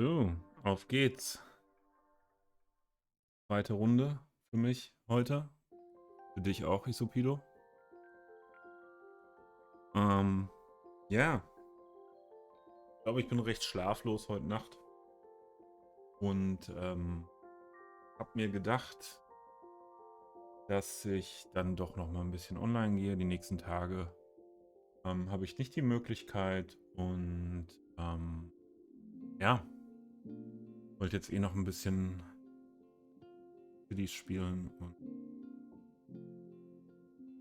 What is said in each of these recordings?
So, auf geht's. Zweite Runde für mich heute. Für dich auch, Isopido. Ähm, ja, ich glaube, ich bin recht schlaflos heute Nacht. Und habe mir gedacht, dass ich dann doch noch mal ein bisschen online gehe. Die nächsten Tage habe ich nicht die Möglichkeit. Und ja, wollte jetzt noch ein bisschen Cities spielen. Und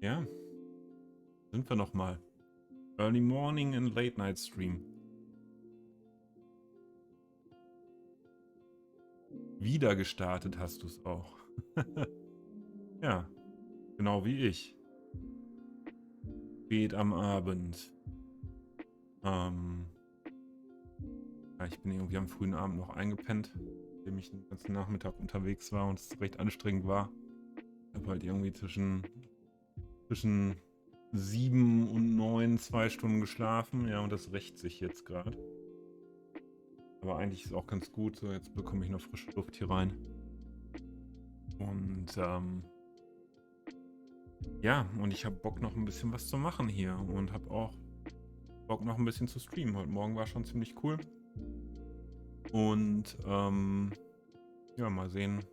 ja, sind wir noch mal. Early Morning and Late Night Stream. Wieder gestartet hast du es auch. Ja, genau wie ich. Spät am Abend. Ja, ich bin irgendwie am frühen Abend noch eingepennt, nachdem ich den ganzen Nachmittag unterwegs war und es recht anstrengend war. Ich habe halt irgendwie zwischen 7 und 9 2 Stunden geschlafen. Ja, und das rächt sich jetzt gerade. Aber eigentlich ist es auch ganz gut. So, jetzt bekomme ich noch frische Luft hier rein. Und ja, und ich habe Bock noch ein bisschen was zu machen hier und habe auch Bock noch ein bisschen zu streamen. Heute Morgen war schon ziemlich cool. Und ja, mal sehen,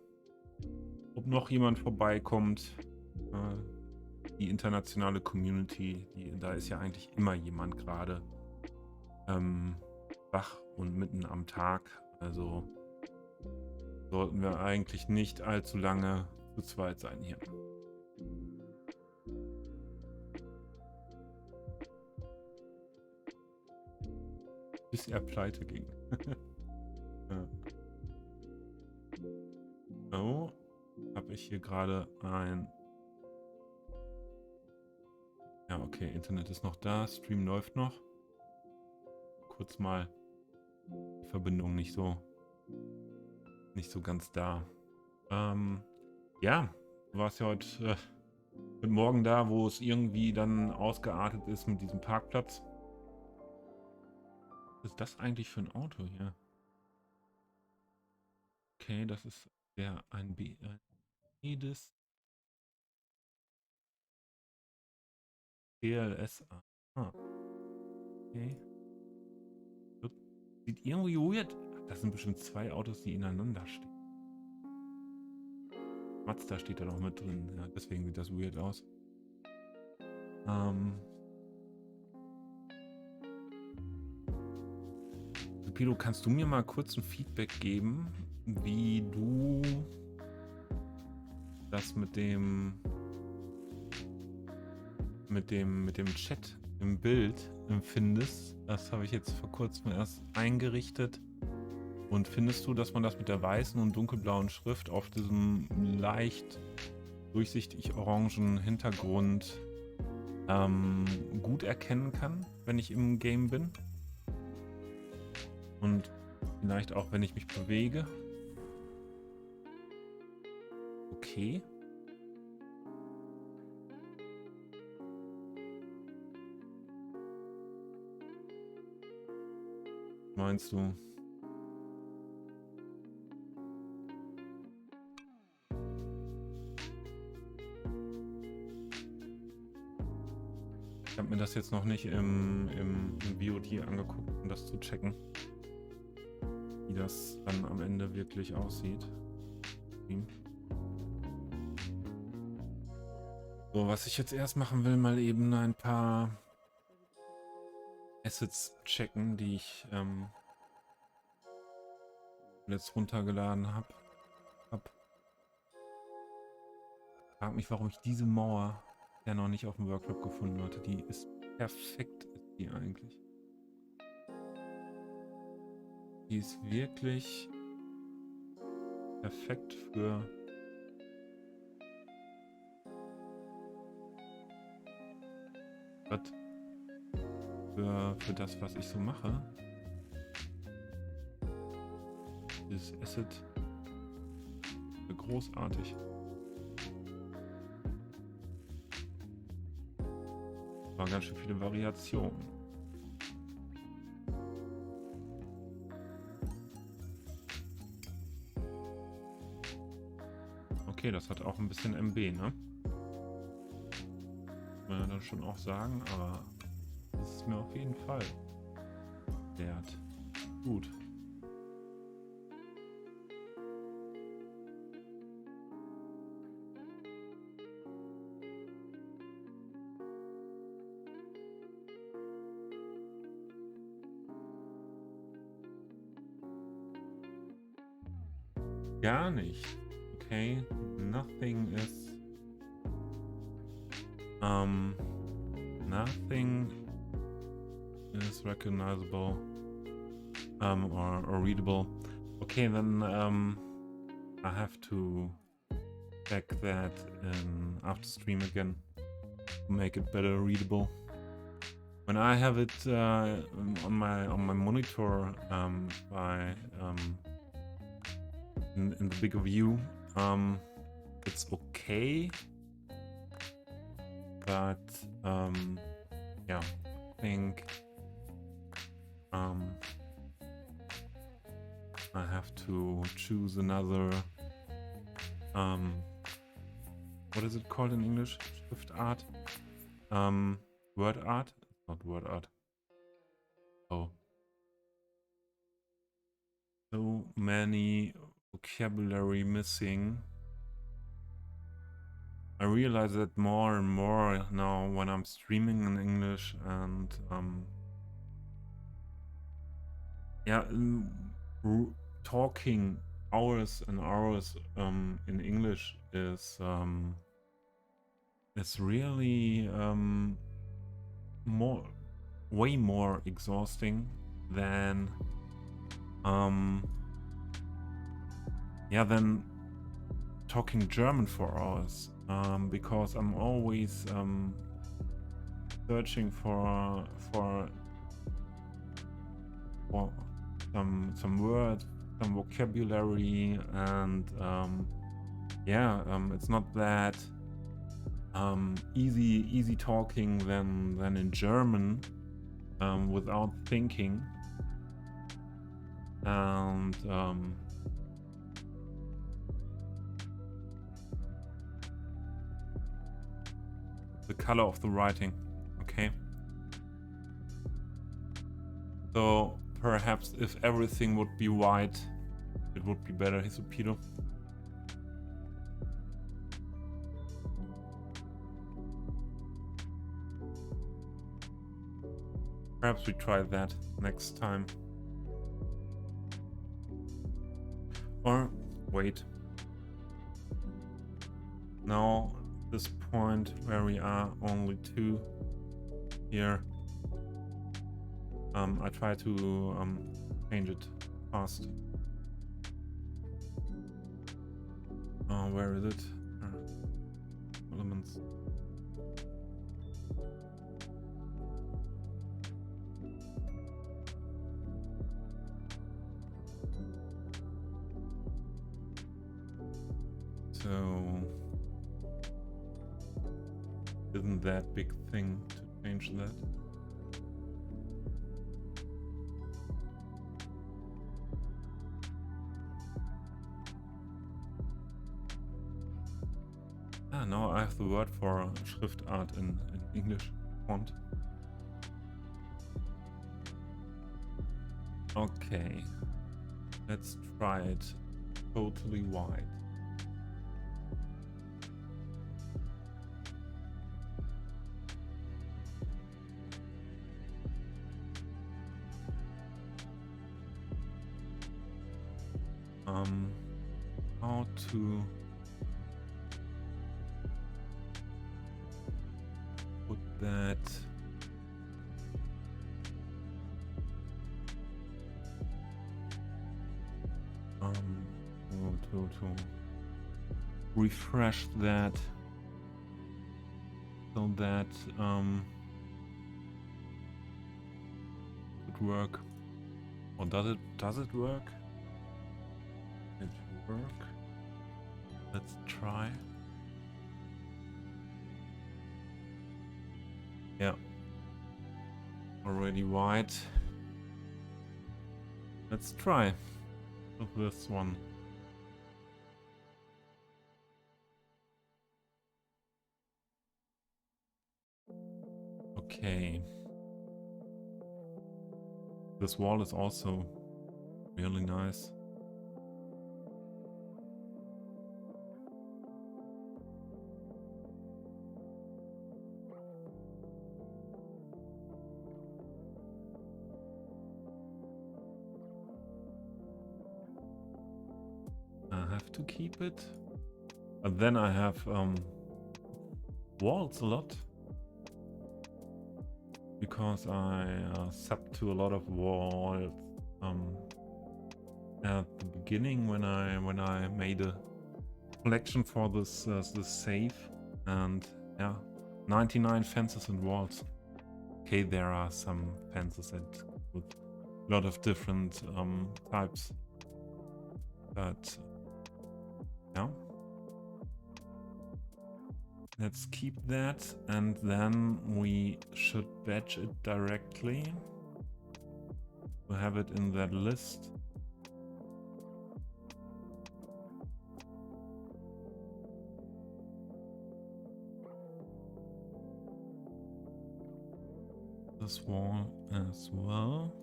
ob noch jemand vorbeikommt. Die internationale Community, da ist ja eigentlich immer jemand gerade wach und mitten am Tag. Also sollten wir eigentlich nicht allzu lange zu zweit sein hier. Bis er pleite ging. Ja. So, habe ich hier gerade ein... Ja, okay, Internet ist noch da, Stream läuft noch. Kurz mal die Verbindung nicht so ganz da. Ja, du warst ja heute Morgen da, wo es irgendwie dann ausgeartet ist mit diesem Parkplatz. Was ist das eigentlich für ein Auto hier? Okay, das ist ein Mercedes GLSA. Ah, okay. Das sieht irgendwie weird. Das sind bestimmt zwei Autos, die ineinander stehen. Mazda steht da noch mit drin. Ja, deswegen sieht das weird aus. Pilo, kannst du mir mal kurz ein Feedback geben, wie du das mit dem Chat im Bild empfindest? Das habe ich jetzt vor kurzem erst eingerichtet. Und findest du, dass man das mit der weißen und dunkelblauen Schrift auf diesem leicht durchsichtig orangen Hintergrund gut erkennen kann, wenn ich im Game bin? Und vielleicht auch, wenn ich mich bewege? Okay. Meinst du? Ich habe mir das jetzt noch nicht im VOD angeguckt, um das zu checken, wie das dann am Ende wirklich aussieht. So, was ich jetzt erst machen will, mal eben ein paar Assets checken, die ich jetzt runtergeladen habe. Frag mich, warum ich diese Mauer ja noch nicht auf dem Workshop gefunden hatte. Die ist perfekt, ist die eigentlich. Die ist wirklich perfekt für das, was ich so mache. Dieses Asset großartig. War ganz schön viele Variationen. Okay, das hat auch ein bisschen MB, ne? Muss man ja dann schon auch sagen, aber das ist mir auf jeden Fall wert. Gut. Gar nicht. Okay, nothing is recognizable or readable. Okay, then I have to check that in after stream again to make it better readable. When I have it on my monitor by in the bigger view, it's okay, but yeah, I think I have to choose another what is it called in English? Schrift art? Word art? It's not word art. Oh. So many vocabulary missing. I realize that more and more now when I'm streaming in English, and yeah, talking hours and hours in English is really way more exhausting than than talking German for hours, because I'm always searching for some words, some vocabulary, and it's not that easy talking than in German without thinking, and the color of the writing. Okay, so perhaps if everything would be white, it would be better, Hisupido. Perhaps we try that next time. Or wait. Now, at this point where we are only 2 here, I try to change it fast. Where is it? Elements. So isn't that big thing to change that? Ah, now I have the word for Schrift art in English font. Okay, let's try it totally white. How to put that to refresh that so that it work. Or does it work? It work? Let's try. Yeah. Already white. Let's try with this one. Okay. This wall is also really nice. I have to keep it. But then I have walls a lot. Because I subbed to a lot of walls at the beginning when I made a collection for this save, and yeah, 99 fences and walls. Okay, there are some fences with a lot of different types, but yeah. Let's keep that, and then we should batch it directly to have it in that list. This wall as well.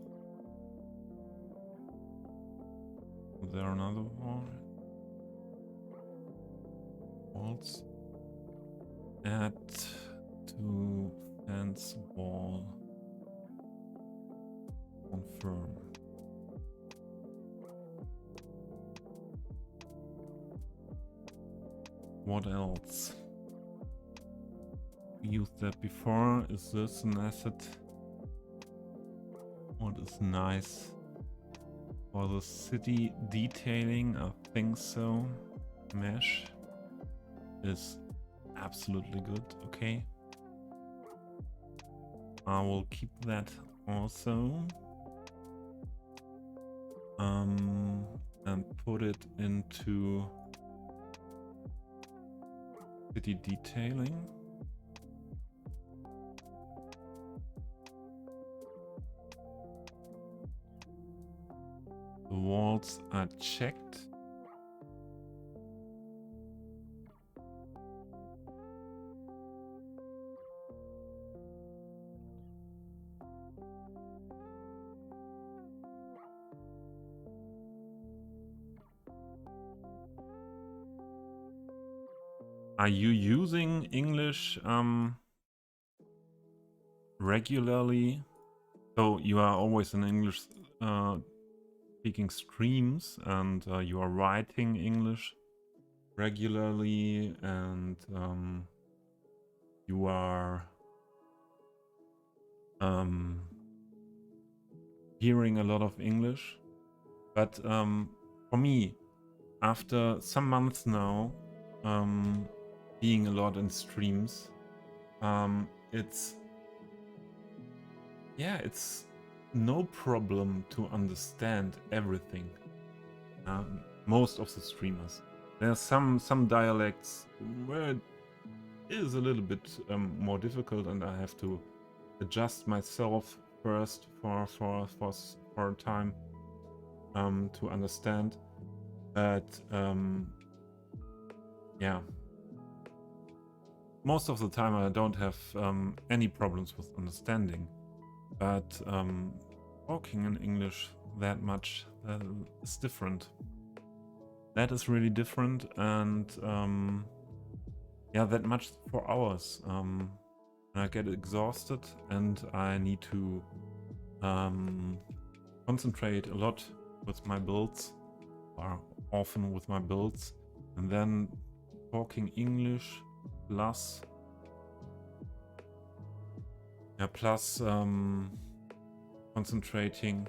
Is there another wall? Walls. Add to fence wall. Confirm. What else? We used that before. Is this an asset? What is nice? For the city detailing, I think so. Mesh is absolutely good. Okay. I will keep that also. And put it into city detailing. The walls are checked. Are you using English regularly? So you are always in English speaking streams, and you are writing English regularly, and you are hearing a lot of English. But for me, after some months now, being a lot in streams, it's no problem to understand everything. Most of the streamers. There are some dialects where it is a little bit more difficult, and I have to adjust myself first for a time to understand. But yeah, most of the time I don't have any problems with understanding. But talking in English that much is different. That is really different, and yeah, that much for hours. I get exhausted, and I need to concentrate a lot with my builds, or often with my builds, and then talking English plus concentrating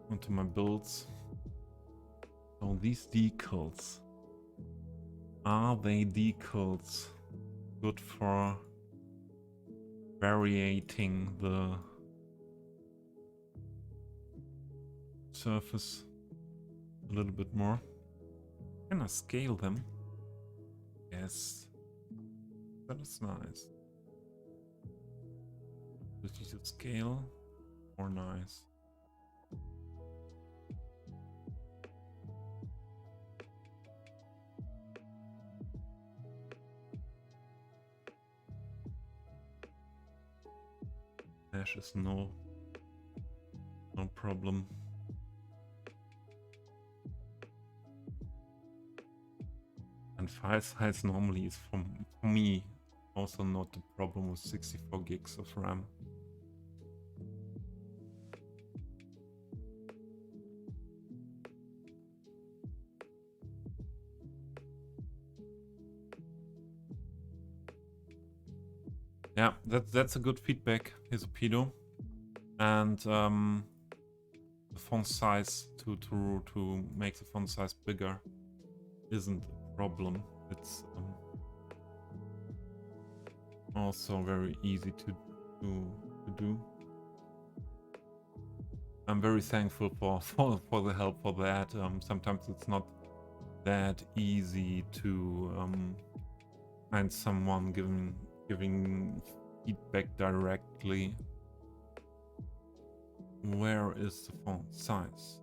onto my builds. So these decals, are they decals good for variating the surface a little bit more? Can I scale them? Yes, that is nice. Ability to scale, more nice. Hash is no problem. And file size normally is for me also not the problem with 64 gigs of RAM. Yeah, that's a good feedback, Hisopido. And the font size to make the font size bigger isn't a problem. It's also very easy to do. I'm very thankful for the help for that. Sometimes it's not that easy to find someone giving feedback directly. Where is the font size?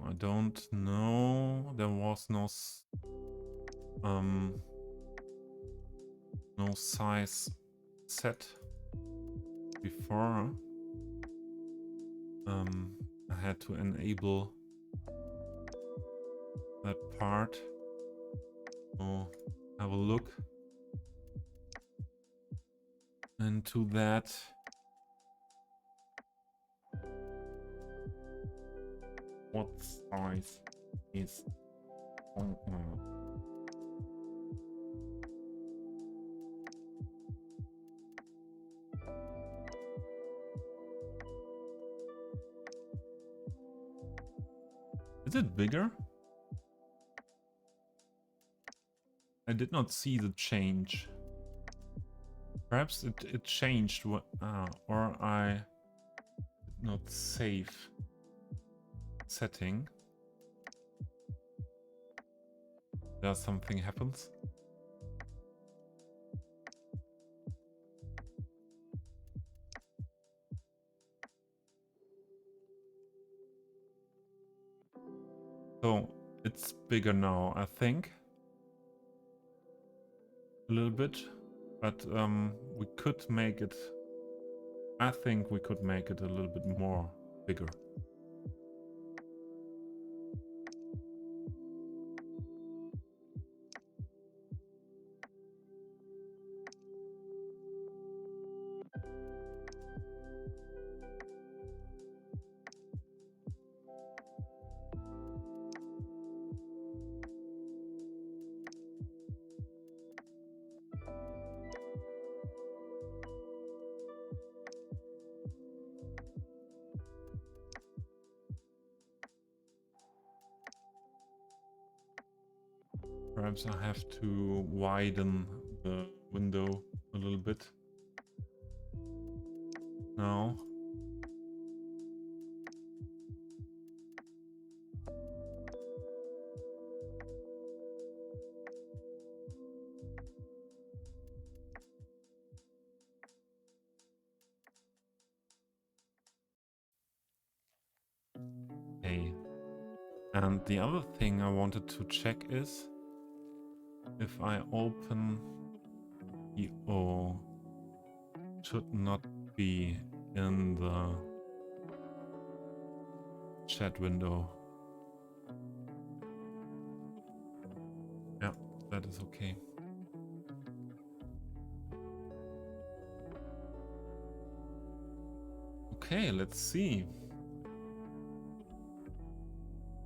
I don't know. There was no size set before. I had to enable that part. So have a look into that. What size is on? Is it bigger? I did not see the change. Perhaps it changed what, or I did not save setting. There something happens. So it's bigger now, I think. A little bit, but we could make it. I think we could make it a little bit more bigger. Perhaps I have to widen the window a little bit now. Okay. And the other thing I wanted to check is if I open EO, should not be in the chat window. Yeah, that is okay. Okay, let's see.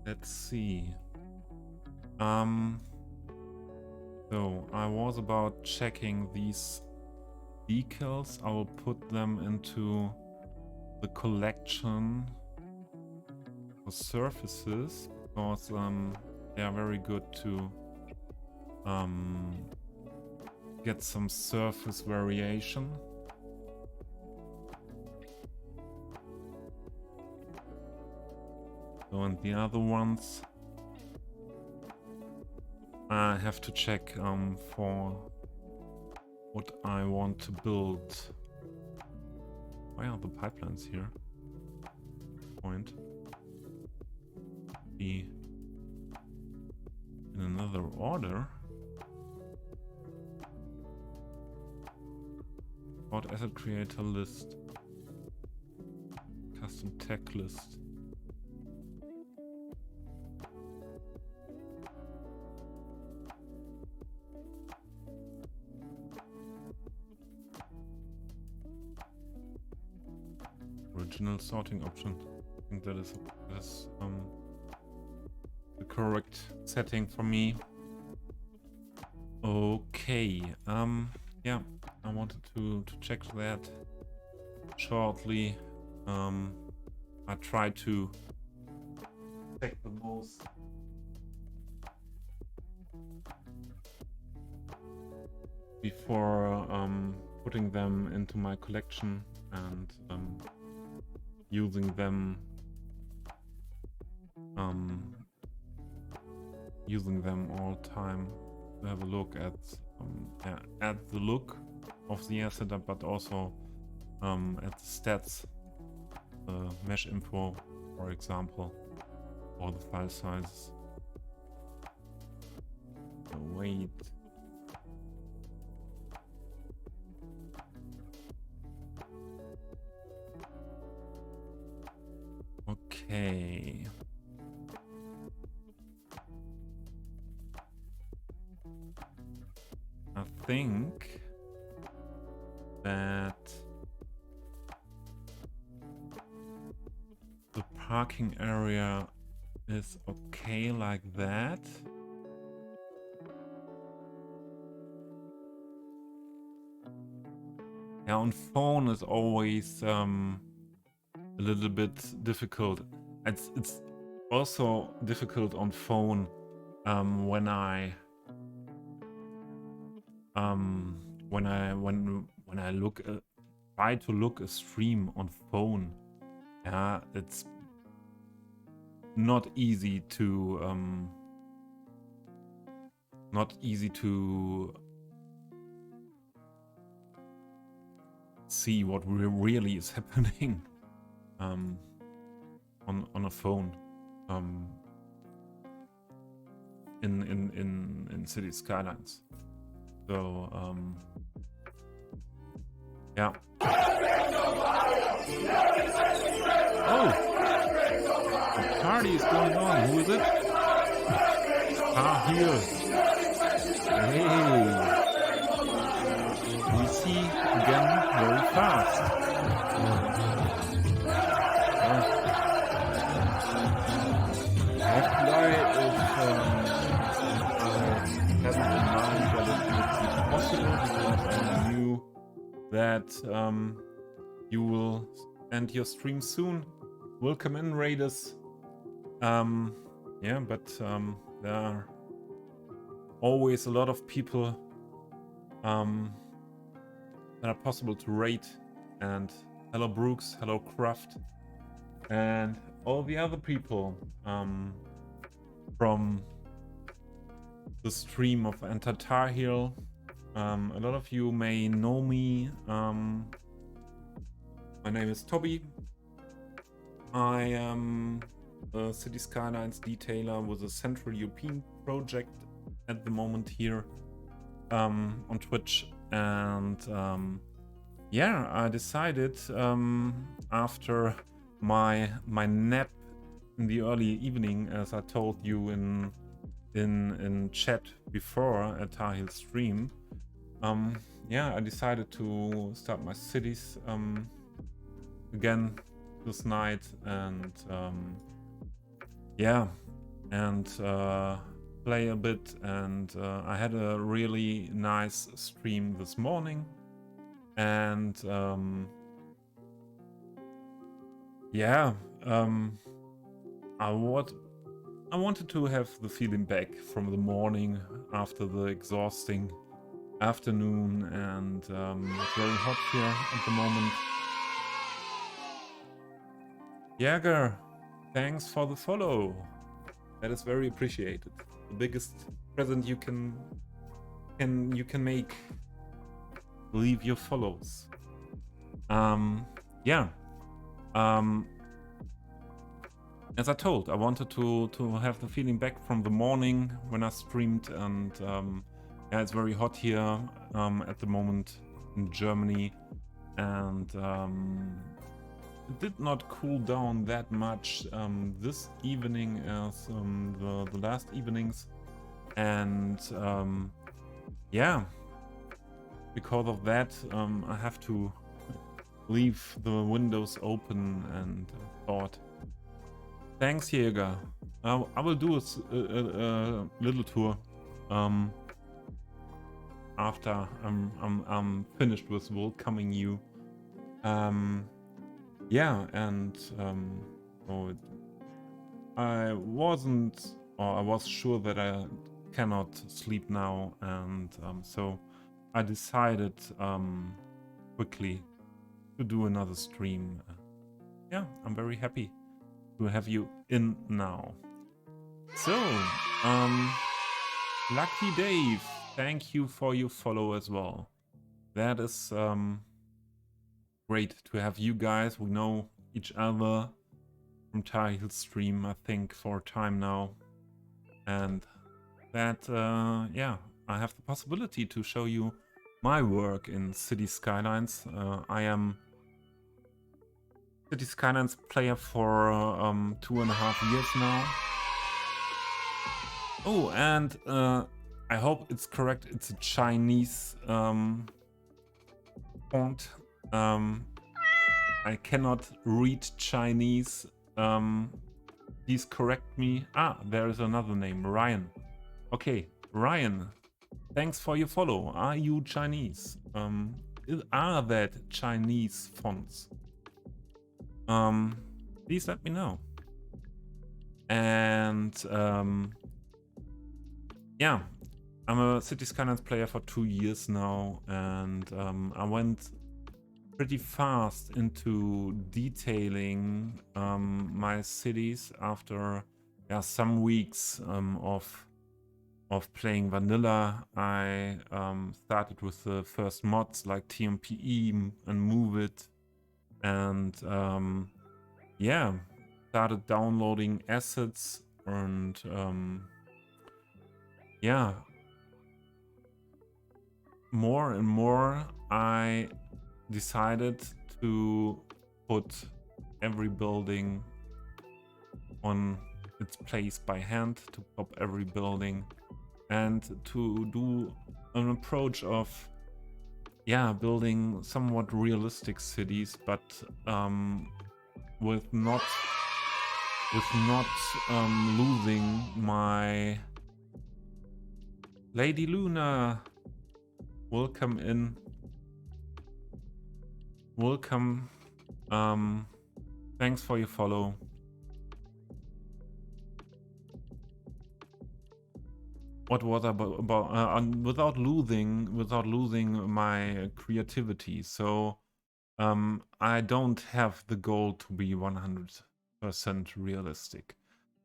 Let's see. So I was about checking these decals. I will put them into the collection for surfaces because they are very good to get some surface variation. So, and the other ones I have to check for what I want to build. Why are the pipelines here? Point. Be in another order. About asset creator list. Custom tech list. Original sorting option. I think that is the correct setting for me. Okay. Yeah, I wanted to check that shortly. I try to check the most before putting them into my collection and using them all time to have a look at the look of the asset, but also at the stats, mesh info, for example, or the file sizes. So wait. Okay. I think that the parking area is okay like that. Yeah, on phone is always a little bit difficult. It's also difficult on phone when I look try to look a stream on phone. Yeah, it's not easy to see what really is happening on a phone in City Skylines. So yeah. Oh, the party is going on. Who is it? Here. Hey, we see again very fast. I hadn't in mind that it would be possible, because I knew that you will end your stream soon. Welcome in, Raiders. Yeah, but there are always a lot of people that are possible to raid. And hello Brooks, hello Craft, and all the other people from the stream of Tar Heel. A lot of you may know me. My name is Toby. I am a City Skylines detailer with a Central European project at the moment here on Twitch. And yeah, I decided after my nap in the early evening, as I told you in chat before at Tar Heel stream, yeah, I decided to start my cities again this night, and yeah, and play a bit. And I had a really nice stream this morning, and yeah, I wanted to have the feeling back from the morning after the exhausting afternoon, and it's very hot here at the moment. Jäger, thanks for the follow. That is very appreciated. The biggest present you can make. Leave your follows. Yeah. As I told, I wanted to have the feeling back from the morning when I streamed, and yeah, it's very hot here at the moment in Germany, and it did not cool down that much this evening as the last evenings, and yeah, because of that I have to leave the windows open, and thought, thanks, Jäger. I will do a little tour after I'm finished with welcoming you. Yeah, and so I was sure that I cannot sleep now, and so I decided quickly to do another stream. Yeah, I'm very happy to have you in now. So, Lucky Dave, thank you for your follow as well. That is great to have you guys. We know each other from Tahil's stream, I think, for a time now. And that, yeah, I have the possibility to show you my work in City Skylines. I am City Skylines player for 2.5 years now. Oh, and I hope it's correct. It's a Chinese font. I cannot read Chinese. Please correct me. Ah, there is another name, Ryan. Okay, Ryan. Thanks for your follow. Are you Chinese? Are that Chinese fonts? Please let me know. And yeah, I'm a City Skylines player for 2 years now, and I went pretty fast into detailing my cities after some weeks of playing vanilla. I started with the first mods like TMPE and Move It, and yeah, started downloading assets, and yeah, more and more I decided to put every building on its place by hand, to pop every building, and to do an approach of building somewhat realistic cities, but with not losing my Lady Luna. Welcome in. Welcome. Thanks for your follow. What was about without losing my creativity? So I don't have the goal to be 100% realistic.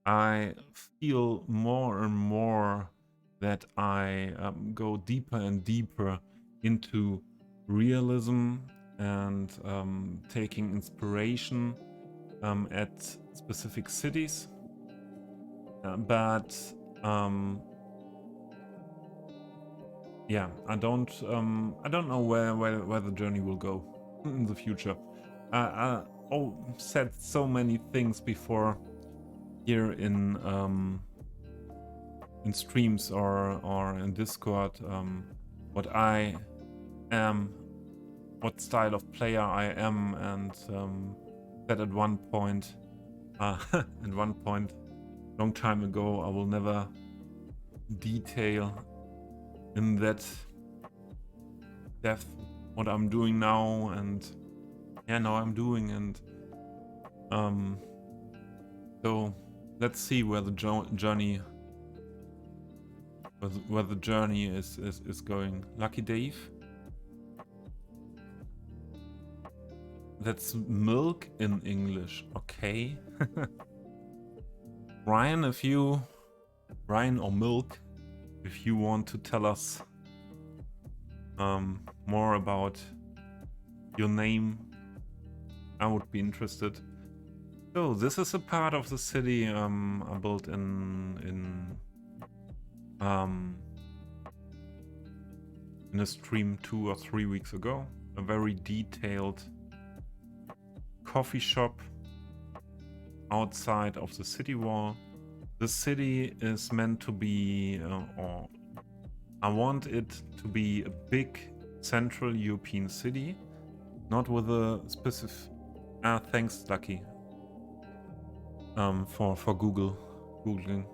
I feel more and more that I go deeper and deeper into realism and taking inspiration at specific cities, but yeah, I don't know where the journey will go in the future. I said so many things before here in streams or in Discord, what I am, what style of player I am, and that at one point, long time ago, I will never detail in that depth what I'm doing now, and now I'm doing, and so let's see where the journey is going. Lucky Dave, that's milk in English. Okay. Ryan or milk, if you want to tell us more about your name, I would be interested. So this is a part of the city I built in a stream 2 or 3 weeks ago. A very detailed coffee shop outside of the city wall. The city is meant to be, or I want it to be a big Central European city, not with a specific. Thanks, Lucky, for googling.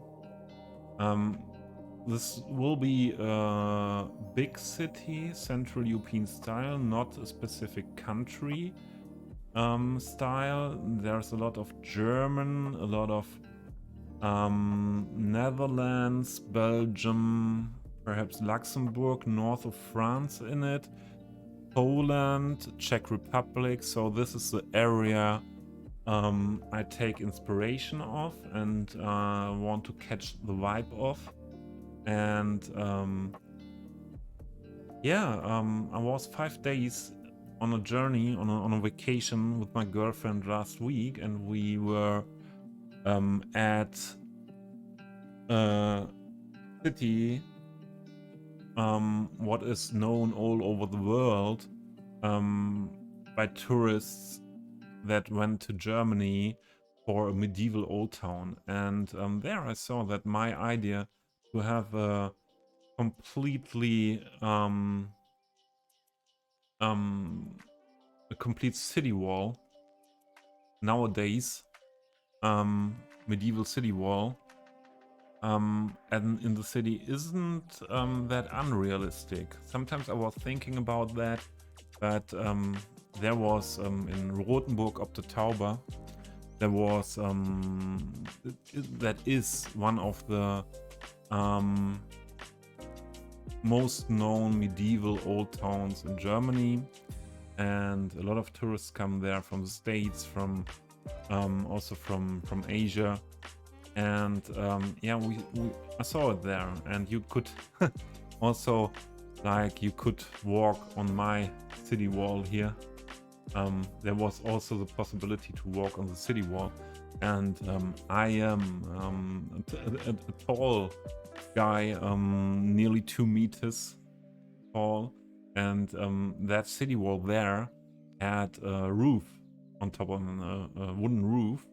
This will be a big city, Central European style, not a specific country style. There's a lot of German, a lot of Netherlands, Belgium, perhaps Luxembourg, north of France in it, Poland, Czech Republic. So this is the area I take inspiration of and want to catch the vibe of. And I was 5 days on a journey, on a vacation with my girlfriend last week, and we were at a city what is known all over the world by tourists that went to Germany for a medieval old town. And there I saw that my idea to have a completely a complete city wall nowadays, medieval city wall, and in the city isn't that unrealistic. Sometimes I was thinking about that, but there was in Rothenburg ob der Tauber, there was that is one of the most known medieval old towns in Germany, and a lot of tourists come there from the States, from also from Asia. And I saw it there, and you could also, like, you could walk on my city wall here. There was also the possibility to walk on the city wall, and I am a tall guy, nearly 2 meters tall, and that city wall there had a roof on top of a wooden roof.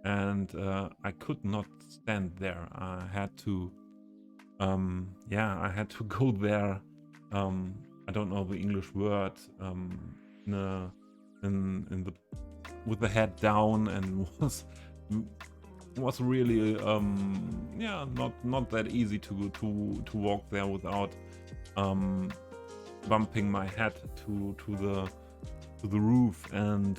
And I could not stand there. I had to, I had to go there. I don't know the English word. With the head down, and was really, not that easy to walk there without bumping my head to the roof. And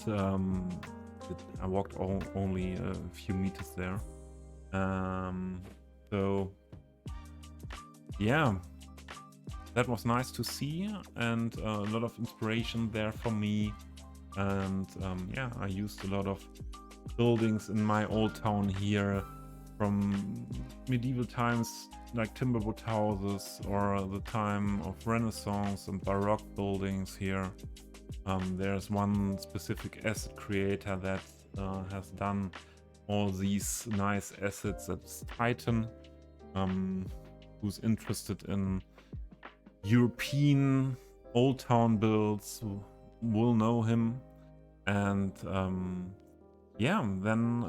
I walked only a few meters there. So yeah, that was nice to see, and a lot of inspiration there for me. And I used a lot of buildings in my old town here from medieval times, like timberwood houses, or the time of Renaissance and Baroque buildings here. There's one specific asset creator that has done all these nice assets. That's Titan, who's interested in European old town builds will know him. And then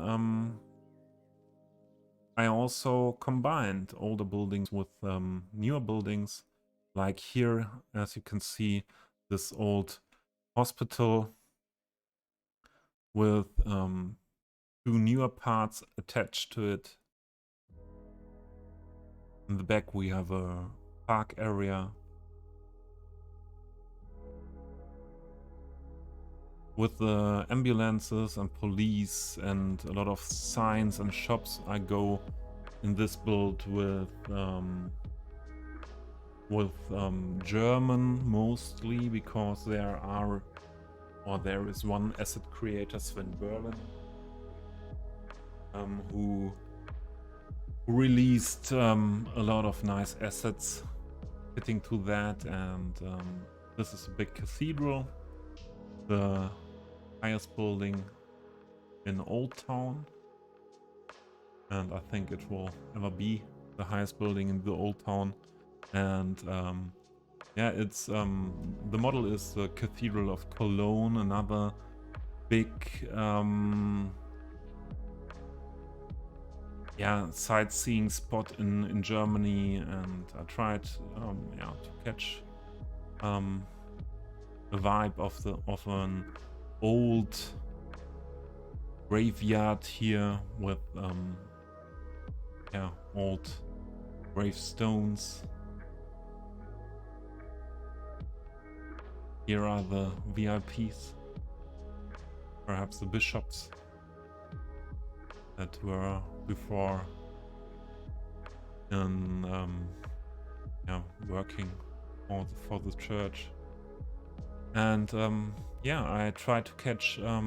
I also combined older buildings with newer buildings, like here, as you can see, this old hospital with 2 newer parts attached to it. In the back we have a park area with the ambulances and police and a lot of signs and shops. I go in this build with German mostly, because there is one asset creator, Sven Berlin, who released a lot of nice assets fitting to that, and this is a big cathedral, the highest building in Old Town, and I think it will ever be the highest building in the Old Town. And yeah, it's the model is the Cathedral of Cologne, another big yeah, sightseeing spot in Germany, and I tried yeah, to catch the vibe of an old graveyard here with yeah, old gravestones. Here are the VIPs, perhaps the bishops that were before in yeah, working for the church. And yeah, I tried to catch or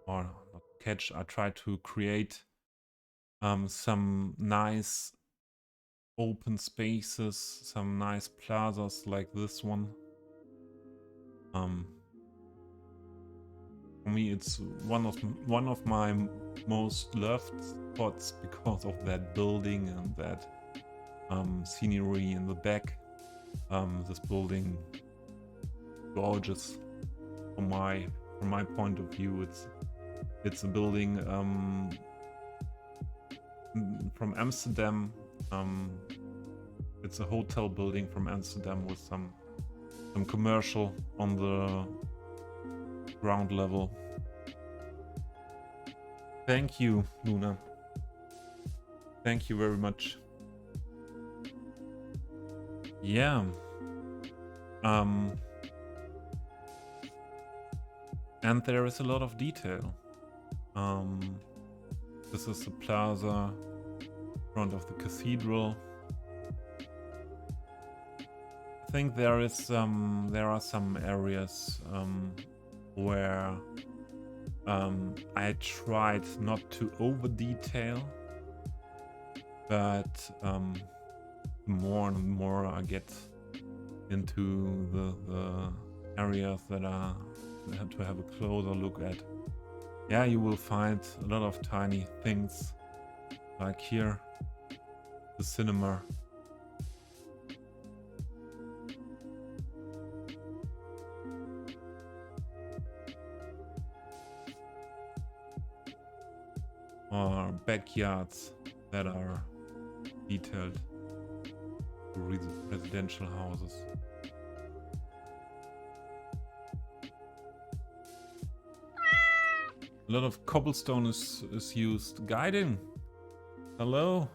not catch, I tried to create some nice open spaces, some nice plazas like this one. For me, it's one of my most loved spots because of that building and that scenery in the back. This building, gorgeous from my point of view. It's a building from Amsterdam. It's a hotel building from Amsterdam with some commercial on the ground level. Thank you, Luna. Thank you very much. Yeah. And there is a lot of detail. This is the plaza in front of the cathedral. I think there are some areas where I tried not to over detail, but more and more I get into the areas that I have to have a closer look at. Yeah, you will find a lot of tiny things, like here, the cinema. Or backyards that are detailed to residential houses. A lot of cobblestone is used. Guiding. Hello.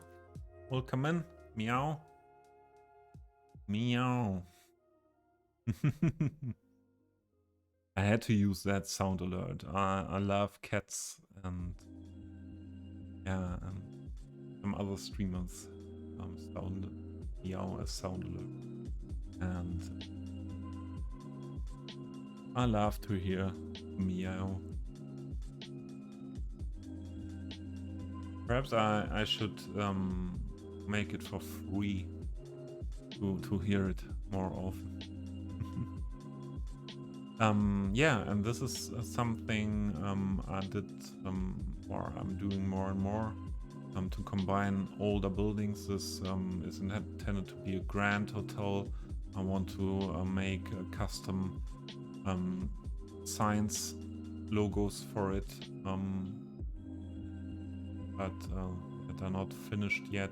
Welcome in. Meow. Meow. I had to use that sound alert. I love cats, and yeah, and some other streamers sound meow as sound alert, and I love to hear meow. Perhaps I should make it for free to hear it more often. Yeah, and this is something I did, or I'm doing more and more, to combine older buildings. This is intended to be a grand hotel. I want to make custom signs, logos for it, but that are not finished yet.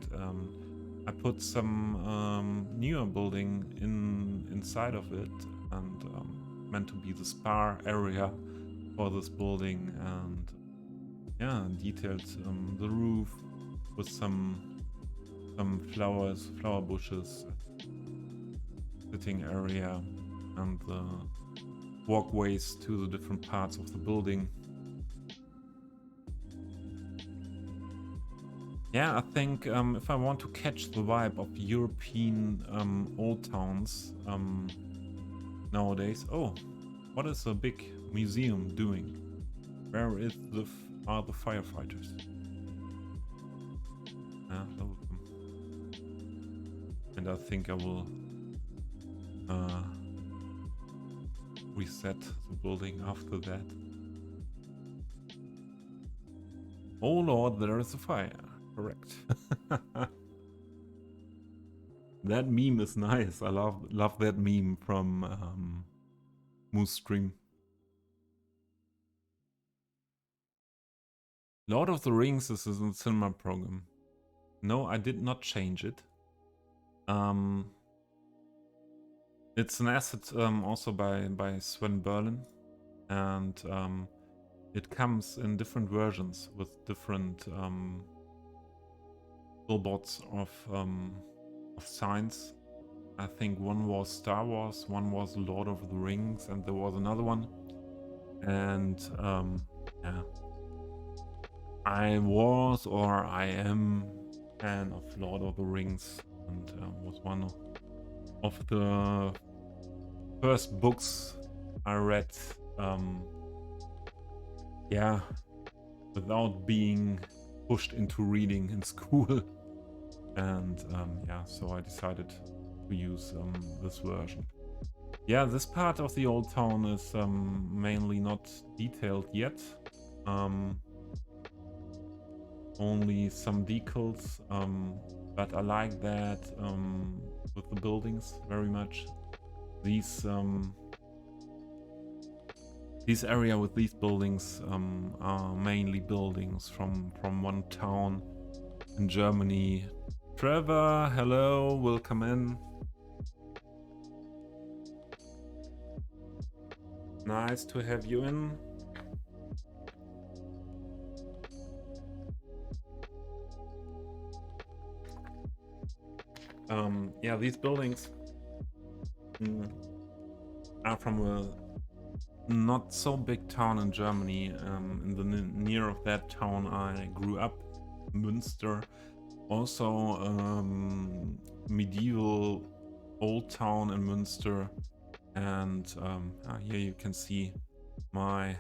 I put some newer building inside of it, and meant to be the spa area for this building, and yeah, detailed the roof with some flower bushes, sitting area, and the walkways to the different parts of the building. Yeah, I think if I want to catch the vibe of European old towns nowadays. Oh, what is a big museum doing? Where are the firefighters? Welcome. And I think I will reset the building after that. Oh lord, there is a fire. Correct. That meme is nice. I love that meme from Moose Stream. Lord of the Rings is a cinema program. No, I did not change it. It's an asset also by Sven Berlin, and it comes in different versions with different billboards of signs. I think one was Star Wars, one was Lord of the Rings, and there was another one. And yeah, I was or I am a fan of Lord of the Rings, and was one of the first books I read. Yeah, without being pushed into reading in school. And yeah, so I decided to use this version. Yeah, this part of the old town is mainly not detailed yet. Only some decals, but I like that with the buildings very much. This area with these buildings are mainly buildings from one town in Germany. Trevor, hello, welcome in. Nice to have you in. Yeah, these buildings are from a not so big town in Germany. In the near of that town I grew up, Münster. Also medieval old town in Münster. And here you can see my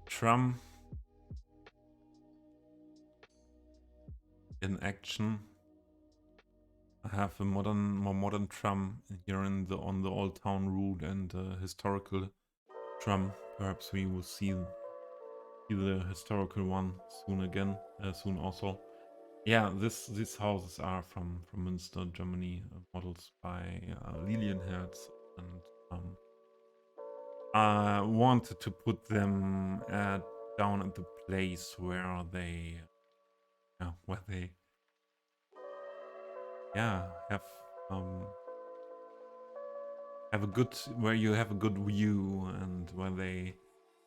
tram in action. I have a more modern tram here on the old town route, and a historical tram. Perhaps we will see the historical one soon also. Yeah, these houses are from Münster, Germany, models by Lilienherz, and I wanted to put them down at the place where they have a good, where you have a good view, and where they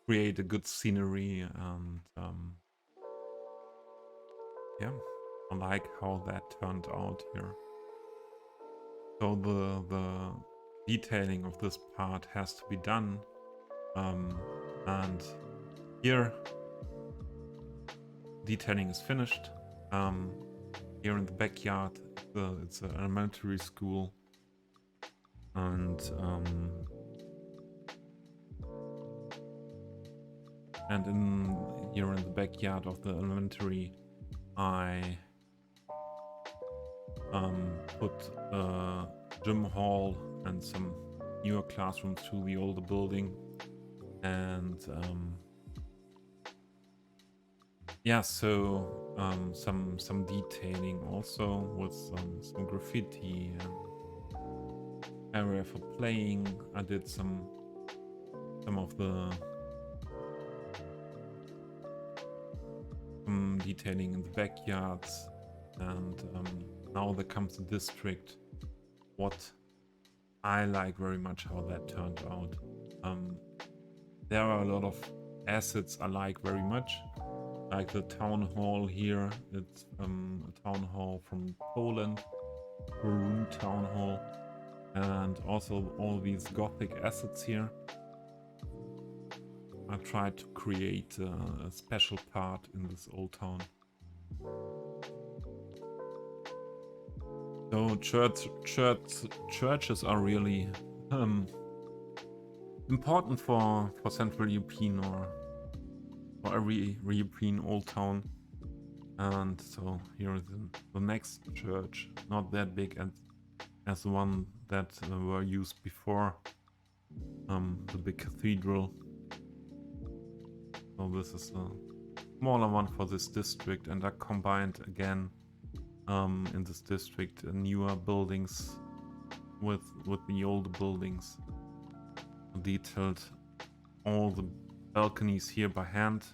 create a good scenery, and yeah, I like how that turned out here. So the detailing of this part has to be done, and here detailing is finished. Here in the backyard, it's an elementary school, and here in the backyard of the elementary, I put a gym hall and some newer classrooms to the older building, and yeah, so some detailing also with some graffiti and area for playing. I did some of the detailing in the backyards, and now there comes the district. What I like very much how that turned out. There are a lot of assets I like very much, like the town hall here. It's a town hall from Poland, Peru town hall, and also all these Gothic assets here. I tried to create a special part in this old town. So churches are really important for Central European, or for every European old town. And so here is the next church, not that big as the one that were used before, the big cathedral. So this is a smaller one for this district, and I combined again in this district newer buildings with the older buildings. Detailed all the balconies here by hand,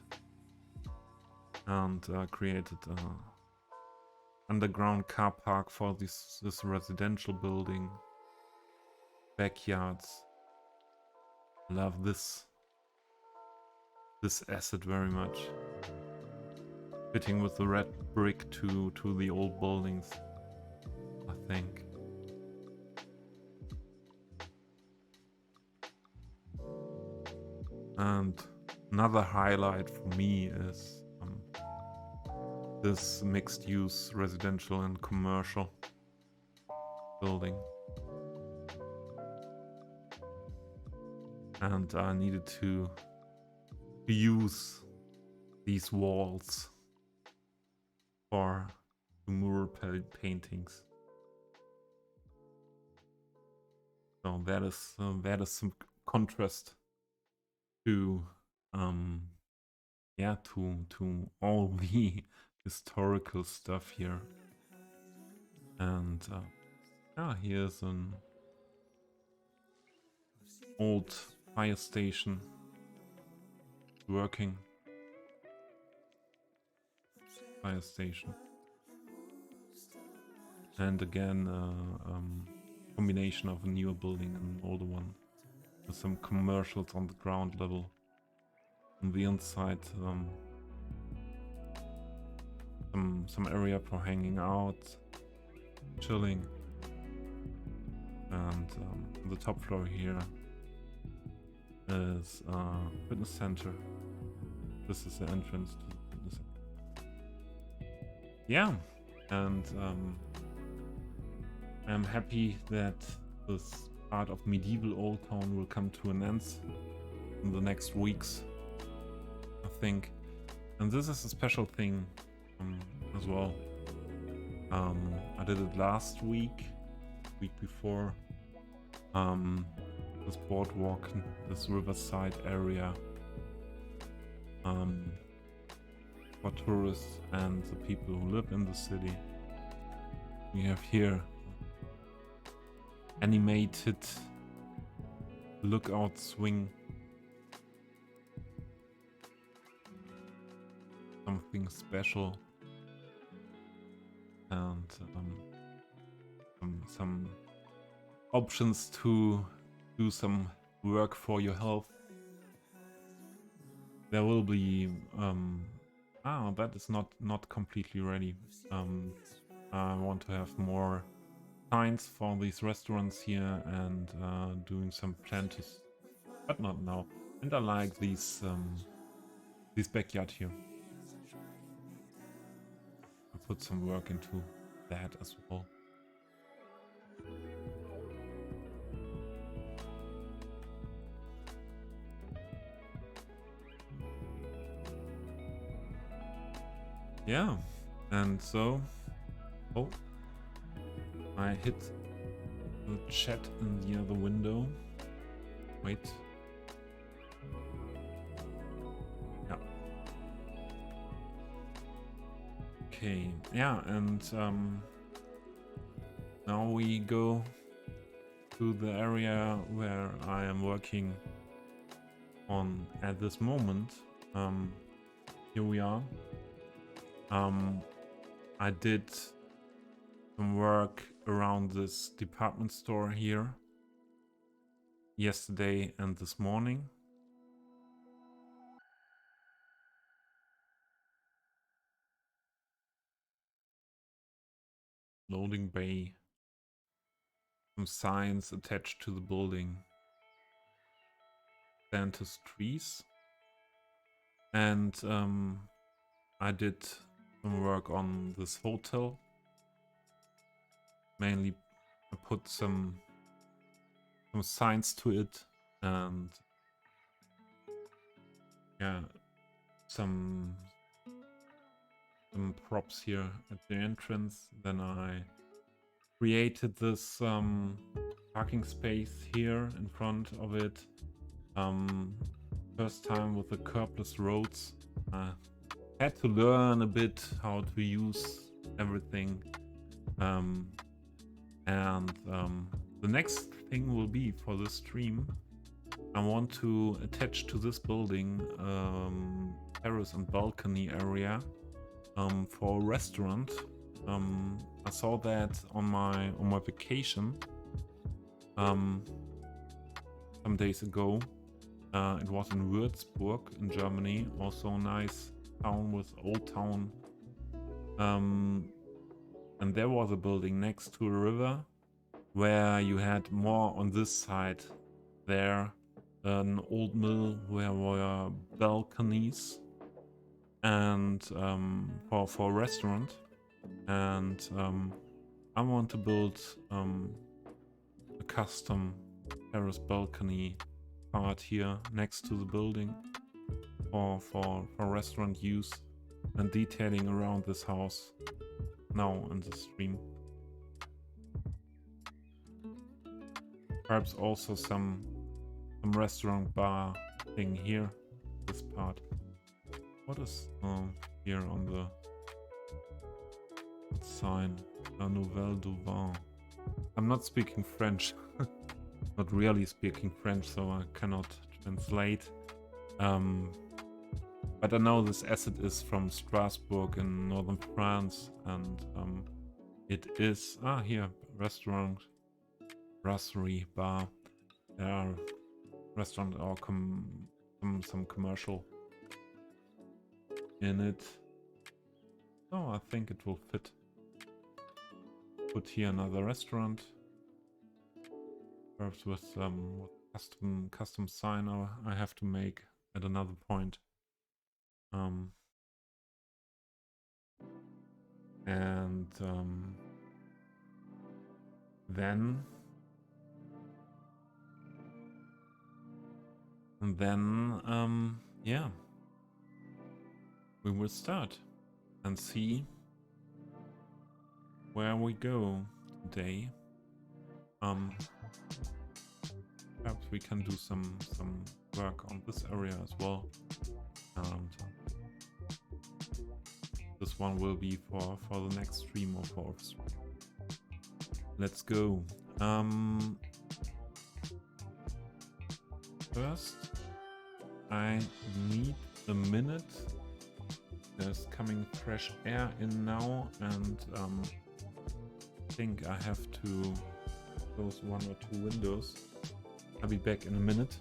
and created underground car park for this residential building. Backyards. Love this asset very much. Fitting with the red brick to the old buildings, I think. And another highlight for me is this mixed-use residential and commercial building. And I needed to use these walls for mural paintings. So that is some contrast to yeah, to all the historical stuff here. And yeah, here's an old fire station working. Fire station. And again, combination of a newer building and an older one, with some commercials on the ground level. On the inside, some area for hanging out, chilling, and on the top floor here is a fitness center. This is the entrance to the fitness center. Yeah, and I'm happy that this part of medieval Old Town will come to an end in the next weeks, I think. And this is a special thing as well. I did it last week before. This boardwalk, this riverside area, for tourists and the people who live in the city. We have here animated lookout swing, something special, and some options to do some work for your health. There will be that is not completely ready. I want to have more signs for these restaurants here and doing some planters, but not now. And I like this backyard here. I put some work into that as well. Yeah, and so, oh, I hit the chat in the other window. Wait. Yeah. Okay, yeah, and now we go to the area where I am working on at this moment. Here we are. I did some work around this department store here yesterday and this morning. Loading bay. Some signs attached to the building. Dentist trees. And I did some work on this hotel. Mainly I put some signs to it, and yeah, some some props here at the entrance. Then I created this parking space here in front of it. First time with the curbless roads. Had to learn a bit how to use everything. The next thing will be for the stream, I want to attach to this building terrace and balcony area for a restaurant. I saw that on my vacation some days ago. It was in Würzburg in Germany, also a nice town with old town. And there was a building next to a river where you had more on this side there, an old mill where were balconies and for a restaurant. And I want to build a custom terrace balcony part here next to the building for restaurant use, and detailing around this house now in the stream. Perhaps also some restaurant bar thing here, this part. What is here on the sign? La Nouvelle du Vin. I'm not speaking French. Not really speaking French, so I cannot translate. But I know this asset is from Strasbourg in northern France, and it is here, restaurant, brasserie, bar. There are restaurant or some commercial in it. Oh, I think it will fit. Put here another restaurant, perhaps with custom sign I have to make at another point. Then yeah, we will start and see where we go today. Perhaps we can do some work on this area as well. This one will be for the next stream or for off stream. Let's go. First, I need a minute. There's coming fresh air in now, and I think I have to close one or two windows. I'll be back in a minute.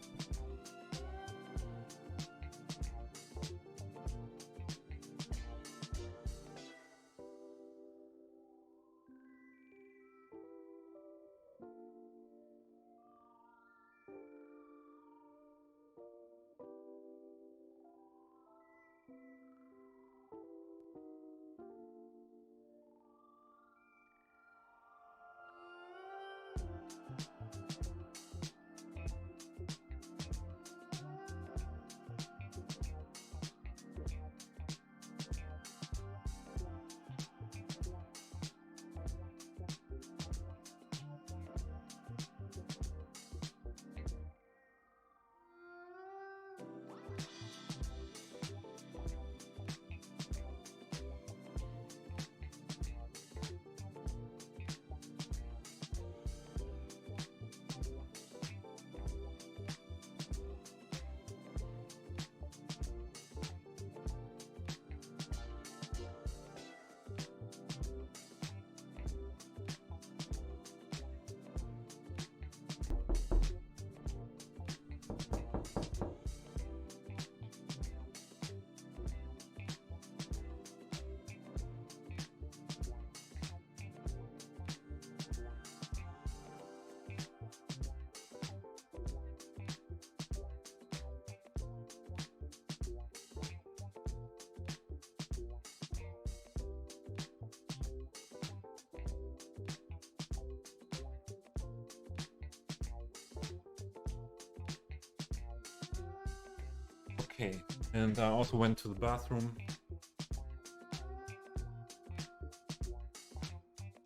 Okay, and I also went to the bathroom.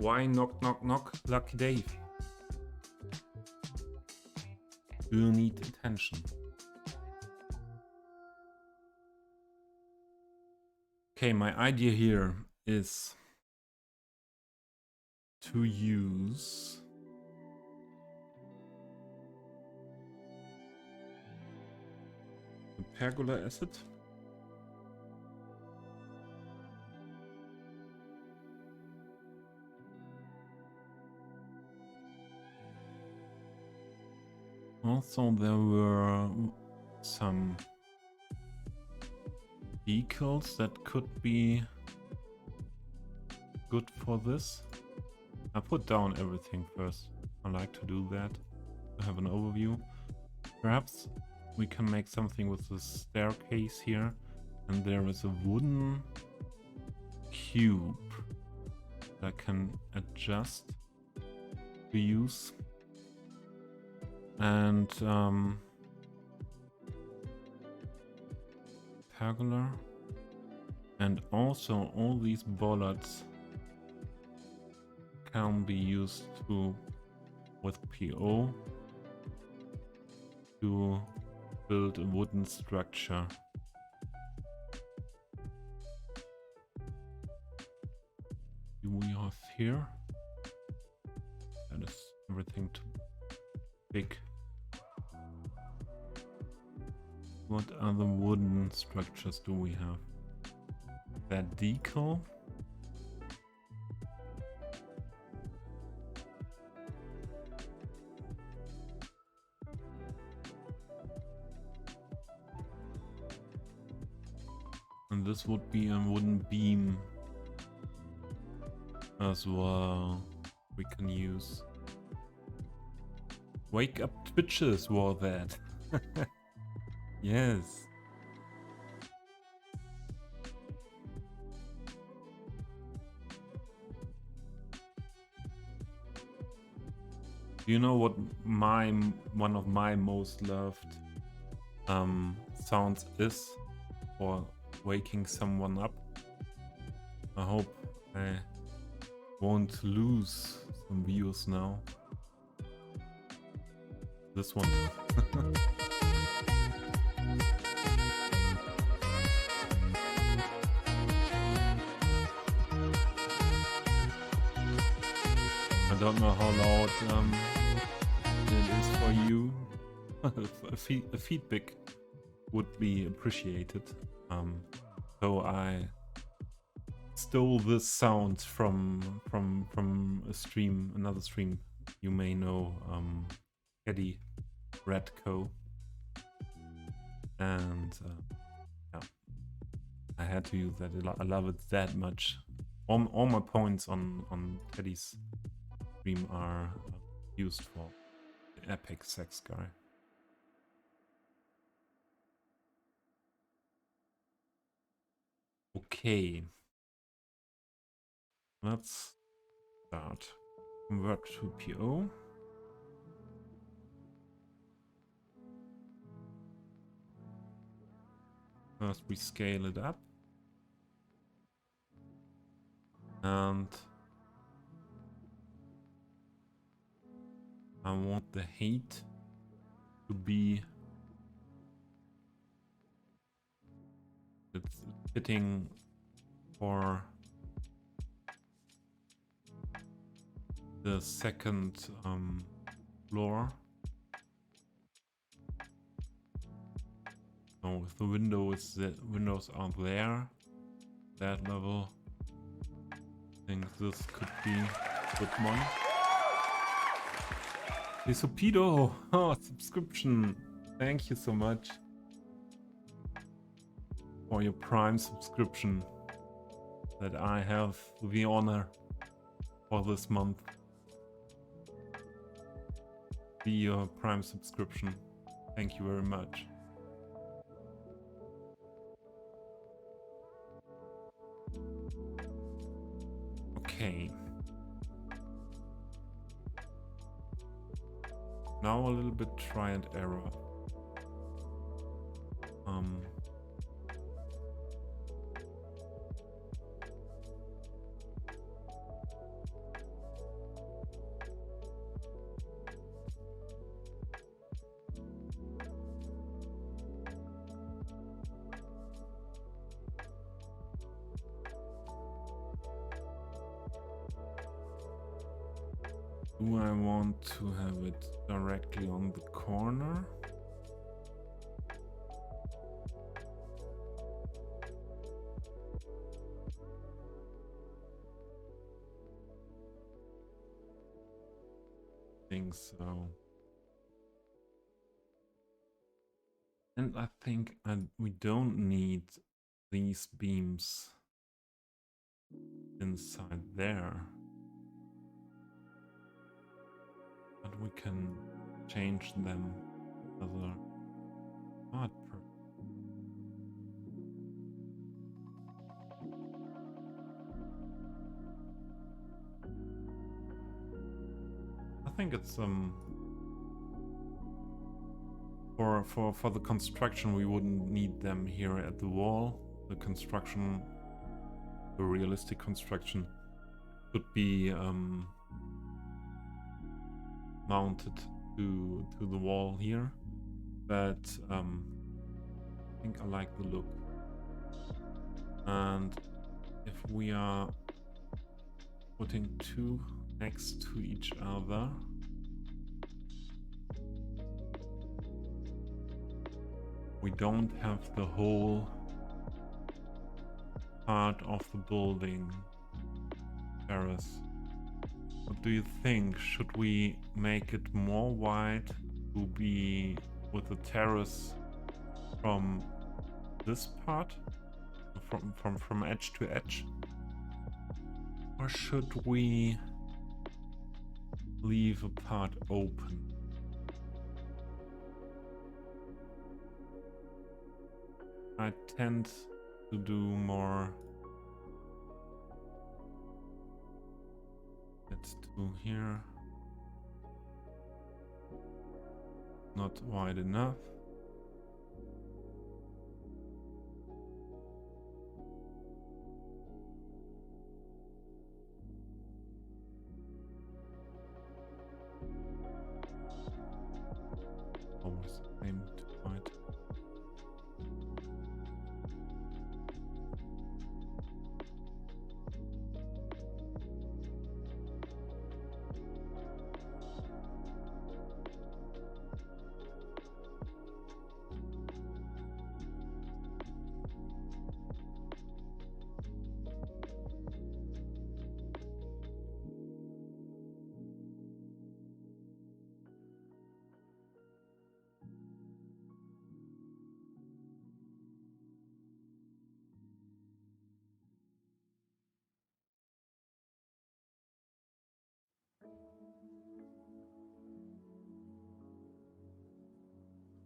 Why knock knock knock, Lucky Dave? Do you need attention? Okay, my idea here is to use the pergola acid. Also, there were some decals that could be good for this. I put down everything first. I like to do that, to have an overview. Perhaps we can make something with the staircase here, and there is a wooden cube that I can adjust to use. And pergola, and also all these bollards can be used to with PO to build a wooden structure. Do we have here? That is everything too big. What other wooden structures do we have? That decal. And this would be a wooden beam as well. We can use. Wake up Twitches wore that. Yes. Do you know what one of my most loved sounds is for waking someone up? I hope I won't lose some views now. This one. I don't know how loud it is for you. a feedback would be appreciated. So I stole this sound from a stream, another stream you may know, Eddie Radco, and yeah, I had to use that. I love it that much. All my points on Teddy's stream are used for the epic sex guy. Okay, let's start. Convert to PO. First we scale it up, and I want the height to be it's fitting for the second floor. So if the windows are there, that level, I think this could be a good one. Pesopido, oh, subscription. Thank you so much for your Prime subscription that I have the honor for this month. Be your Prime subscription. Thank you very much. Okay. Now a little bit try and error. Do I want to have it directly on the corner? Think so. And I think we don't need these beams inside there. But we can change them as a part. I think it's for the construction we wouldn't need them here at the wall. The construction, the realistic construction, could be mounted to the wall here. But I think I like the look. And if we are putting two next to each other, we don't have the whole part of the building terrace. What do you think? Should we make it more wide to be with the terrace from this part, from edge to edge? Or should we leave a part open? I tend to do more. Let's do here. Not wide enough. Almost the same height.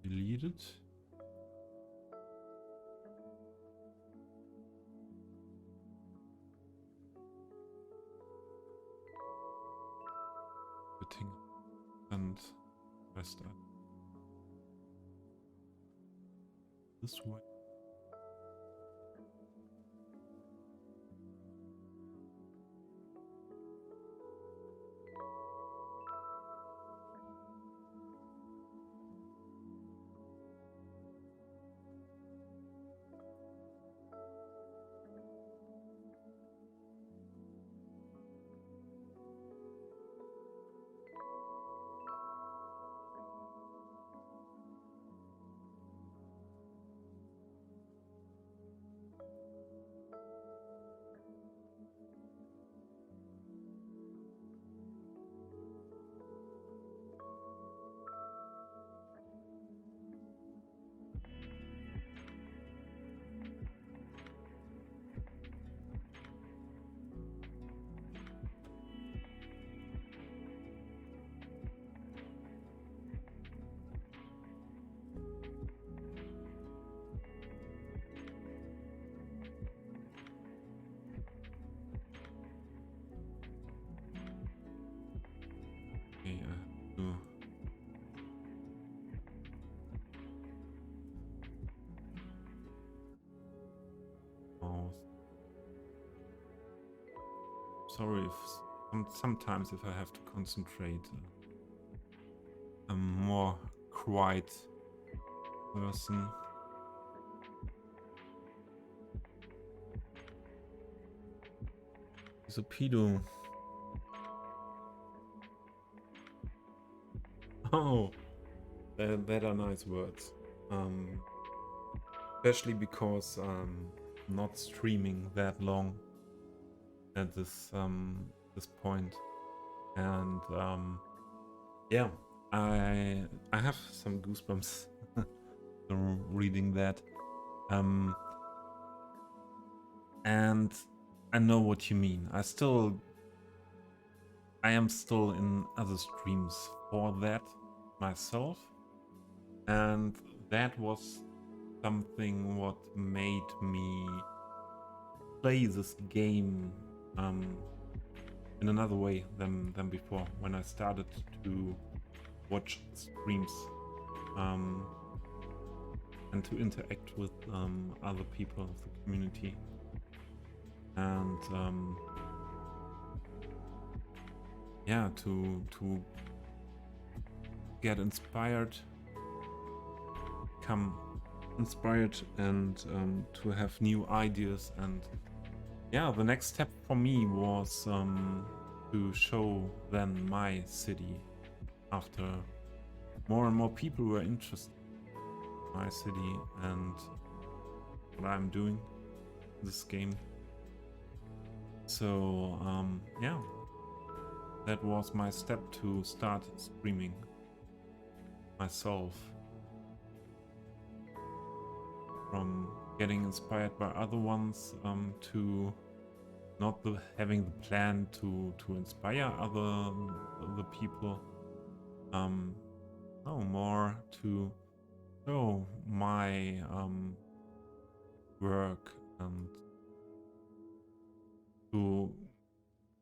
Delete it. Fitting and rest up. This way. Okay, oh, sorry if sometimes if I have to concentrate. I'm more quiet person. So Pido. Oh, that are nice words. Especially because I'm not streaming that long at this point, and yeah, I have some goosebumps from reading that, and I know what you mean. I am still in other streams for that myself, and that was something what made me play this game in another way than before, when I started to watch streams and to interact with other people of the community, and yeah, to get inspired, become inspired, and to have new ideas. And yeah, the next step for me was to show then my city, after more and more people were interested in my city and what I'm doing in this game. So yeah, that was my step to start streaming myself, from getting inspired by other ones to not having the plan to inspire other people, no, more to show my work,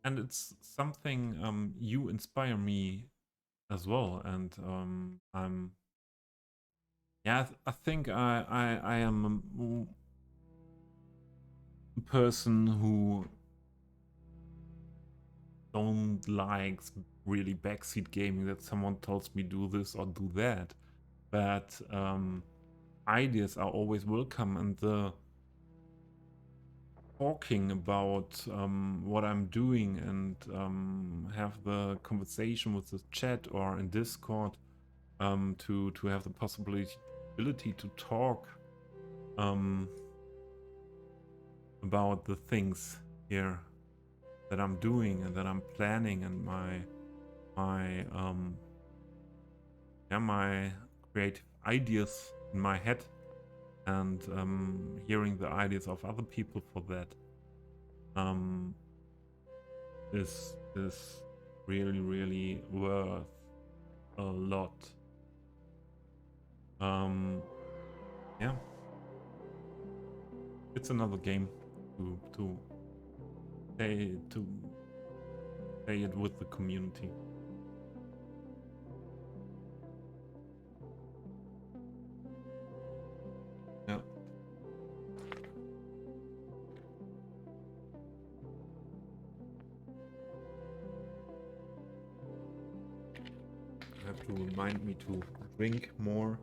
and it's something you inspire me as well. And I'm yeah, I think I am a person who don't like really backseat gaming, that someone tells me do this or do that, but ideas are always welcome, and the talking about what I'm doing, and have the conversation with the chat or in Discord, to have the possibility to talk about the things here that I'm doing and that I'm planning, and my creative ideas in my head, and hearing the ideas of other people for that is really worth a lot. Yeah, it's another game to play it with the community. Yeah. You have to remind me to drink more.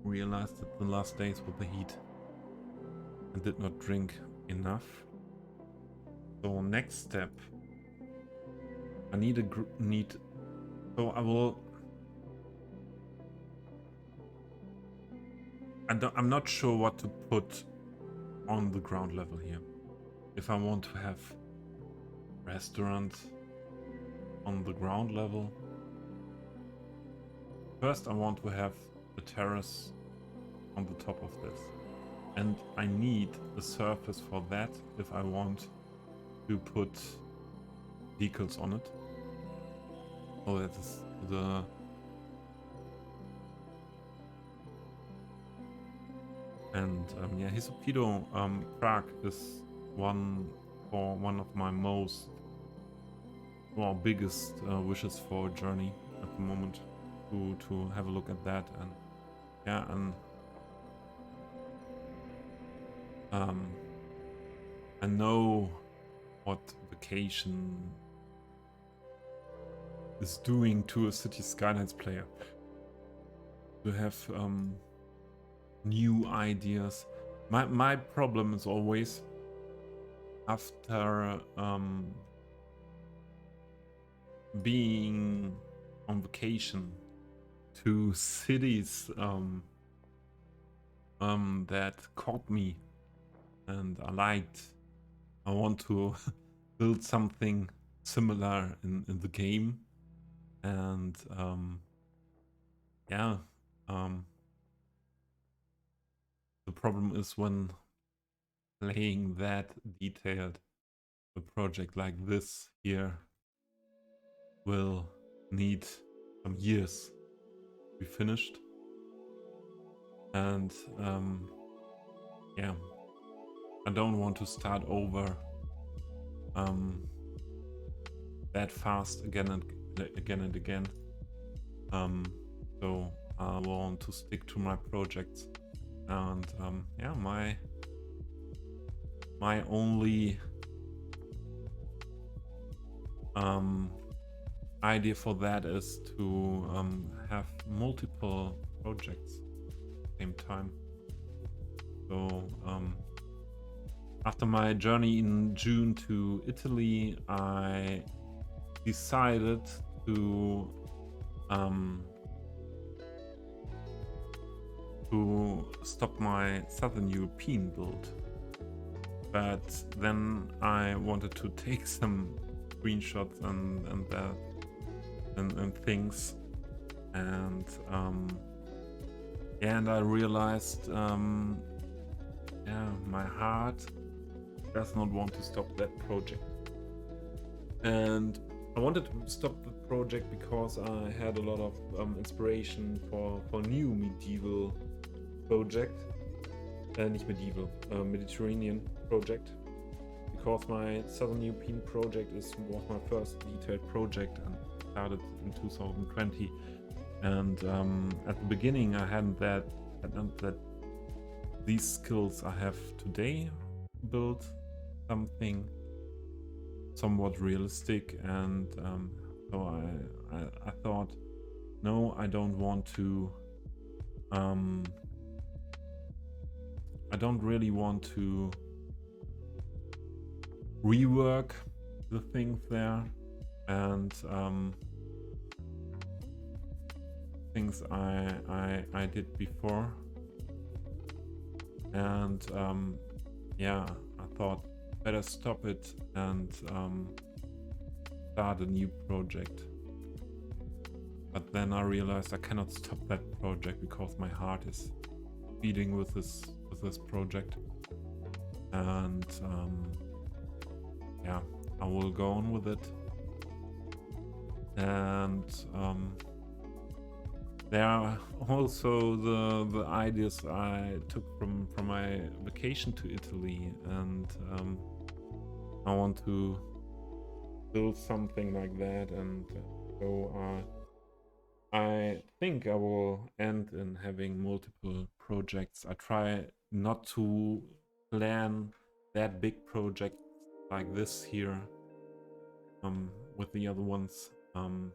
Realized that the last days with the heat I did not drink enough. So next step, I need so I'm not sure what to put on the ground level here. If I want to have restaurant on the ground level, first I want to have a terrace on the top of this, and I need a surface for that if I want to put decals on it. So that is the yeah, Hisopido Prague is one of my most biggest wishes for a journey at the moment, to have a look at that. And yeah, and I know what vacation is doing to a City Skylines player, to have new ideas. My problem is always, after being on vacation two cities that caught me and I liked. I want to build something similar in the game, and yeah, um, the problem is when playing that detailed, a project like this here will need some years to be finished, and yeah, I don't want to start over that fast again and again. So I want to stick to my projects, and yeah, my only idea for that is to have multiple projects at the same time. So after my journey in June to Italy, I decided to stop my Southern European build. But then I wanted to take some screenshots and things, and yeah, and I realized yeah, my heart does not want to stop that project, and I wanted to stop the project because I had a lot of inspiration for new medieval project, nicht medieval, Mediterranean project, because my Southern European project was my first detailed project and started in 2020, and at the beginning I hadn't that these skills I have today, build something somewhat realistic, and so I thought, no, I don't want to I don't really want to rework the things there, and things I did before, and yeah, I thought better stop it and start a new project. But then I realized I cannot stop that project because my heart is beating with this project, and yeah, I will go on with it. And there are also the ideas I took from my vacation to Italy, and I want to build something like that, and so I think I will end in having multiple projects. I try not to plan that big project like this here with the other ones, so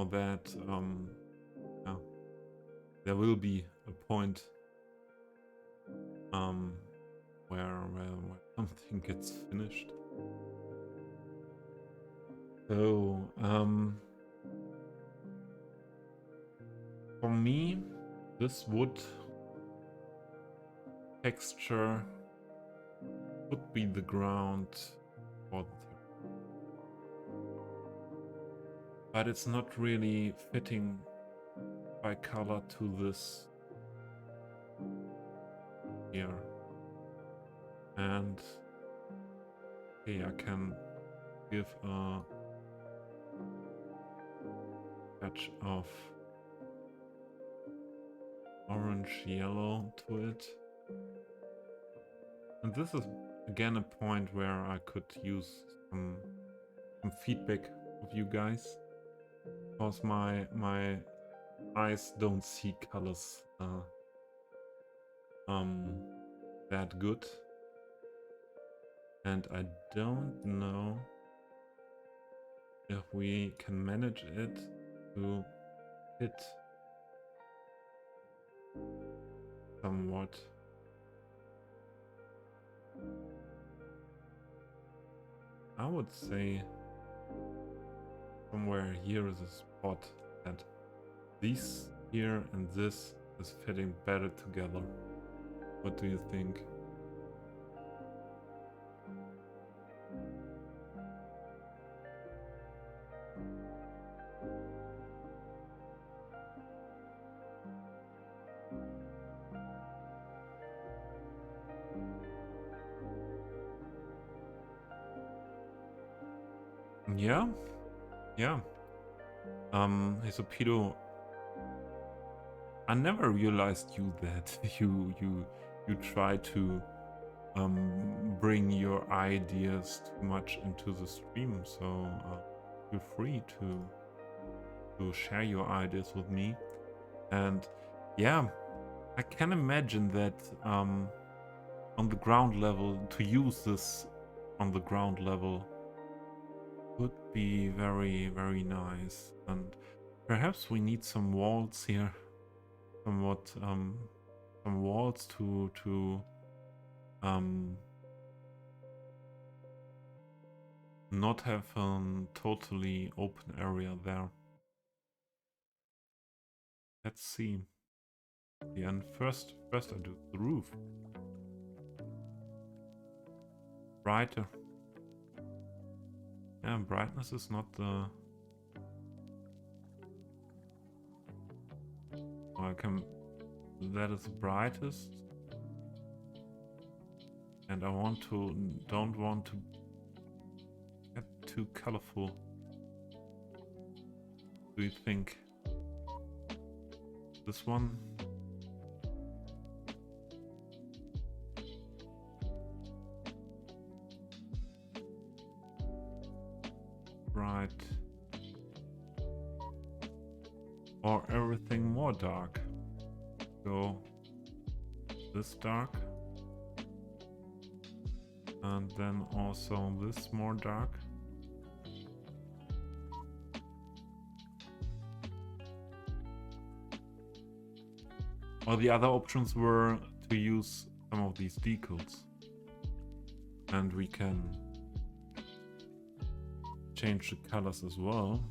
that yeah, there will be a point where something gets finished. So for me, this wood texture would be the ground for the but it's not really fitting by color to this here. And okay, I can give a touch of orange yellow to it. And this is again a point where I could use some feedback of you guys, because my eyes don't see colors that good, and I don't know if we can manage it to hit somewhat. I would say somewhere here is a spot that this here and this is fitting better together. What do you think? Yeah, yeah. Hey, so Pedo, I never realized you that you try to bring your ideas too much into the stream. So feel free to share your ideas with me. And yeah, I can imagine that on the ground level, to use this on the ground level would be very, very nice. And perhaps we need some walls here, somewhat some walls to not have a totally open area there. Let's see. Yeah, and first I do the roof. Brighter. Yeah, brightness is not the... I can... That is the brightest. And I don't want to get too colorful. Do you think? This one? Bright. Or everything more dark. Go this dark. And then also this more dark. Or the other options were to use some of these decals. And we can change the colors as well.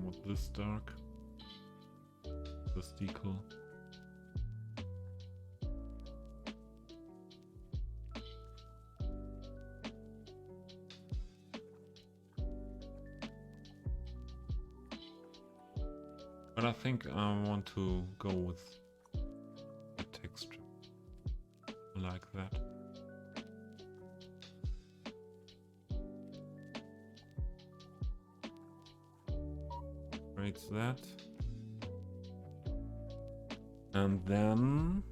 Not this dark. This decal. But I think I want to go with the texture like that. Creates that. And then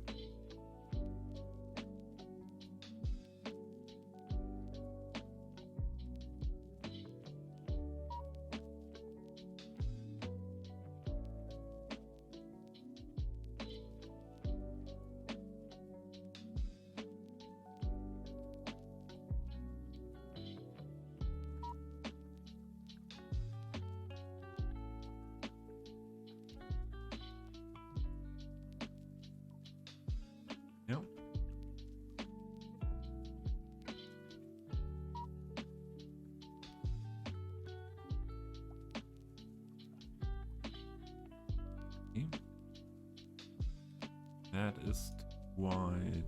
yeah. Okay. That is wide.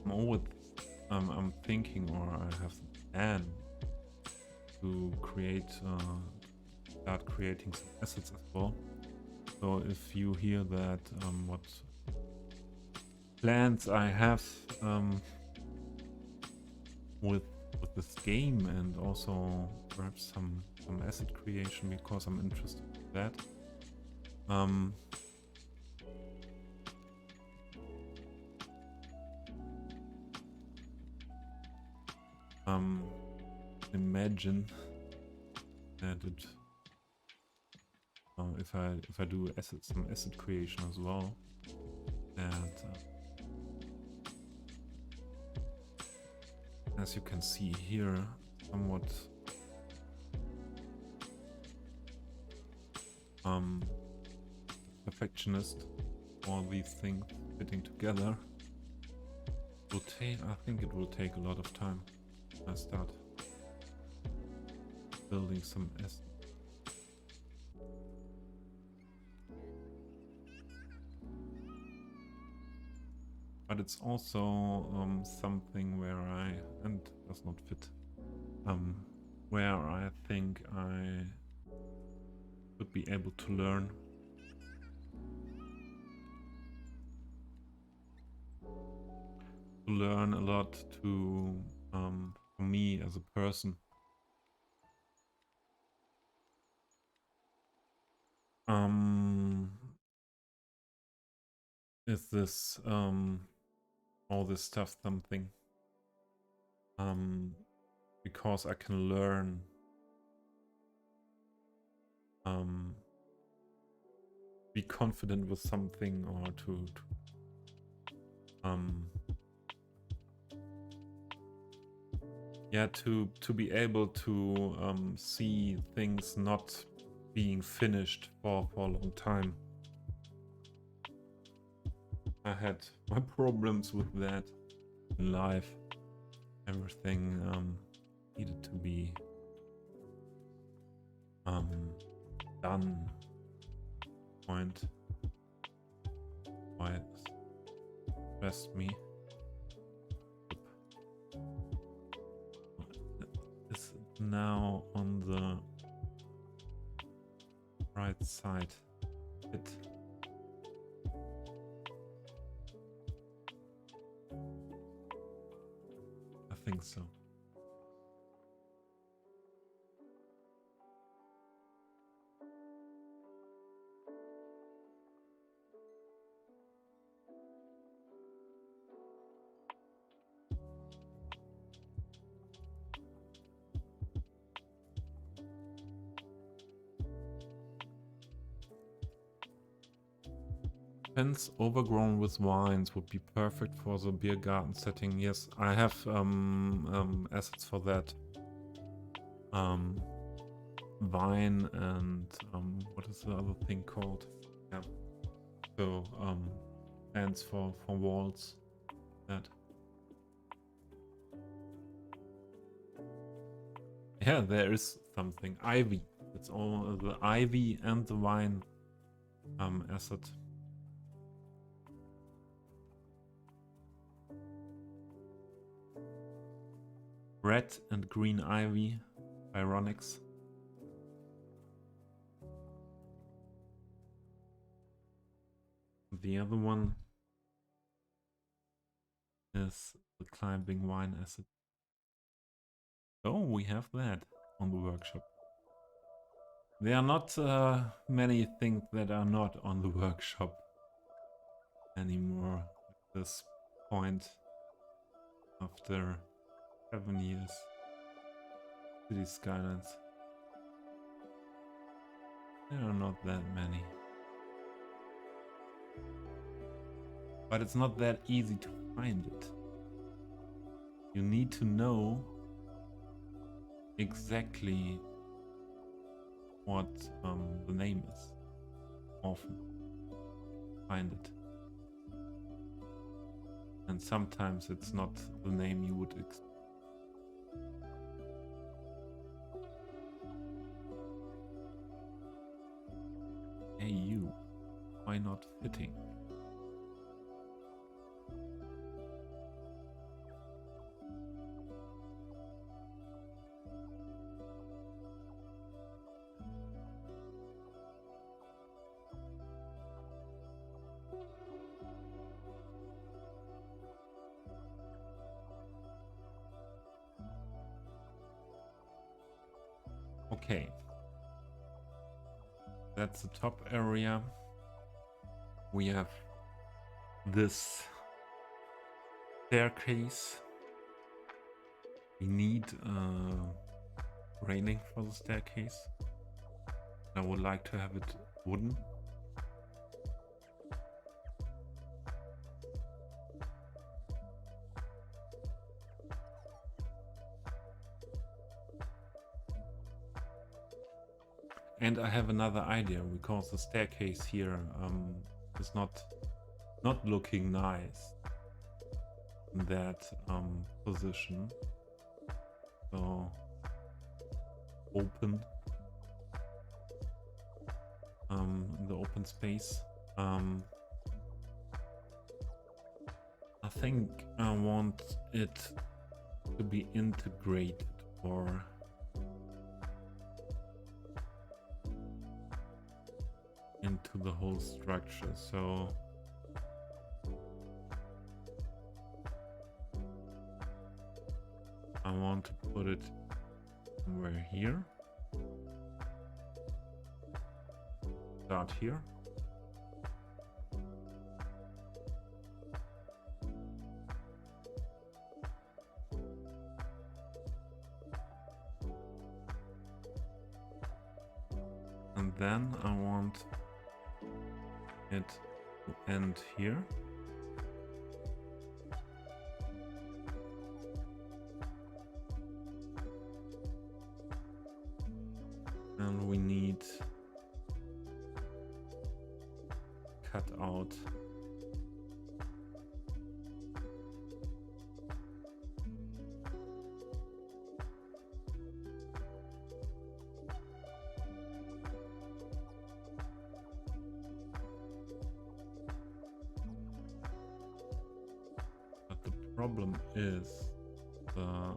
I'm thinking, or I have the plan to start creating some assets as well. So if you hear that, what plans I have with this game, and also perhaps some asset creation, because I'm interested in that. Imagine that it, if I do some asset creation as well, and as you can see here, somewhat perfectionist, all these things fitting together will take, I think it will take a lot of time. I start building some assets. But it's also something where and does not fit, where I think I would be able to learn. A lot for me as a person. Is this all this stuff something? Because I can learn be confident with something, or to be able to see things not being finished for a long time. I had my problems with that in life. Everything needed to be done. Point. Why it stressed me. Is now on the right side. I think so. Fence overgrown with vines would be perfect for the beer garden setting. Yes, I have assets for that. Vine and what is the other thing called? Yeah. So fence for walls. That. Yeah, there is something. Ivy. It's all the ivy and the vine asset. Red and green ivy, Ironics. The other one is the climbing vine asset. Oh, we have that on the workshop. There are not many things that are not on the workshop anymore at this point after 7 years. City Skylines. There are not that many. But it's not that easy to find it. You need to know exactly what the name is. Often find it. And sometimes it's not the name you would expect. Hey you, why not fitting? Okay. That's the top area. We have this staircase. We need railing for the staircase. I would like to have it wooden. And I have another idea, because the staircase here is not looking nice in that position. So open in the open space. I think I want it to be integrated or into the whole structure. So I want to put it somewhere here. Start here. And then I want it to end here. And we need cut out but the problem is the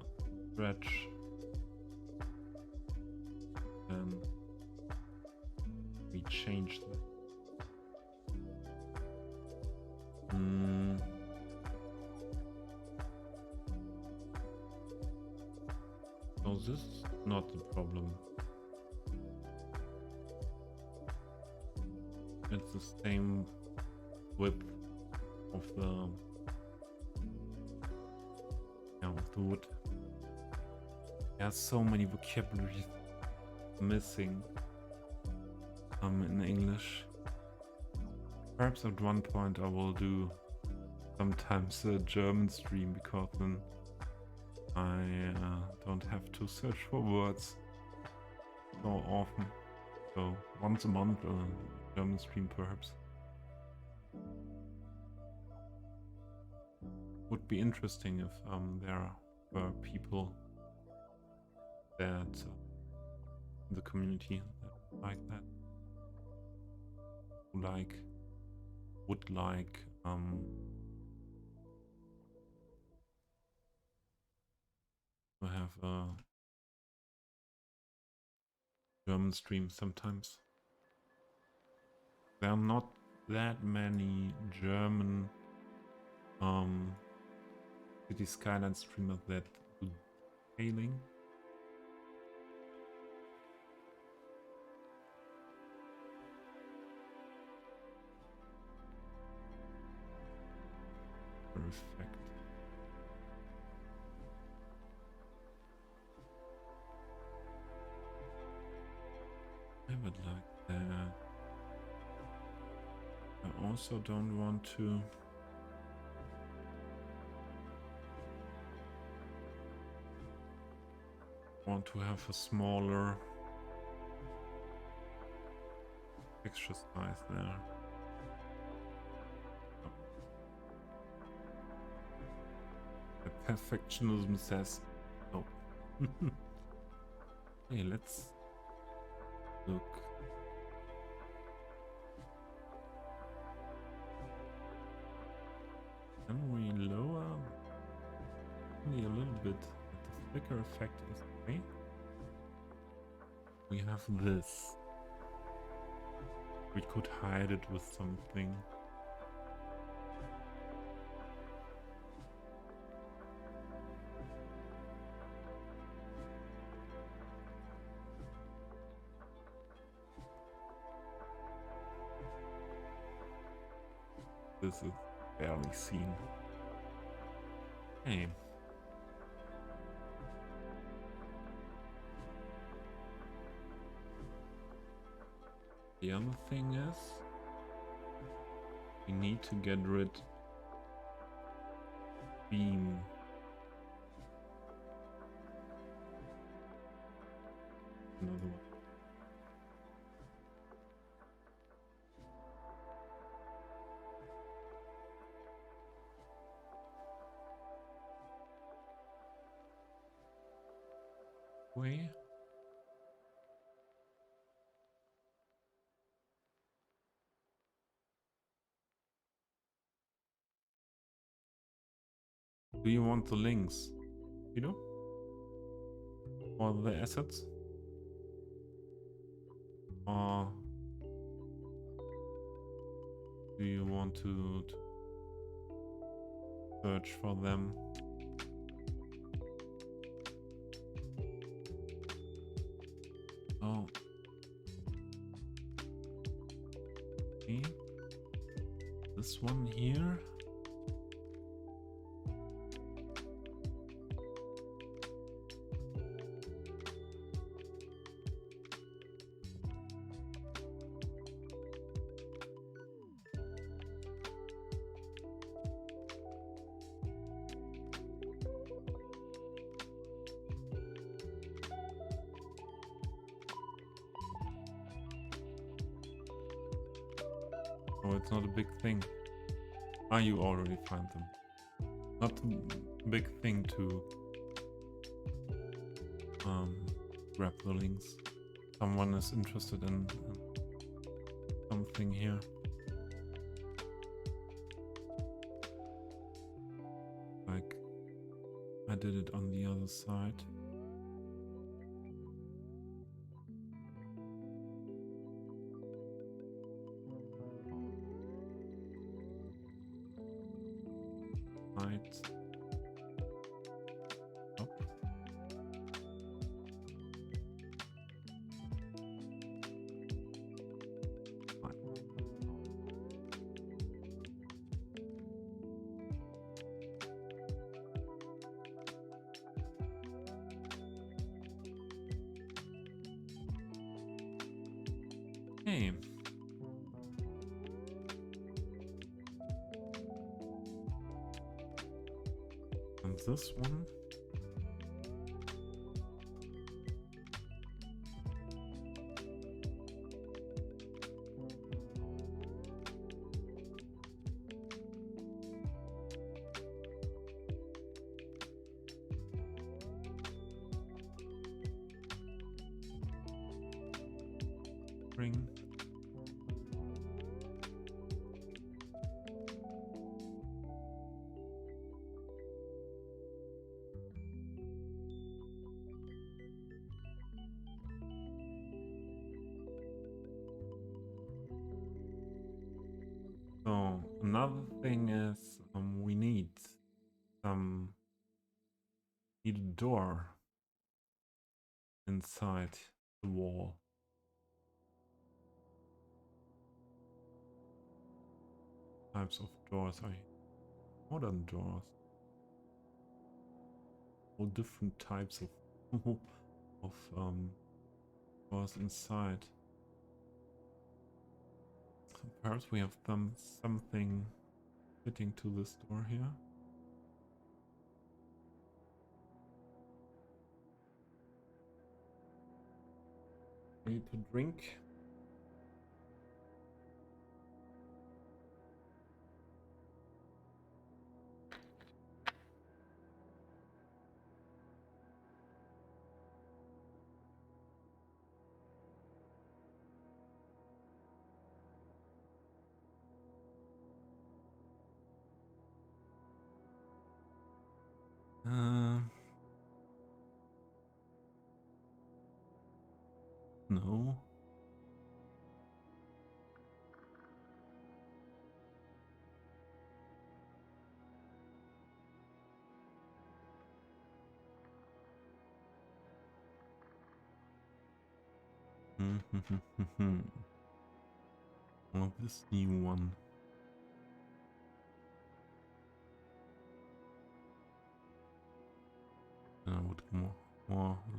stretch. And we change that. So this is not the problem. It's the same width of the wood. There's so many vocabularies missing in English. Perhaps at one point I will do sometimes a German stream, because then I don't have to search for words so often. So once a month a German stream perhaps. Would be interesting if there were people that in the community that like that, who would like to have a German stream sometimes. There are not that many German City Skylines streamers that do scaling. Perfect. I would like that. I also don't want to have a smaller fixture size there. The perfectionism says no. Hey, let's look. Can we lower only a little bit? The flicker effect is okay. We have this. We could hide it with something. This is barely seen. Hey. The other thing is, we need to get rid beam. Another one. Way. Do you want the links, you know, or the assets, or do you want to search for them? Oh, okay. This one here. Oh, it's not a big thing. Ah, you already find them. Not a big thing to grab the links. Someone is interested in something here. Like, I did it on the other side. Right. Up. Fine. Hey. And this one. Bring. So another thing is we need a door inside the wall. Types of doors are modern doors. All different types of of doors inside. Perhaps we have something fitting to this door here. Need to drink. No. Oh, this new one.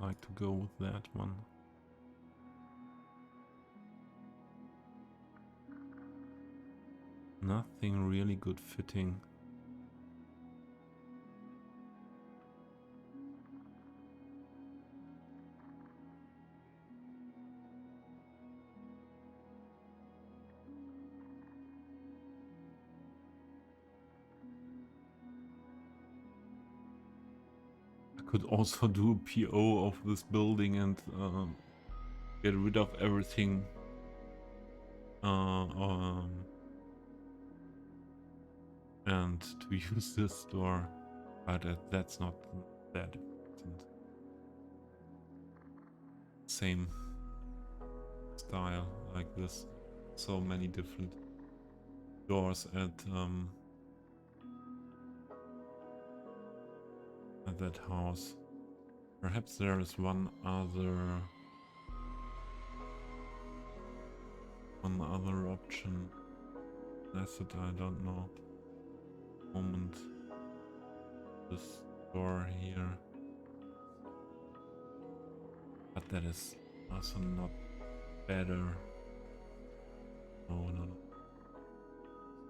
like to go with that one. Nothing really good fitting. I could also do a PO of this building and get rid of everything. And to use this door, but that's not that important. Same style like this. So many different doors at that house. Perhaps there is one other option. That's it, I don't know. Moment. This door here. But that is also not better. No.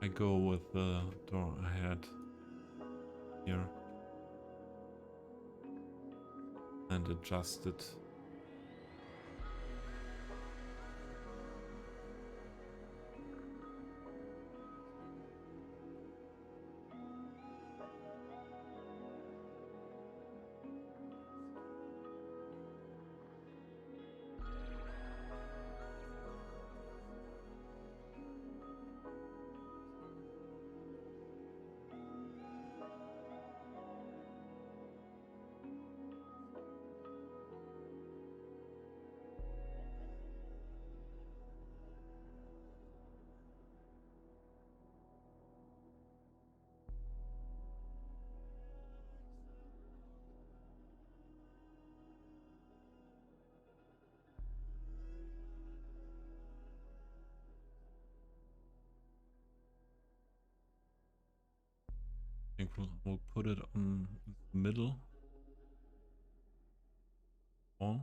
I go with the door ahead here and adjust it. I think we'll put it on the middle. Oh.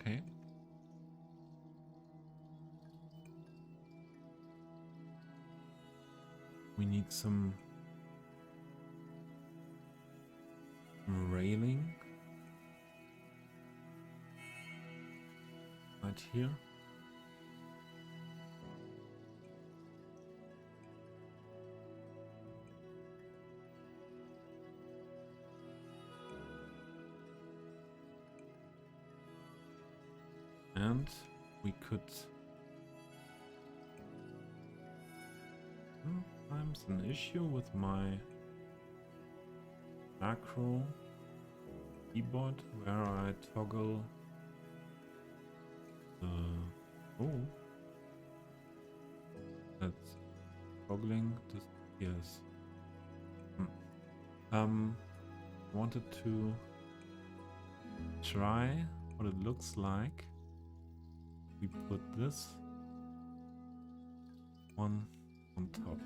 Okay. We need some railing right here. And we could sometimes an issue with my macro keyboard where I toggle the that's toggling disappears. Wanted to try what it looks like. We put this one on top.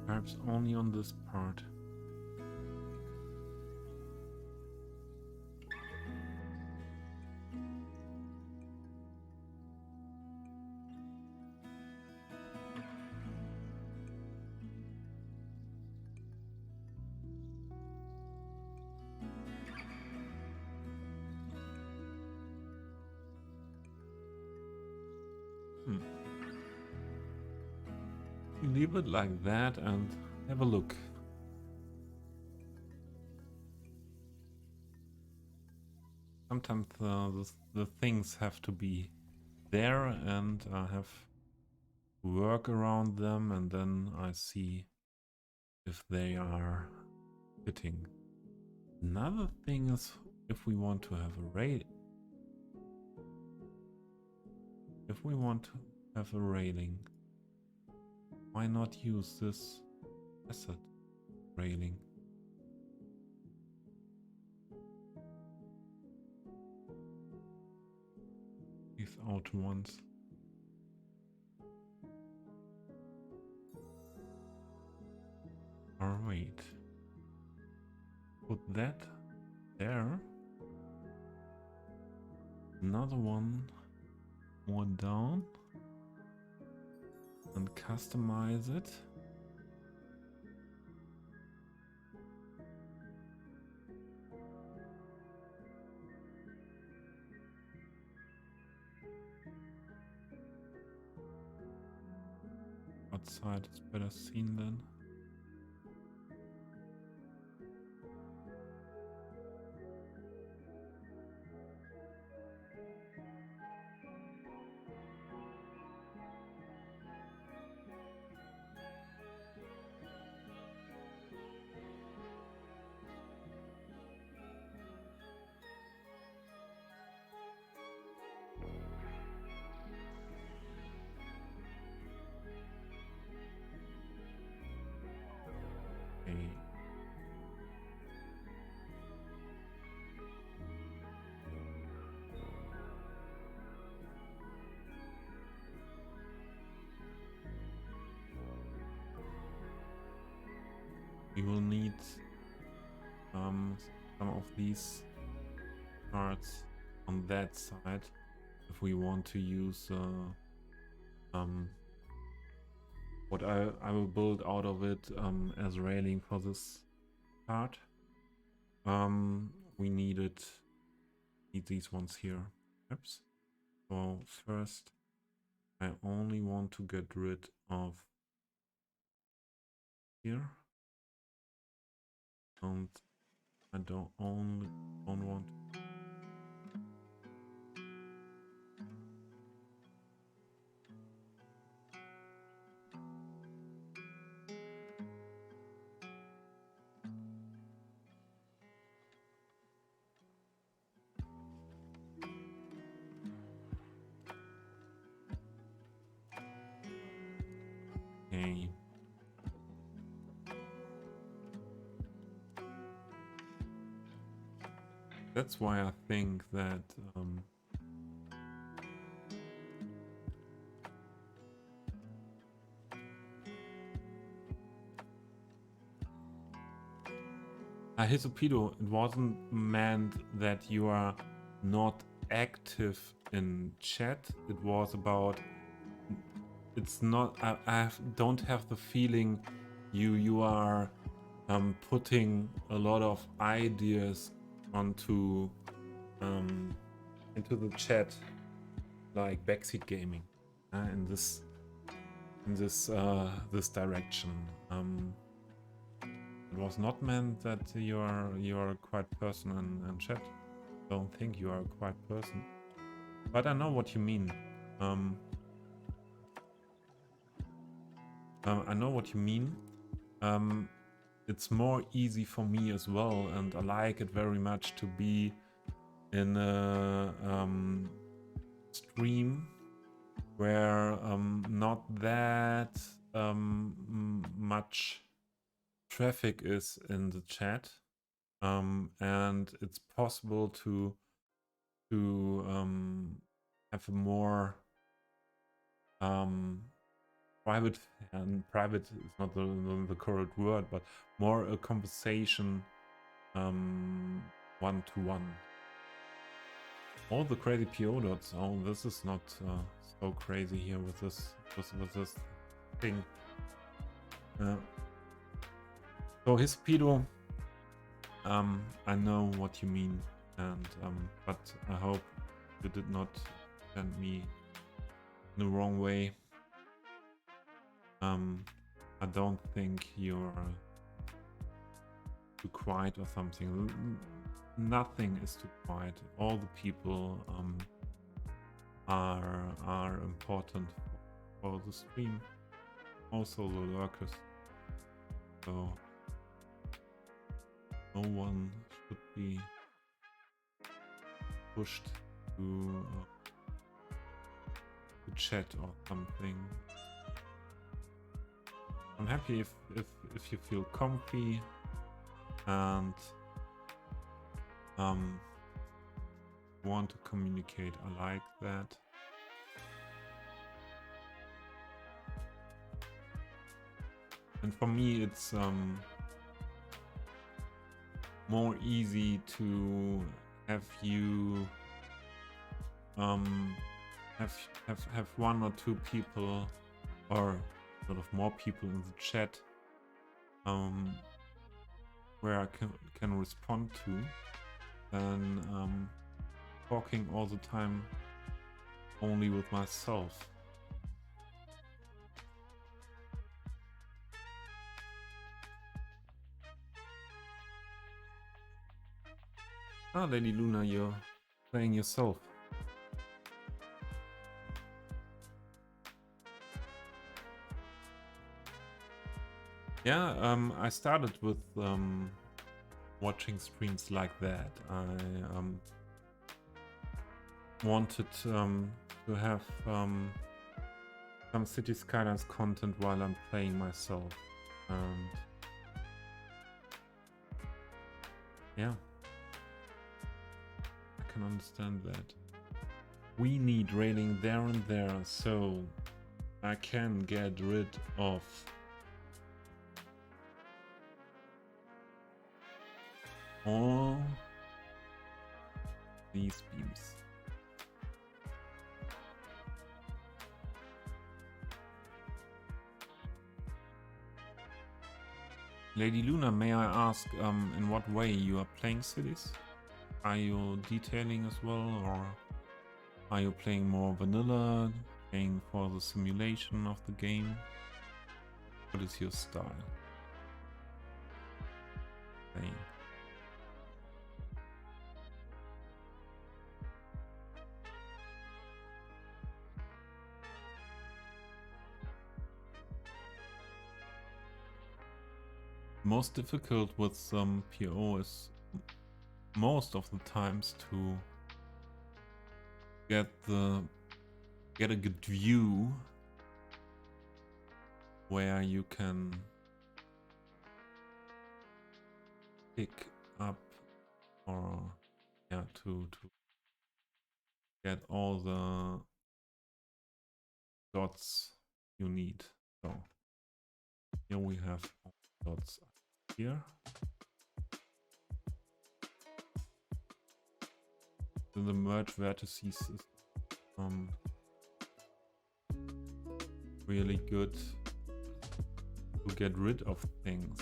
Perhaps only on this part. Leave it like that and have a look. Sometimes the things have to be there and I have to work around them and then I see if they are fitting. Another thing is if we want to have a railing, why not use this asset railing? These outer ones. Alright. Put that there. Another one more down. And customize it. Outside is better seen then. Okay. We will need some of these parts on that side if we want to use what I will build out of it as railing for this part. We need these ones here. Oops. So first I only want to get rid of here, and I don't want. Okay. That's why I think that Hisopido, it wasn't meant that you are not active in chat. It was about, it's not, don't have the feeling you are putting a lot of ideas onto into the chat, like backseat gaming, in this direction. It was not meant that you're a quiet person in chat. Don't think you are a quiet person, but I know what you mean. I know what you mean. It's more easy for me as well, and I like it very much to be in a stream where not that much traffic is in the chat, and it's possible to have a more private, and private is not the correct word, but more a conversation one-to-one. All the crazy PO dots. Oh, this is not so crazy here with this thing. So his pedo, I know what you mean, and but I hope you did not send me in the wrong way. I don't think you're too quiet or something. Nothing is too quiet. All the people are important for the stream. Also the lurkers. So no one should be pushed to chat or something. I'm happy if you feel comfy and want to communicate. I like that. And for me, it's more easy to have you have one or two people, or sort of more people in the chat, where I can respond to, than talking all the time only with myself. Ah, Lady Luna, you're playing yourself. Yeah, I started with watching streams like that. I wanted to have some City Skylines content while I'm playing myself, and yeah, I can understand that. We need railing there and there, so I can get rid of all these beams. Lady Luna, may I ask in what way you are playing cities? Are you detailing as well, or are you playing more vanilla, playing for the simulation of the game? What is your style? Playing. Most difficult with some PO is most of the times to get a good view where you can pick up, or yeah, to get all the dots you need. So here we have all the dots here. So the merge vertices is really good to get rid of things.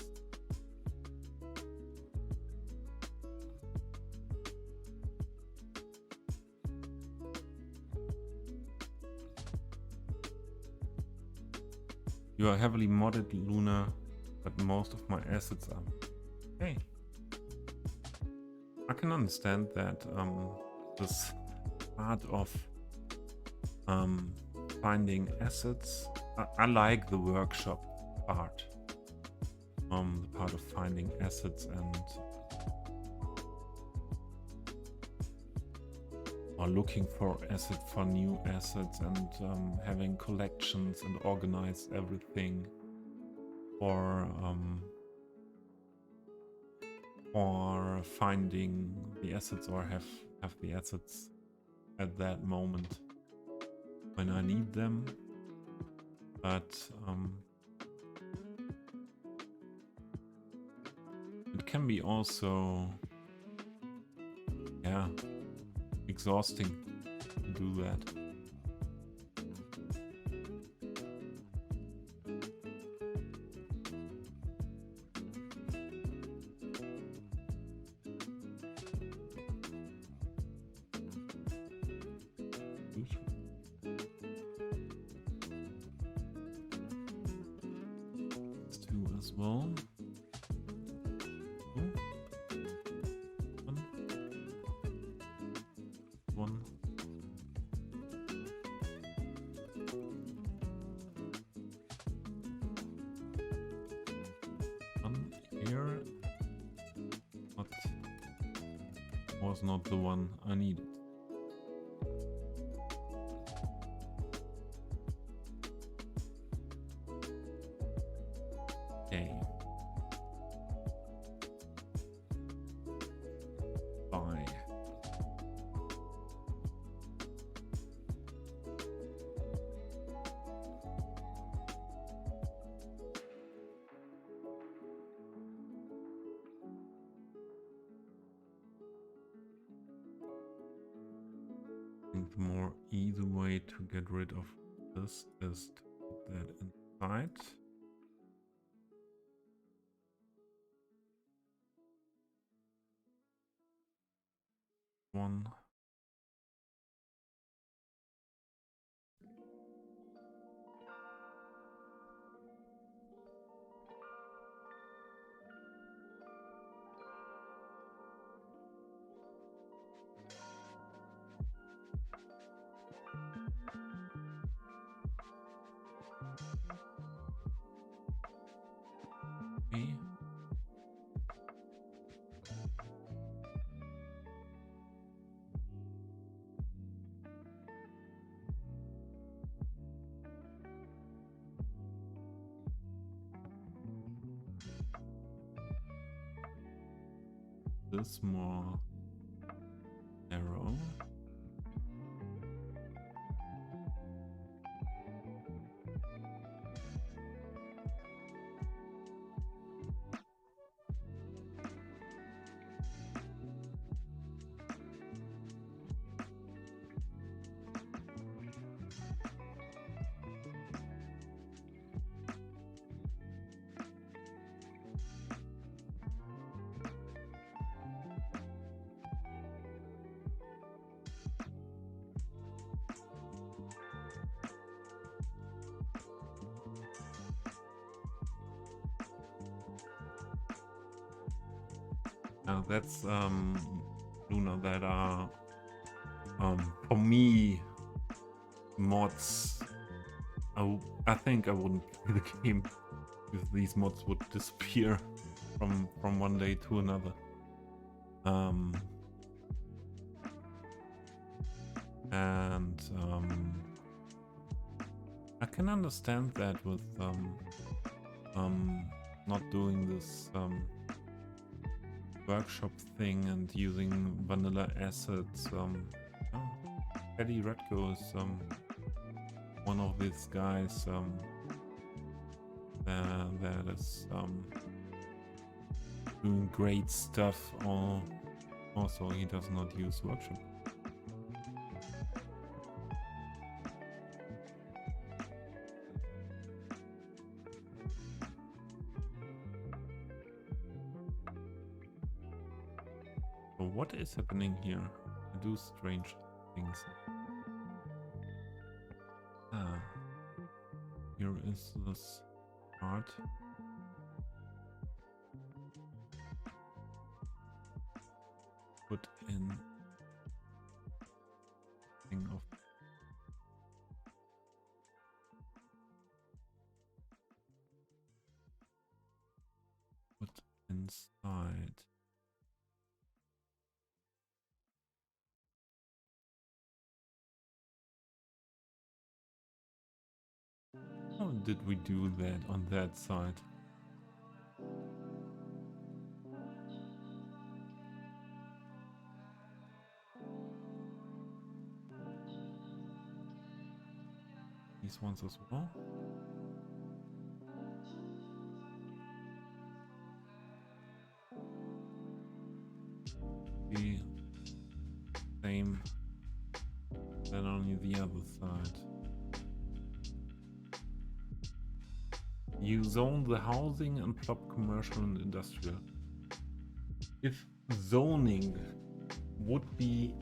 You are heavily modded, Luna, but most of my assets are. Hey, I can understand that this part of finding assets. I like the workshop part, the part of finding assets and or looking for new assets, and having collections and organize everything for finding the assets, or have the assets at that moment when I need them. But it can be also, yeah, exhausting to do that. Let's do as well. One. Here, but was not the one I needed. Okay. Bye. I think the more easy way to get rid of this is to put that inside. One. Okay. This more arrow. Now that's Luna, that are for me mods. I think I wouldn't play the game if these mods would disappear from one day to another. And I can understand that with not doing this workshop thing and using vanilla assets. Eddie Redko is one of these guys that is doing great stuff. Also, he does not use workshop. So what is happening here? I do strange things. Here is this part. Put in thing of put inside. How did we do that on that side? These ones as well. The same then on the other side. You zone the housing and plop commercial and industrial. If zoning would be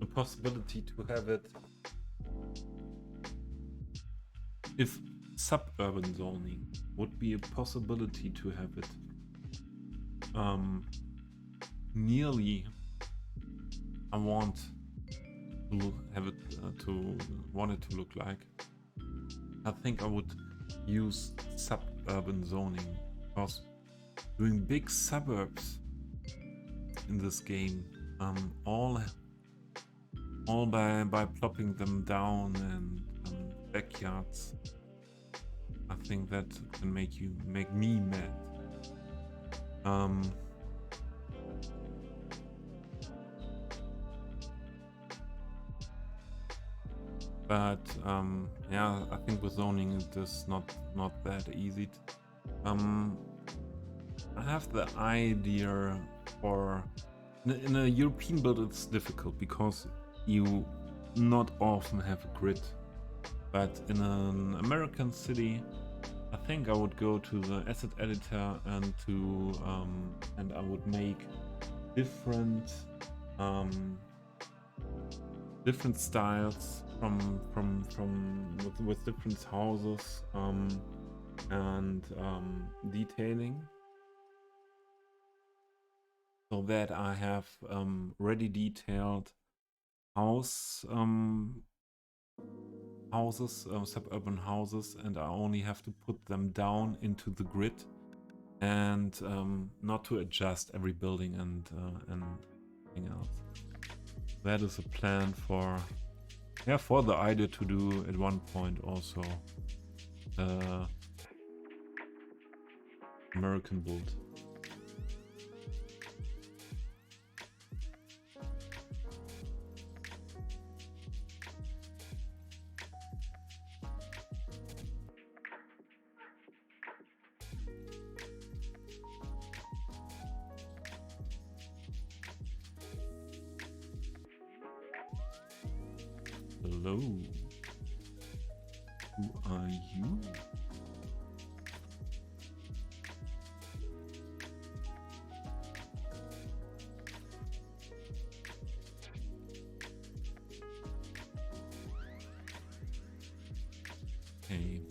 a possibility to have it, if suburban zoning would be a possibility to have it, nearly I want to have it want it to look like. I think I would use suburban zoning, because doing big suburbs in this game, all by plopping them down and backyards, I think that can make me mad. But yeah, I think with zoning it is not that easy. I have the idea for in a European build it's difficult because you not often have a grid. But in an American city, I think I would go to the asset editor and I would make different different styles with different houses and detailing, so that I have ready detailed suburban houses, and I only have to put them down into the grid and not to adjust every building and anything else. That is a plan for the idea to do at one point also American build. Hello. Who are you? Hey.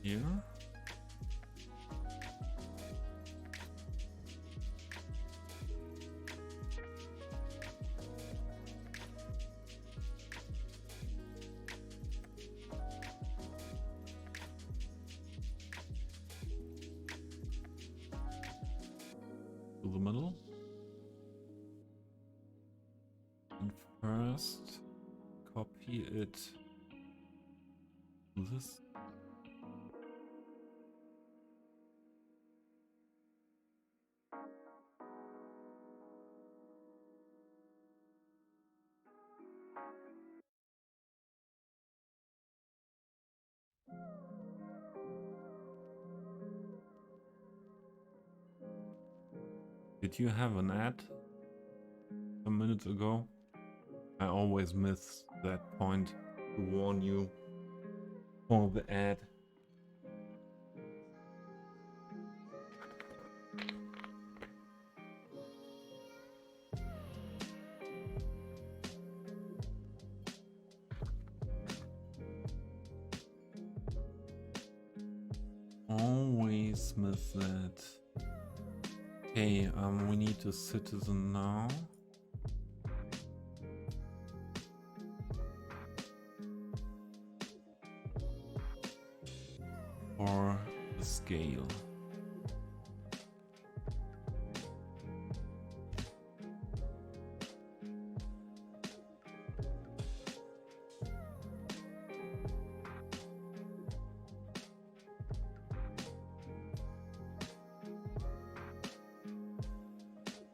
Here. To the middle. And first copy it to this. Did you have an ad a minute ago? I always miss that point to warn you for the ad. Always miss that. Okay, we need a citizen now. For the scale.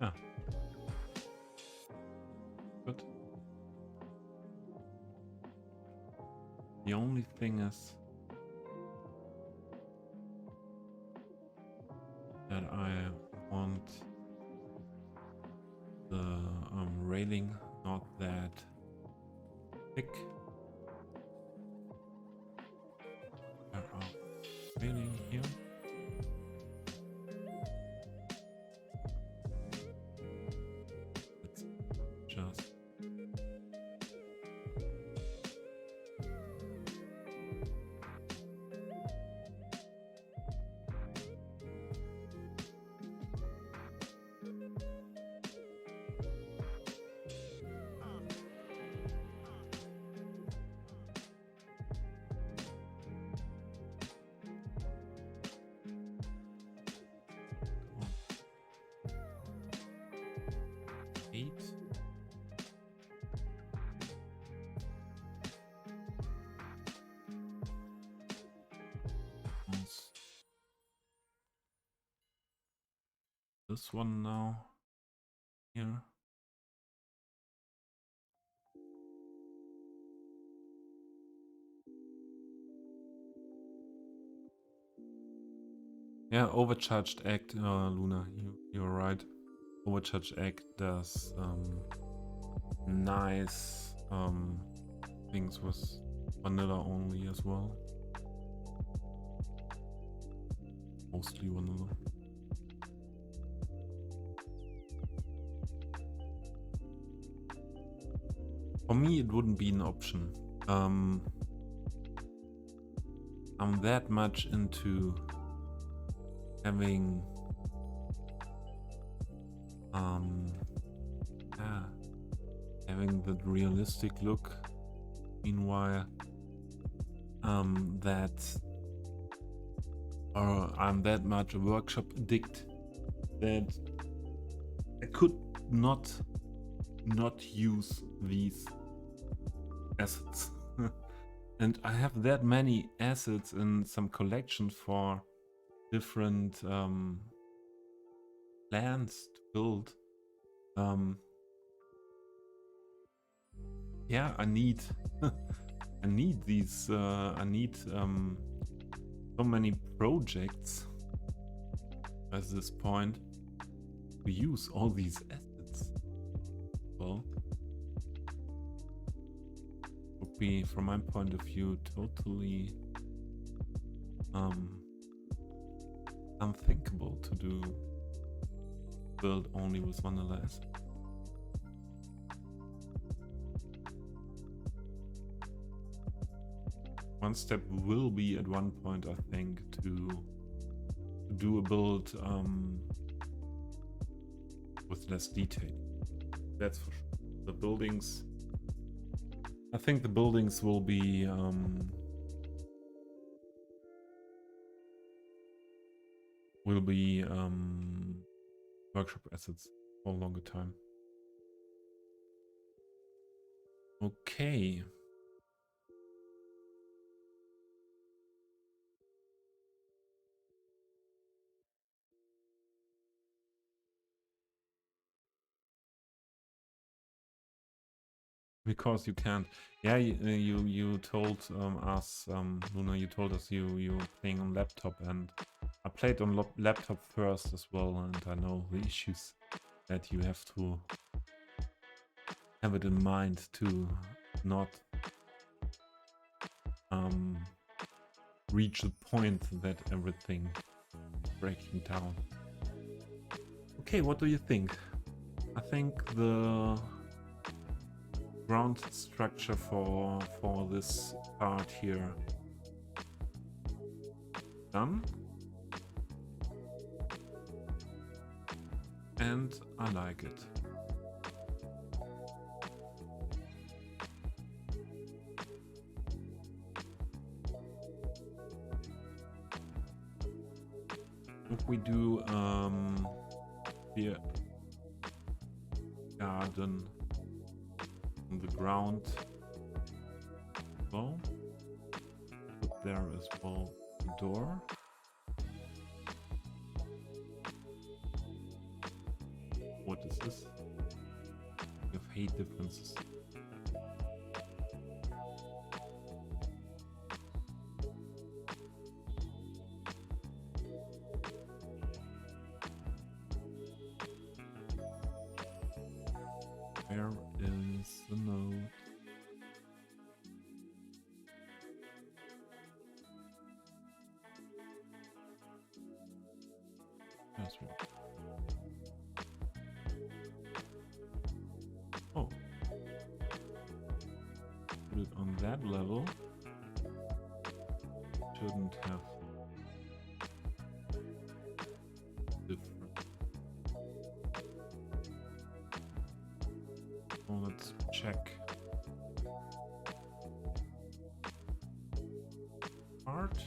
Ah. Good. The only thing is that I want the railing not that thick. There are railing here. Let's just this one now. Here. Yeah, overcharged act, Luna. You're right. Overcharged act does nice things with vanilla only as well. Mostly vanilla. For me, it wouldn't be an option. I'm that much into having yeah, having the realistic look. Meanwhile, I'm that much a workshop addict that I could not use these assets. And I have that many assets in some collections for different plans to build. Yeah, I need I need these I need so many projects at this point to use all these assets. Well, would be, from my point of view, totally unthinkable to build only with vanilla assets. One step will be at one point, I think, to do a build with less detail. That's for sure. The buildings, I think the buildings will be workshop assets for a longer time. Okay. Because you can't. Yeah, you told us, Luna, you told us you were playing on laptop, and I played on laptop first as well, and I know the issues that you have to have it in mind to not reach the point that everything breaking down. Okay, what do you think? I think the ground structure for this part here done, and I like it. If we do here garden on the ground, well, put there as well the door. What is this? We have height differences. Where is the node? That's right. Oh. Put it on that level. Shouldn't have different. Well, let's check. Art.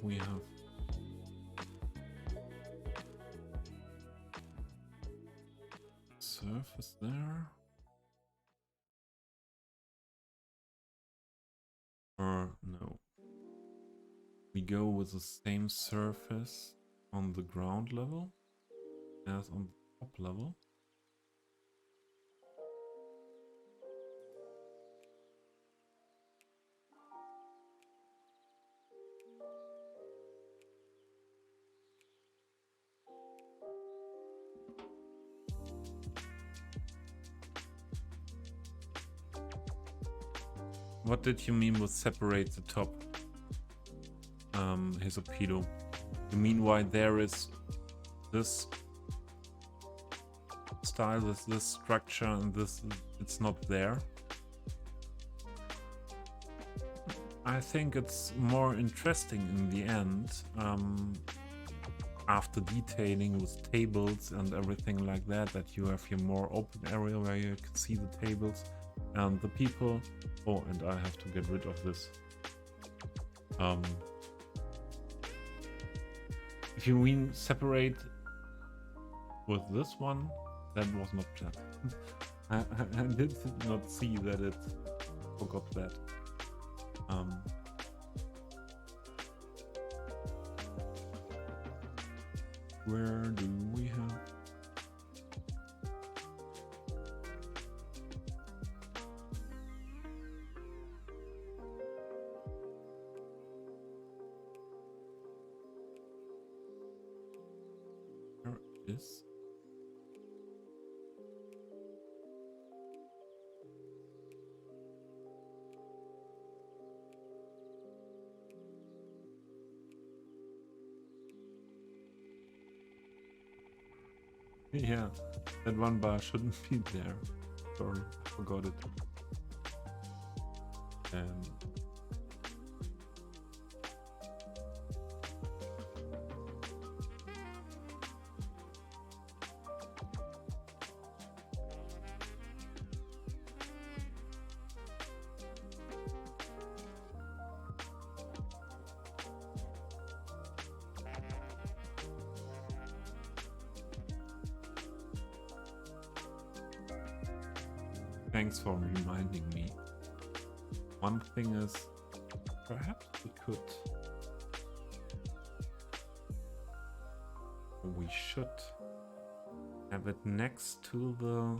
we have? Surface there. Or no. We go with the same surface on the ground level as on the top level. What did you mean with separate the top? Hisopedo. You mean why there is this style, this structure, and this it's not there? I think it's more interesting in the end, after detailing with tables and everything like that, that you have your more open area where you can see the tables and the people. Oh, and I have to get rid of this. If you mean separate with this one, that was not planned. I did not see that it forgot that. Where do we have? There it is. Yeah, that one bar shouldn't be there. Sorry, I forgot it. Thanks for reminding me. One thing is, perhaps we could, or we should have it next to the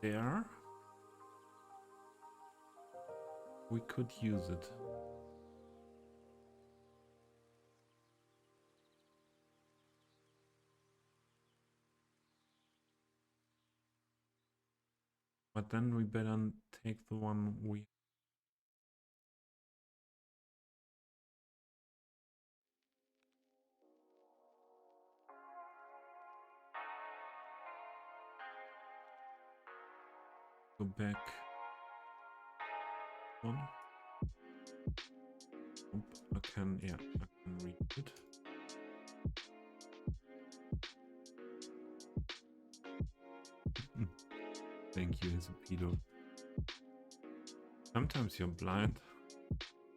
there. We could use it. But then we better take the one we... Go back. One. Oop, I can read it. Thank you, Hisopedo. Sometimes you're blind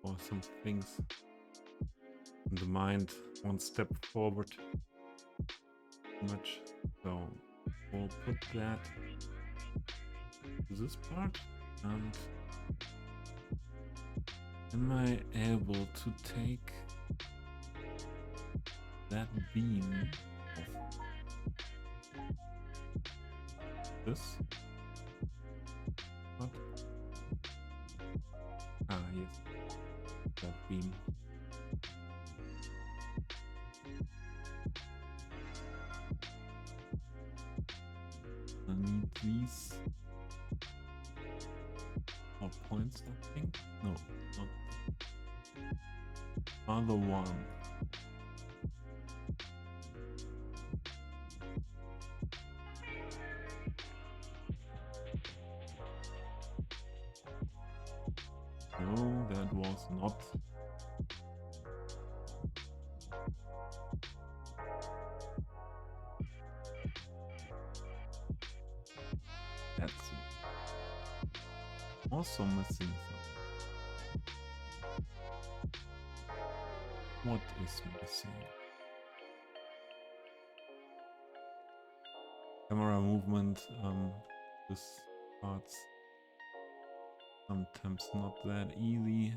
or some things in the mind one step forward too much. So we'll put that to this part. And am I able to take that beam of this? What? Ah, yes. That beam. I need these 4 points, I think. No, not other one. No, that was not. That's also missing something. What is missing? Camera movement. This part's sometimes not that easy.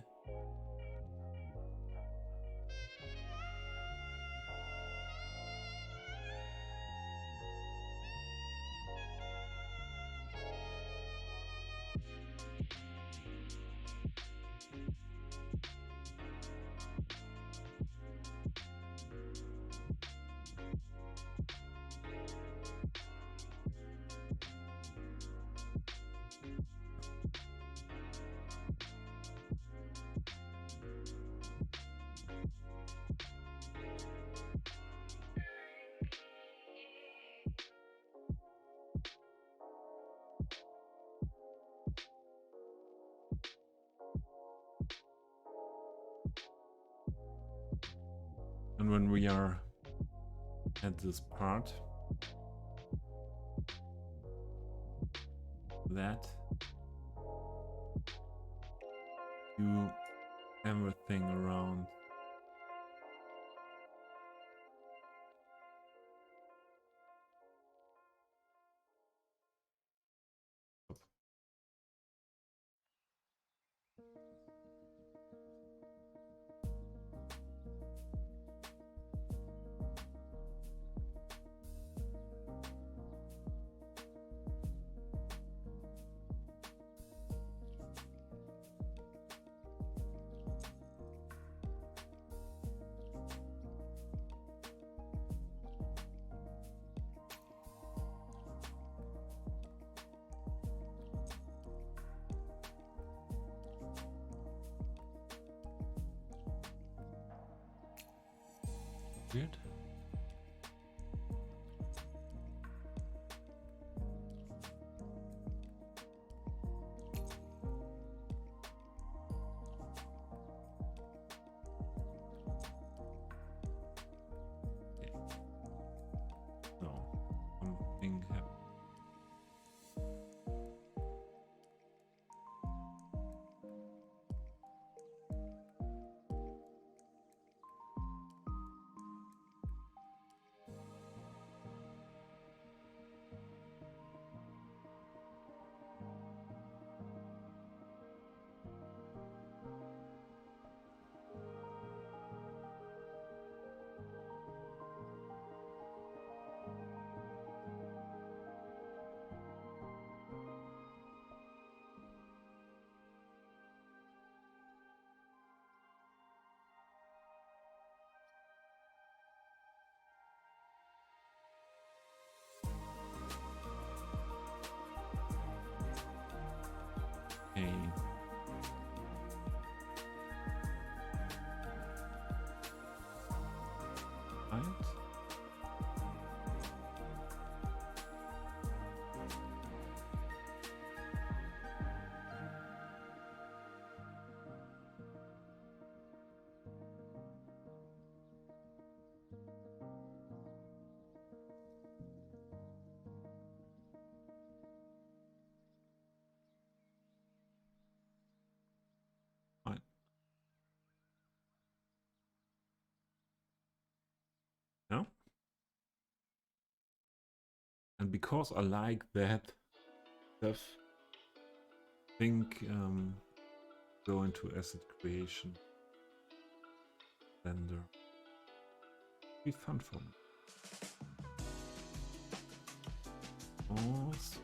And when we are at this part, that do everything around. Weird. No, something happened. Hey. Right? Right. No? And because I like that stuff, think go into asset creation. Blender. Be fun for me. Also,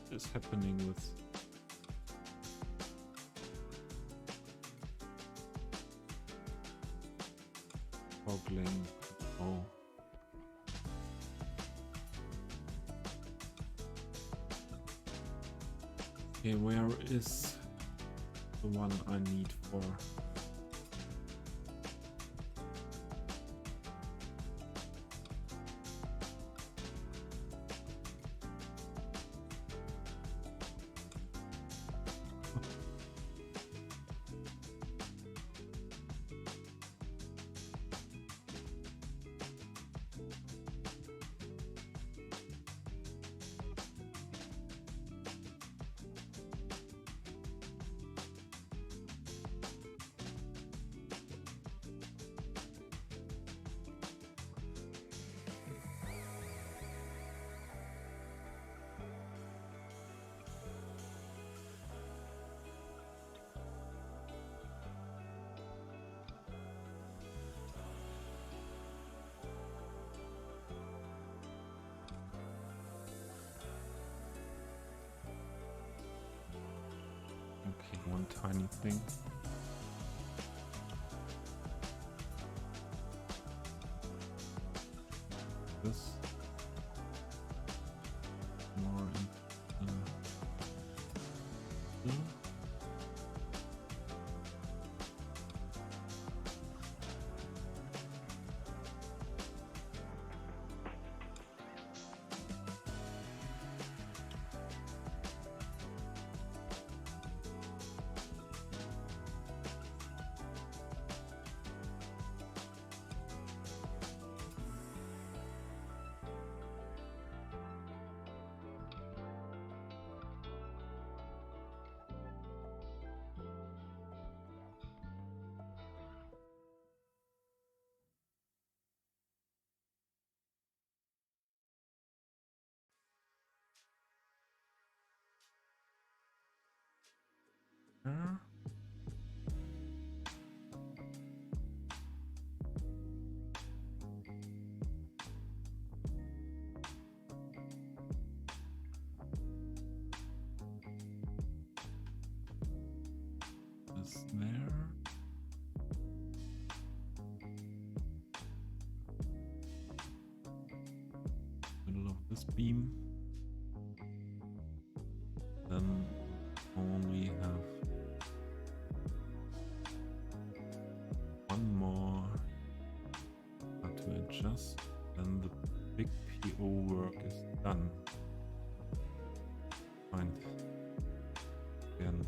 what is happening with toggling? Oh. Okay, where is the one I need for? tiny thing. This more there. This there. Middle of this beam. Then only have one more to adjust, then the big PO work is done. Fine. Again.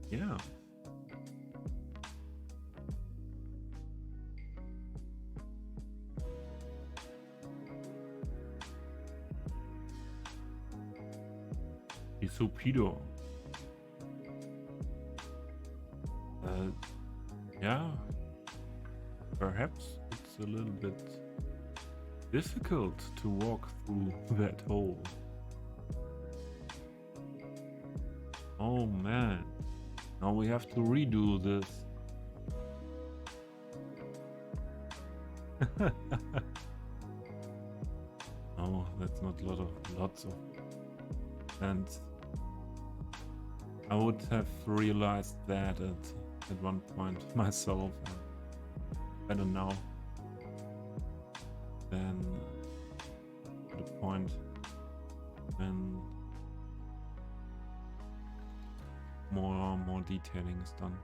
Yeah. Isopido. Yeah. Perhaps it's a little bit difficult to walk through that hole. Oh man. Now we have to redo this. Oh, that's not lots of. And I would have realized that at one point myself. Better now than the point when more detailing is done.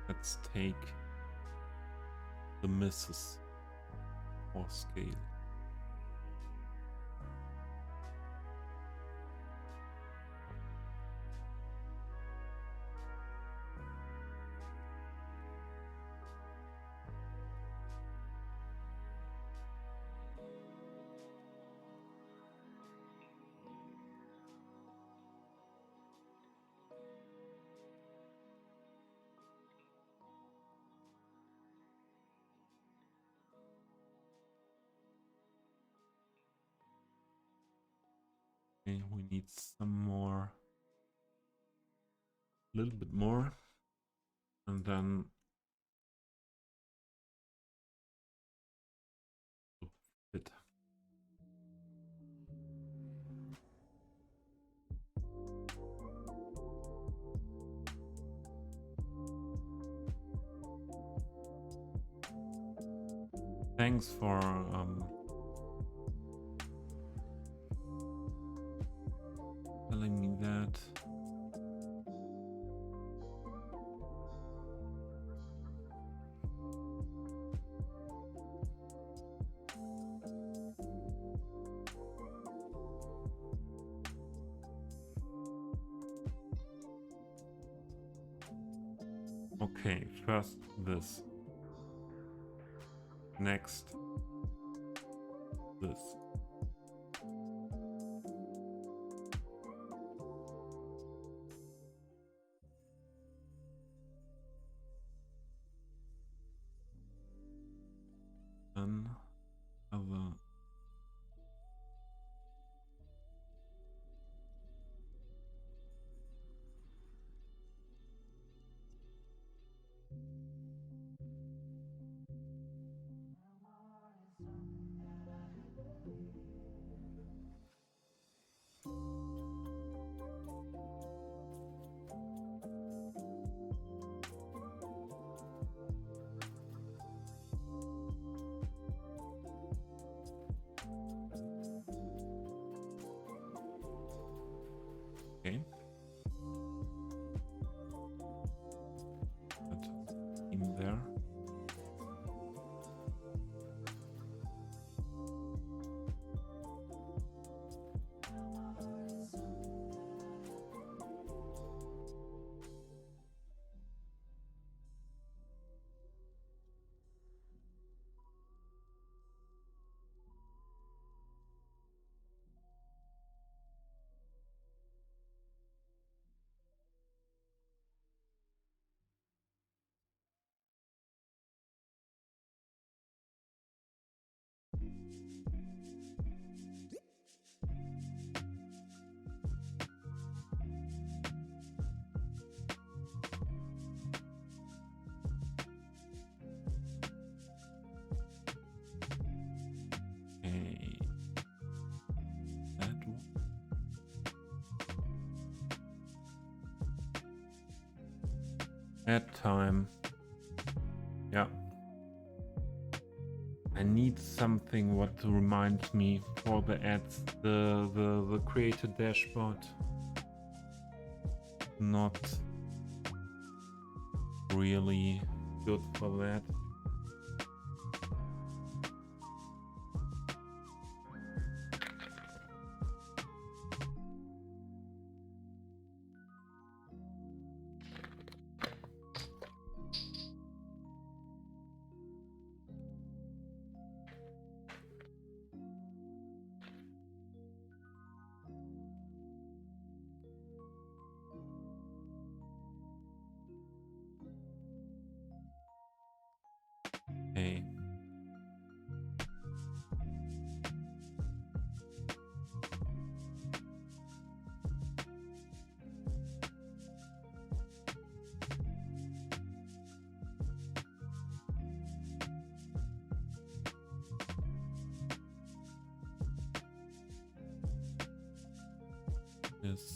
Let's take the misses or scale. Okay, we need some more, a little bit more, and then fit. Thanks for telling me that. Okay, first this. Next this. stream there. Ad time. Yeah. I need something what to remind me for the ads. The creator dashboard. Not really good for that. Hey. Yes.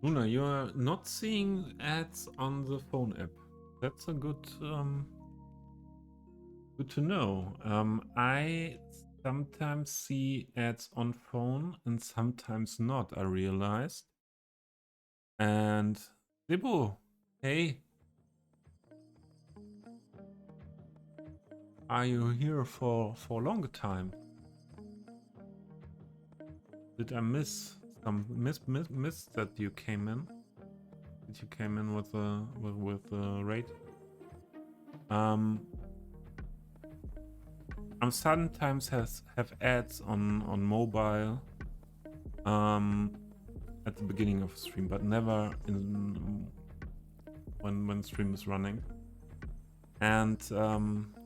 Luna, you are not seeing ads on the phone app. That's a good to know. I sometimes see ads on phone and sometimes not, I realized. And Sibu, hey. Are you here for a long time? Did I miss that you came in? Did you came in with a raid? I sometimes have ads on mobile at the beginning of stream, but never in when stream is running. And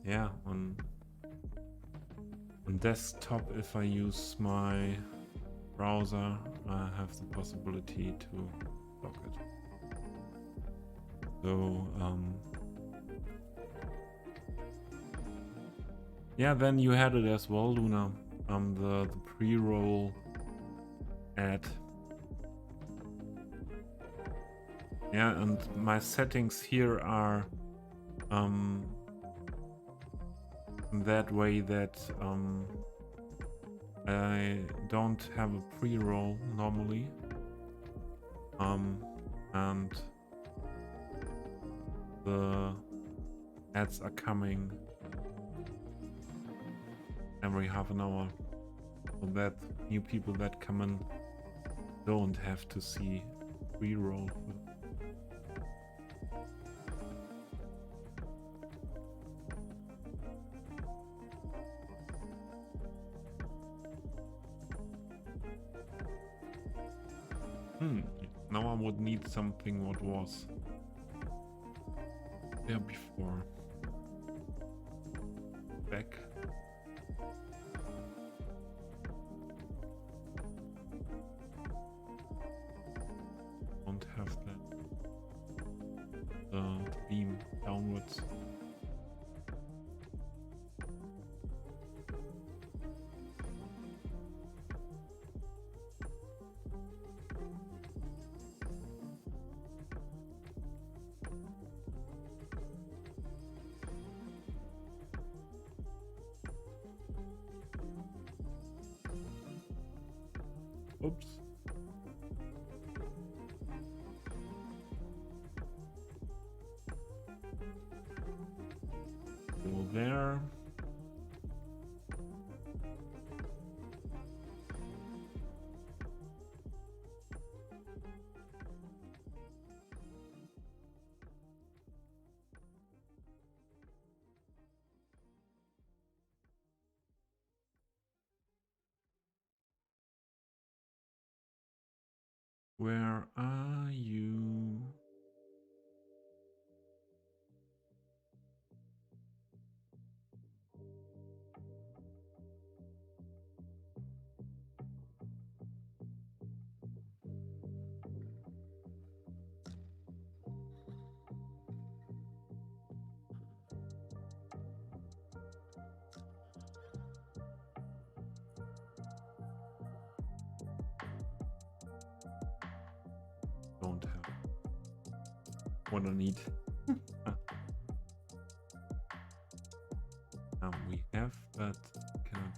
yeah, on desktop, if I use my browser, I have the possibility to block it. So yeah, then you had it as well, Luna. The pre-roll ad. Yeah, and my settings here are that way that I don't have a pre-roll normally. And the ads are coming every half an hour, so that new people that come in don't have to see pre-roll. Now I would need something what was there before. Back. onwards. Oops. Go there. Where are you? Don't have what I need. We have, but cannot.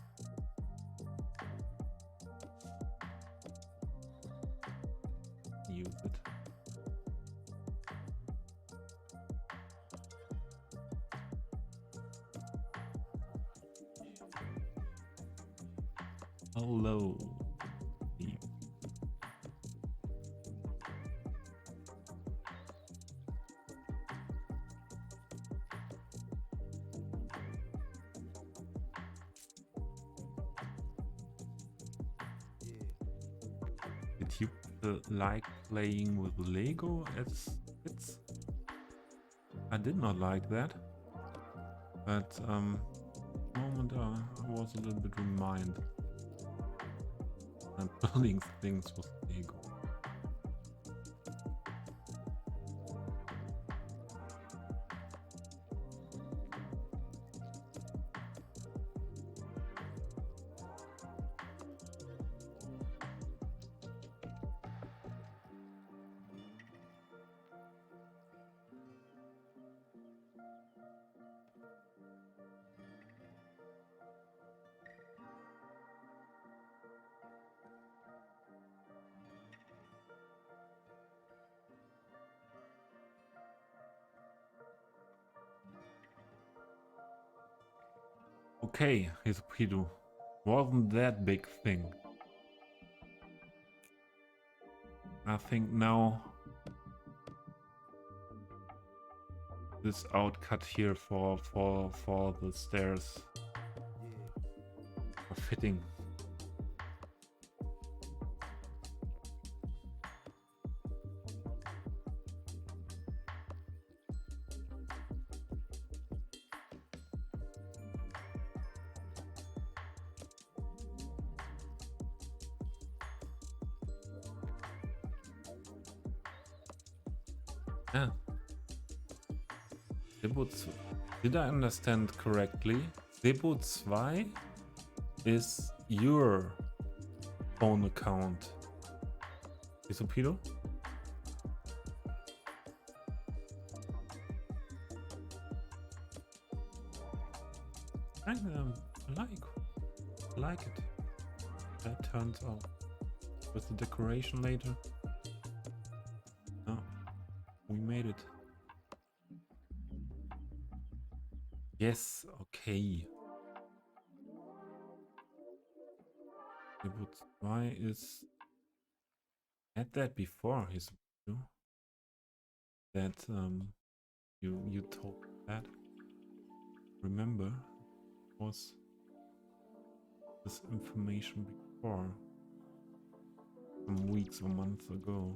Use it. Hello. Did you like playing with Lego as kids? I did not like that, but moment I was a little bit reminded. I'm building things with Lego. Okay, Hisopido. Wasn't that big thing. I think now this outcut here for the stairs are fitting. Ah. Did I understand correctly? Sebo 2 is your phone account. Hisopido? I like it. That turns out with the decoration later. Oh, we made it. Yes, okay. Why is had that before his that you told that. Remember was this information before some weeks or months ago.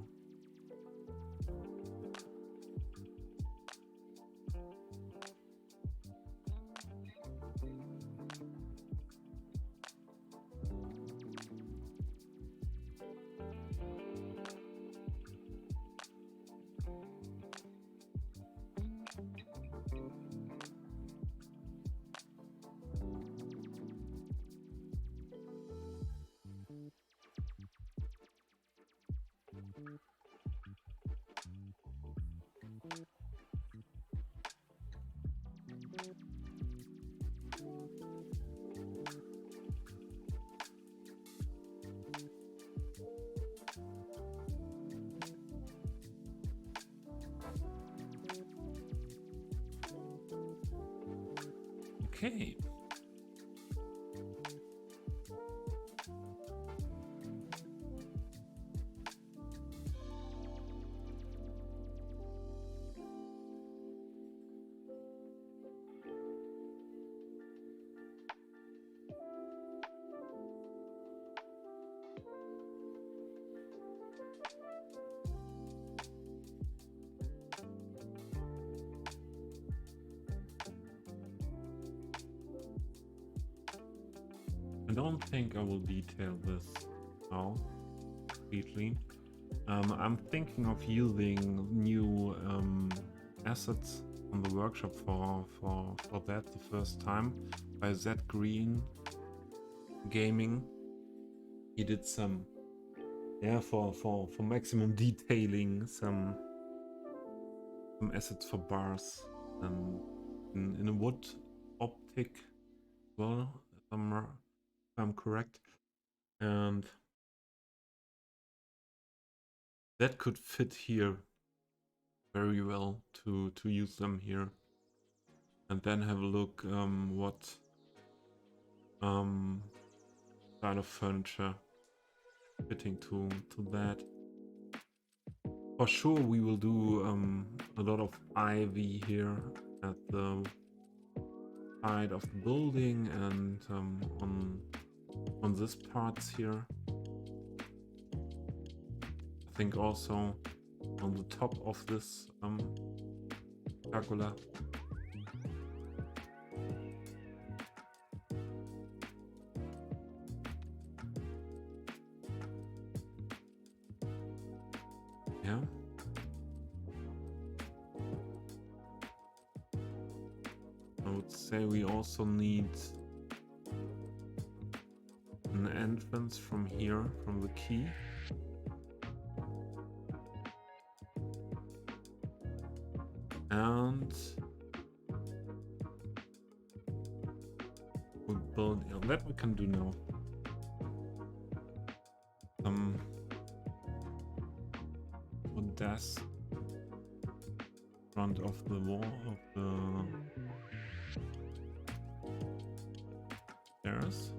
Okay. I don't think I will detail this now completely. I'm thinking of using new assets on the workshop for that the first time by Z Green Gaming. He did some, yeah, for maximum detailing, some assets for bars and in a wood optic. Well, if I'm correct, and that could fit here very well to use them here, and then have a look what kind of furniture fitting to that. For sure, we will do a lot of ivy here at the side of the building and on this parts here. I think also on the top of this pergola. Yeah. I would say we also need an entrance from here, from the key. And we'll build, yeah, that we can do now. A desk front of the wall of the stairs.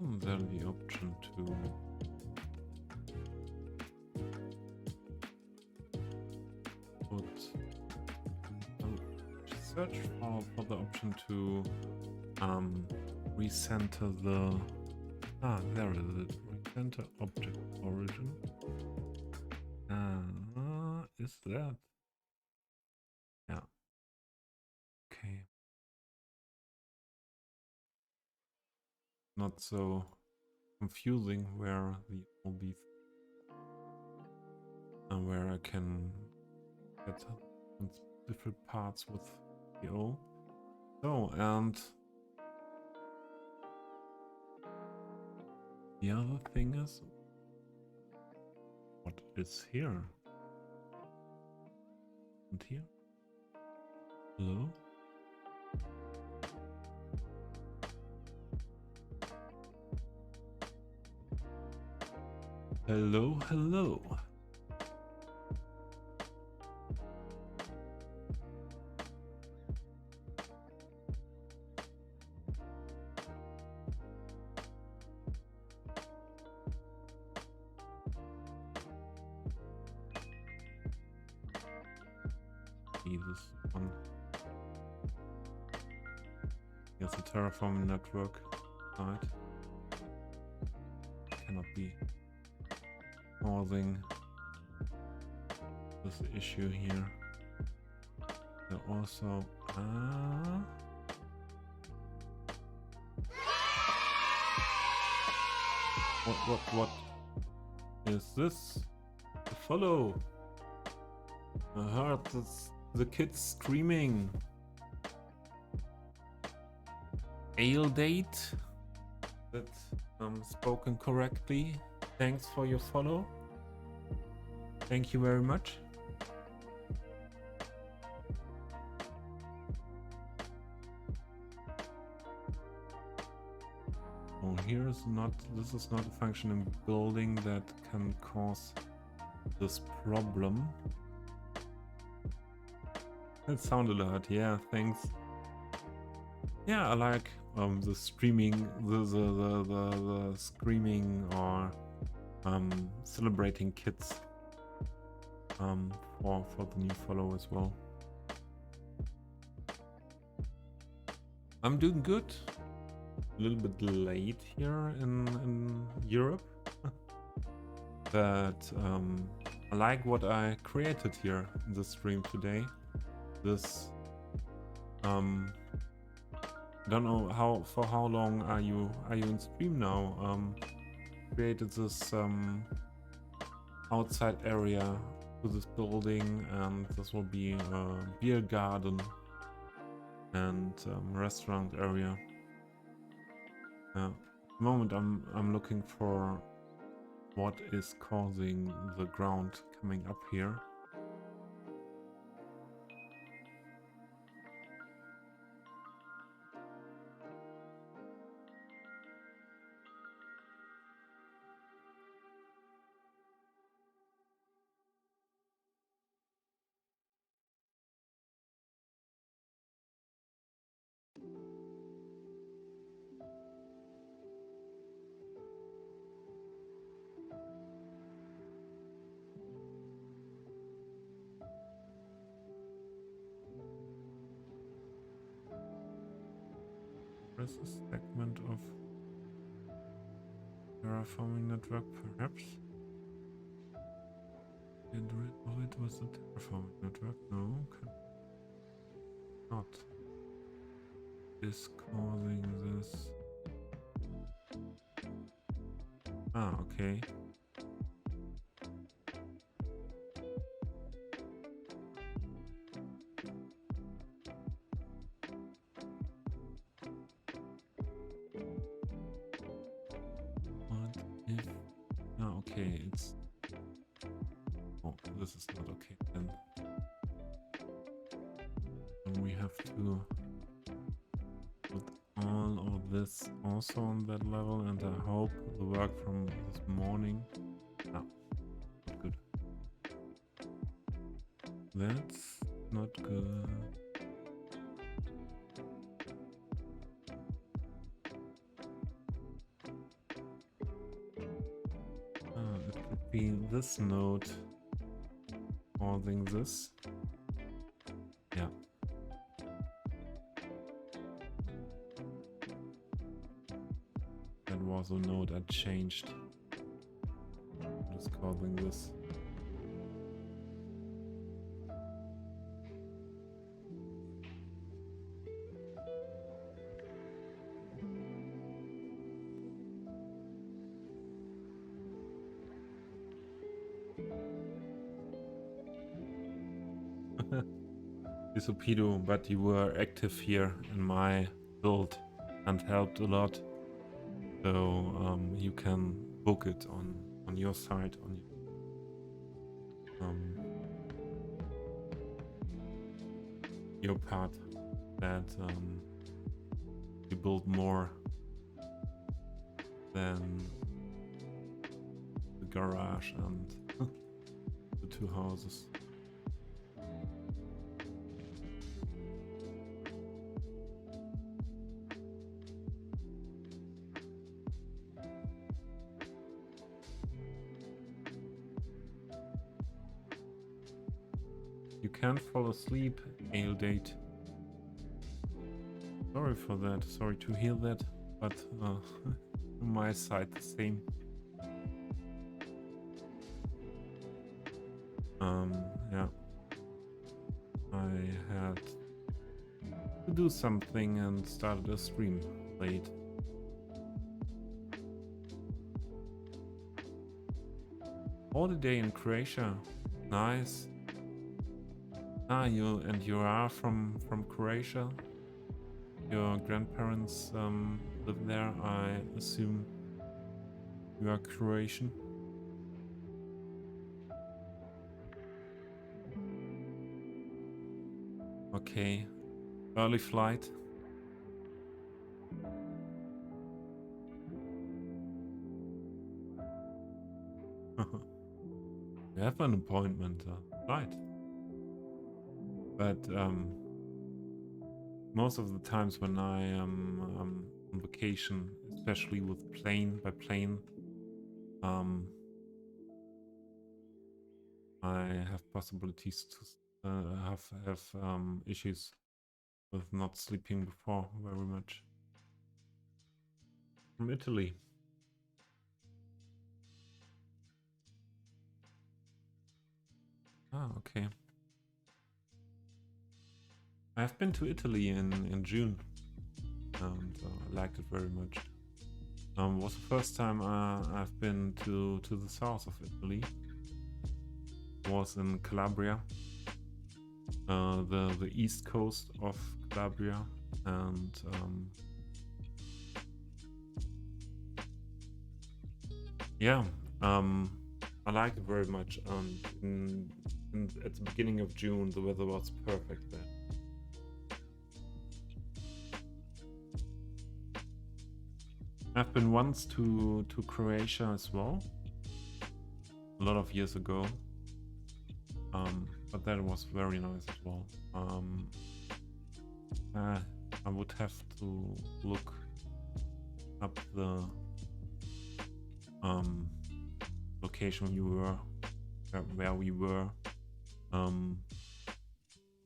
And then the option to put search for the option to recenter the there is it, recenter object origin. Is that, yeah, okay, not so confusing where the all these and where I can get different parts with the O. So, and the other thing is, what is here? And here? Hello? Hello, hello. This one. Yes, the terraform network side cannot be causing this issue here. There also What is this? A follow. I heard the kids screaming. Ale date. That's spoken correctly. Thanks for your follow. Thank you very much. Oh, this is not a functioning building that can cause this problem. That sounded loud, yeah, thanks. Yeah, I like the streaming, the screaming or celebrating kids for the new follow as well. I'm doing good. A little bit late here in Europe, but I like what I created here in the stream today. This don't know for how long are you in stream now. Created this outside area to this building, and this will be a beer garden and restaurant area. At the moment I'm looking for what is causing the ground coming up here. Press a segment of terraforming network, perhaps. Get rid of it with the terraforming network. No, not. Is causing this. Ah, okay. What if? Ah, okay. It's. Oh, this is not okay then. And we have to put all of this also on that level, and I hope the work from this morning. No, not good. That's not good. It could be this node causing this. Yeah. That was a node I changed. What is causing this? Isupido, but you were active here in my build and helped a lot, so you can book it on your side, on your part, that you build more than the garage and the two houses. You can't fall asleep, ale date. Sorry for that, sorry to hear that, but on my side the same. Yeah. I had to do something and started a stream late. Holiday in Croatia. Nice. Ah, you are from Croatia? Your grandparents live there, I assume. You are Croatian? Okay. Early flight. You have an appointment, flight. But most of the times when I am on vacation, especially with by plane, I have possibilities to have issues with not sleeping before very much. From Italy. Ah, okay. I've been to Italy in June, and I liked it very much. Was the first time I've been to the south of Italy. Was in Calabria, the east coast of Calabria, and yeah, I like it very much. At the beginning of June, the weather was perfect there. I've been once to Croatia as well, a lot of years ago, but that was very nice as well. I would have to look up the location where we were,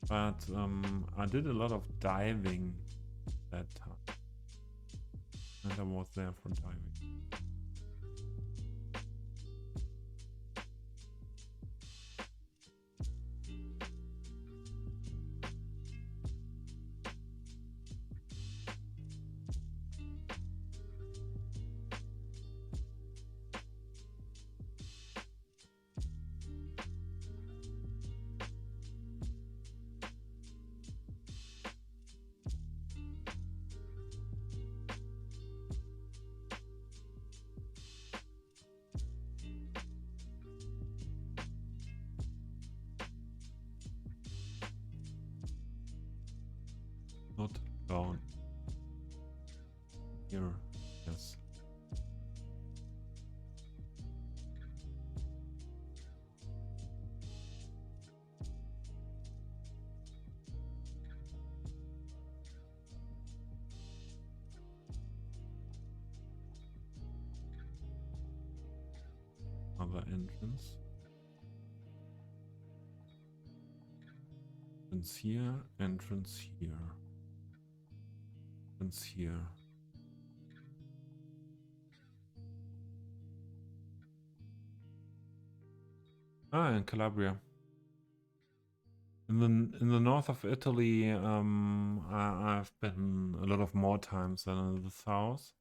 but I did a lot of diving that time, and I was there for diving. Not down here, yes. Other entrance. Entrance here, entrance here. Entrance here. Ah, in Calabria. In the north of Italy, I've been a lot of more times than in the south.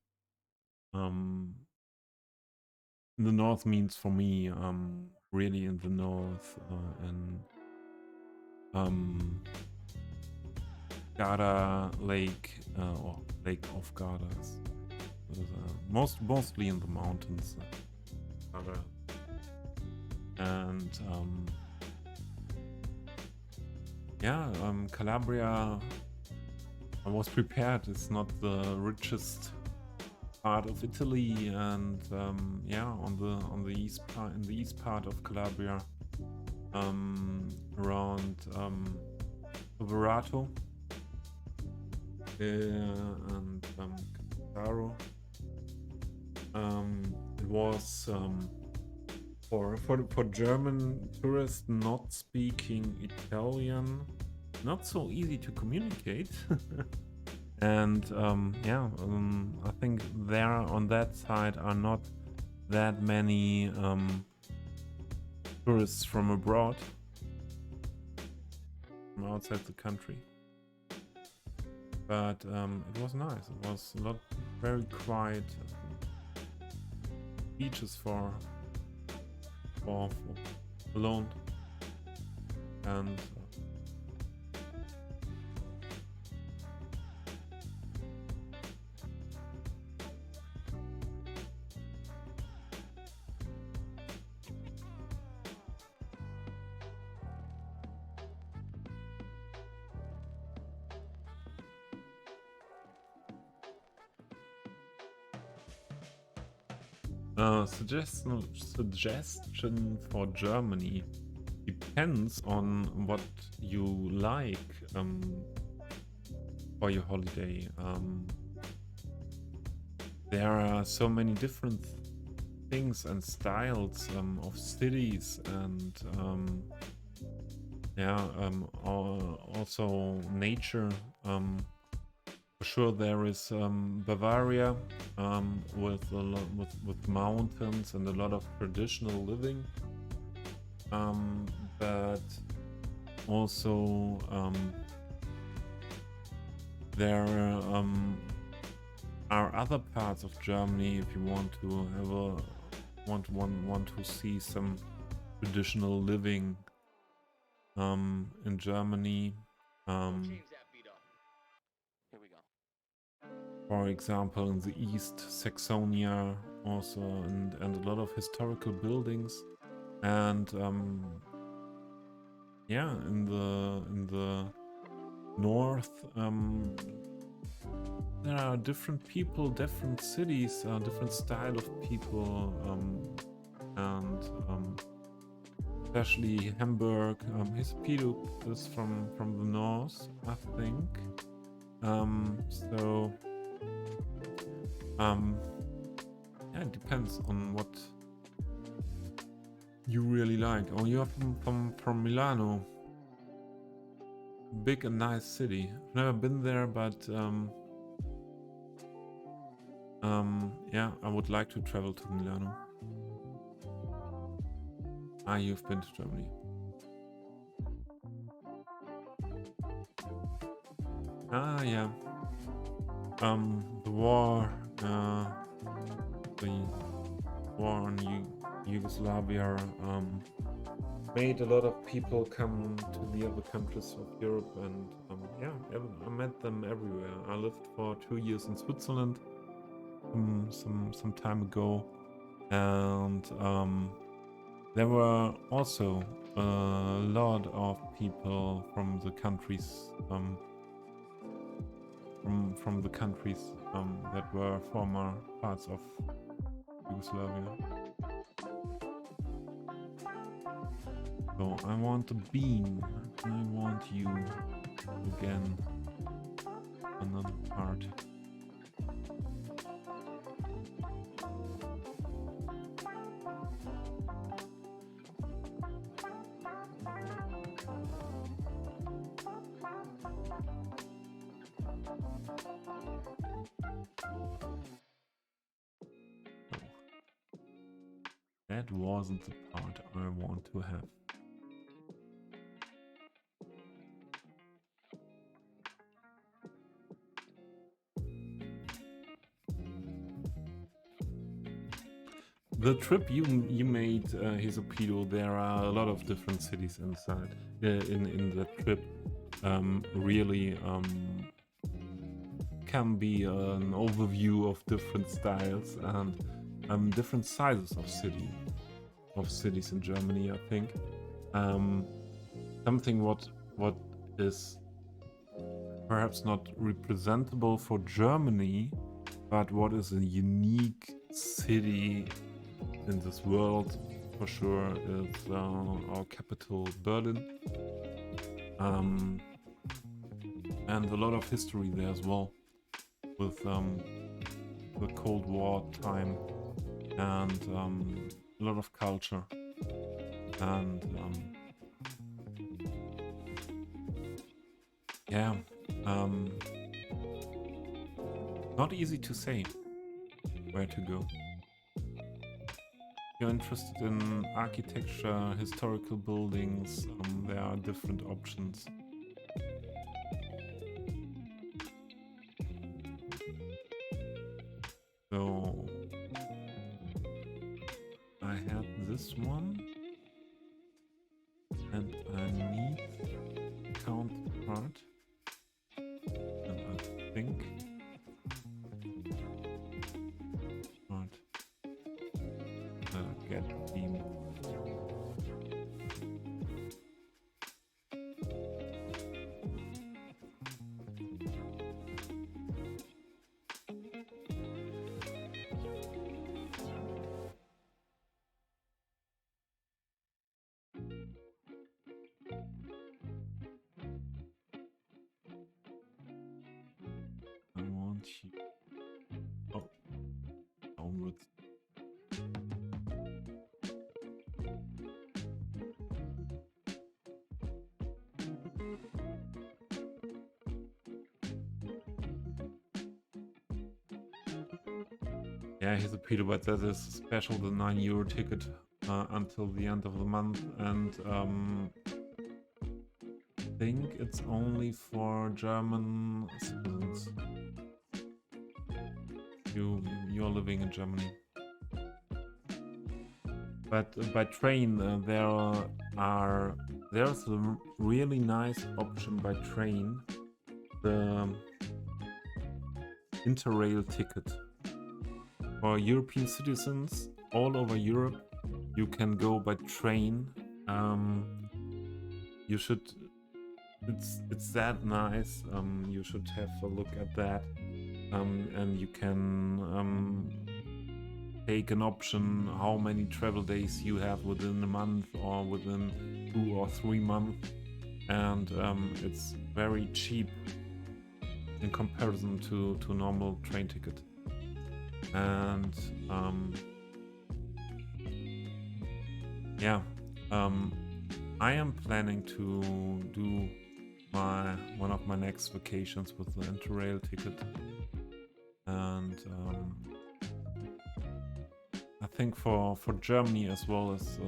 In the north means for me, really in the north, in Garda Lake, or Lake of Gardas. Mostly in the mountains. Garda. And yeah, Calabria, I was prepared. It's not the richest part of Italy, and yeah, on the east part, in the east part of Calabria, around Overato and Catanzaro. It was for German tourists not speaking Italian, not so easy to communicate. And yeah, I think there on that side are not that many tourists from abroad, from outside the country. But it was nice. It was a lot, very quiet. Beaches for for alone. And suggestion for Germany depends on what you like for your holiday. There are so many different things and styles of cities, and also nature. For sure, there is Bavaria with a lot with mountains and a lot of traditional living, but also there are other parts of Germany if you want to have want to see some traditional living in Germany. For example, in the East Saxonia also, and a lot of historical buildings, and in the north there are different people, different cities, different style of people, and especially Hamburg. Hispiduk is from the north, I think. It depends on what you really like. Oh, you're from Milano. Big and nice city. I've never been there, but I would like to travel to Milano. You've been to Germany. Yeah. The war on Yugoslavia made a lot of people come to the other countries of Europe, and I met them everywhere. I lived for 2 years in Switzerland some time ago, and there were also a lot of people from the countries from the countries that were former parts of Yugoslavia. So I want a bean. I want you again. Another part. That wasn't the part I want to have. The trip you made, Hisopido, there are a lot of different cities inside. In the trip, really can be an overview of different styles and different sizes of cities in Germany. I think something what is perhaps not representable for Germany, but what is a unique city in this world for sure is our capital, Berlin, and a lot of history there as well, with the Cold War time, and a lot of culture, and not easy to say where to go. If you're interested in architecture, historical buildings, there are different options. So I had this one. and I need counterpart, and I think part get beam. I want you. Oh, downwards. Yeah, he's a Peter, but that is special, the €9 ticket until the end of the month, and I think it's only for German citizens. You're living in Germany. But by train, there's a really nice option by train, the Interrail ticket. For European citizens all over Europe, you can go by train. You should. It's that nice. You should have a look at that. And you can take an option how many travel days you have within a month or within 2 or 3 months, and it's very cheap in comparison to normal train ticket. And yeah, I am planning to do one of my next vacations with the Interrail ticket, and I think for Germany as well as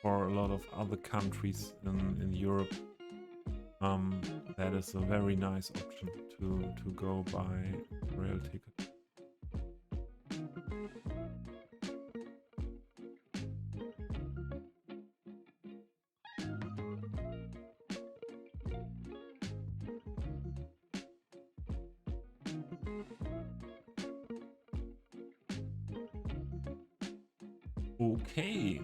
for a lot of other countries in Europe, that is a very nice option to go by rail ticket. Okay.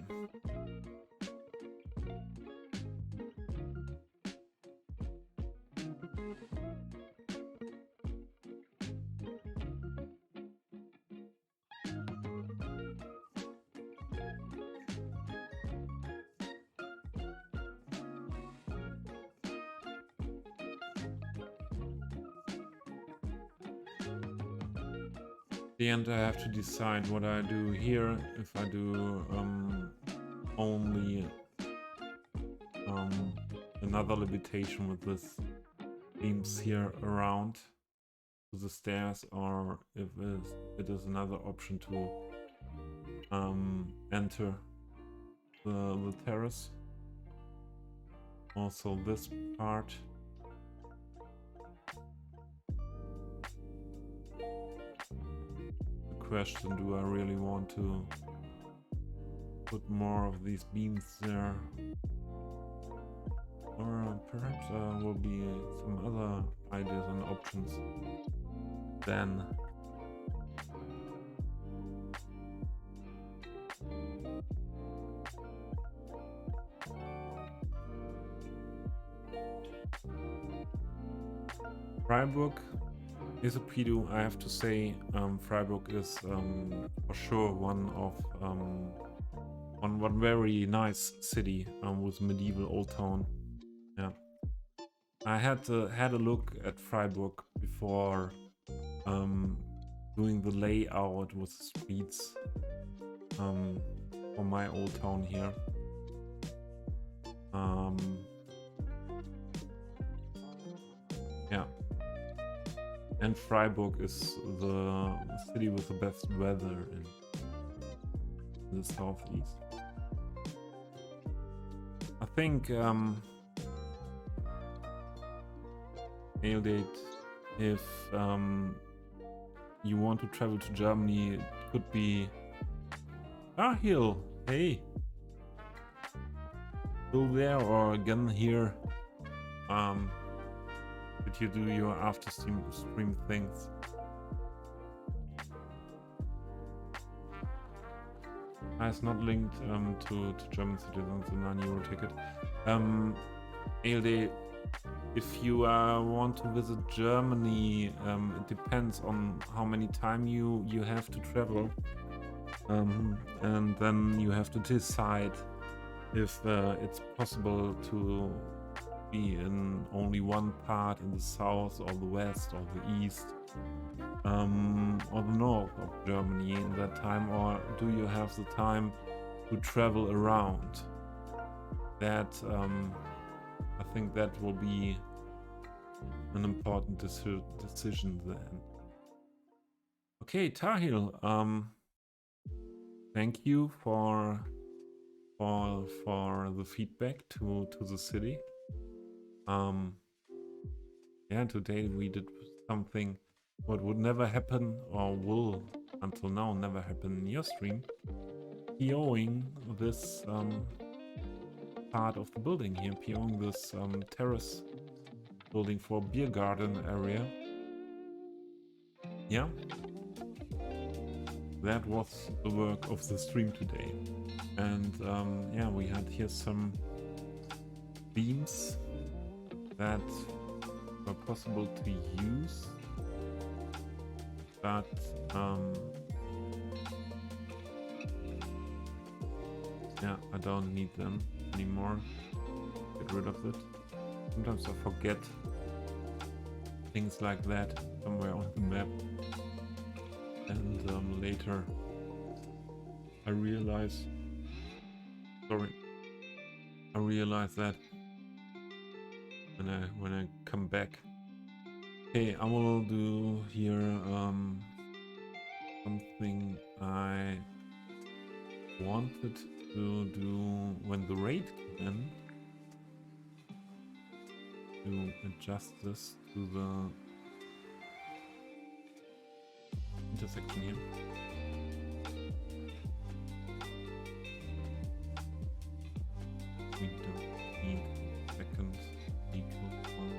And I have to decide what I do here. If I do only another limitation with this beams here around to the stairs, or if it is another option to enter the terrace. Also this part. Question, do I really want to put more of these beams there, or perhaps will be some other ideas and options then. Freiburg is a pedo, I have to say. Freiburg is for sure one very nice city with medieval old town. Yeah, I had a look at Freiburg before doing the layout with the streets for my old town here. Yeah. And Freiburg is the city with the best weather in the southeast. I think nailed it. If you want to travel to Germany, it could be Hill. Hey. still there or again here? Did you do your after stream things? It's not linked to German citizens, the €9 ticket. ALD, if you want to visit Germany, it depends on how many time you have to travel, and then you have to decide if it's possible to be in only one part, in the south or the west or the east, or the north of Germany in that time, or do you have the time to travel around? That I think that will be an important decision then. Okay, Tahil, thank you for the feedback to the city. Yeah, today we did something what would never happen, or will until now never happen in your stream, POing this part of the building here, POing this terrace building for beer garden area. Yeah, that was the work of the stream today. And yeah, we had here some beams that were possible to use, but yeah, I don't need them anymore. Get rid of it. Sometimes I forget things like that somewhere on the map, and later I realize that when I come back. Okay, I will do here something I wanted to do when the raid came in, to adjust this to the intersection here. We don't need a second equal one.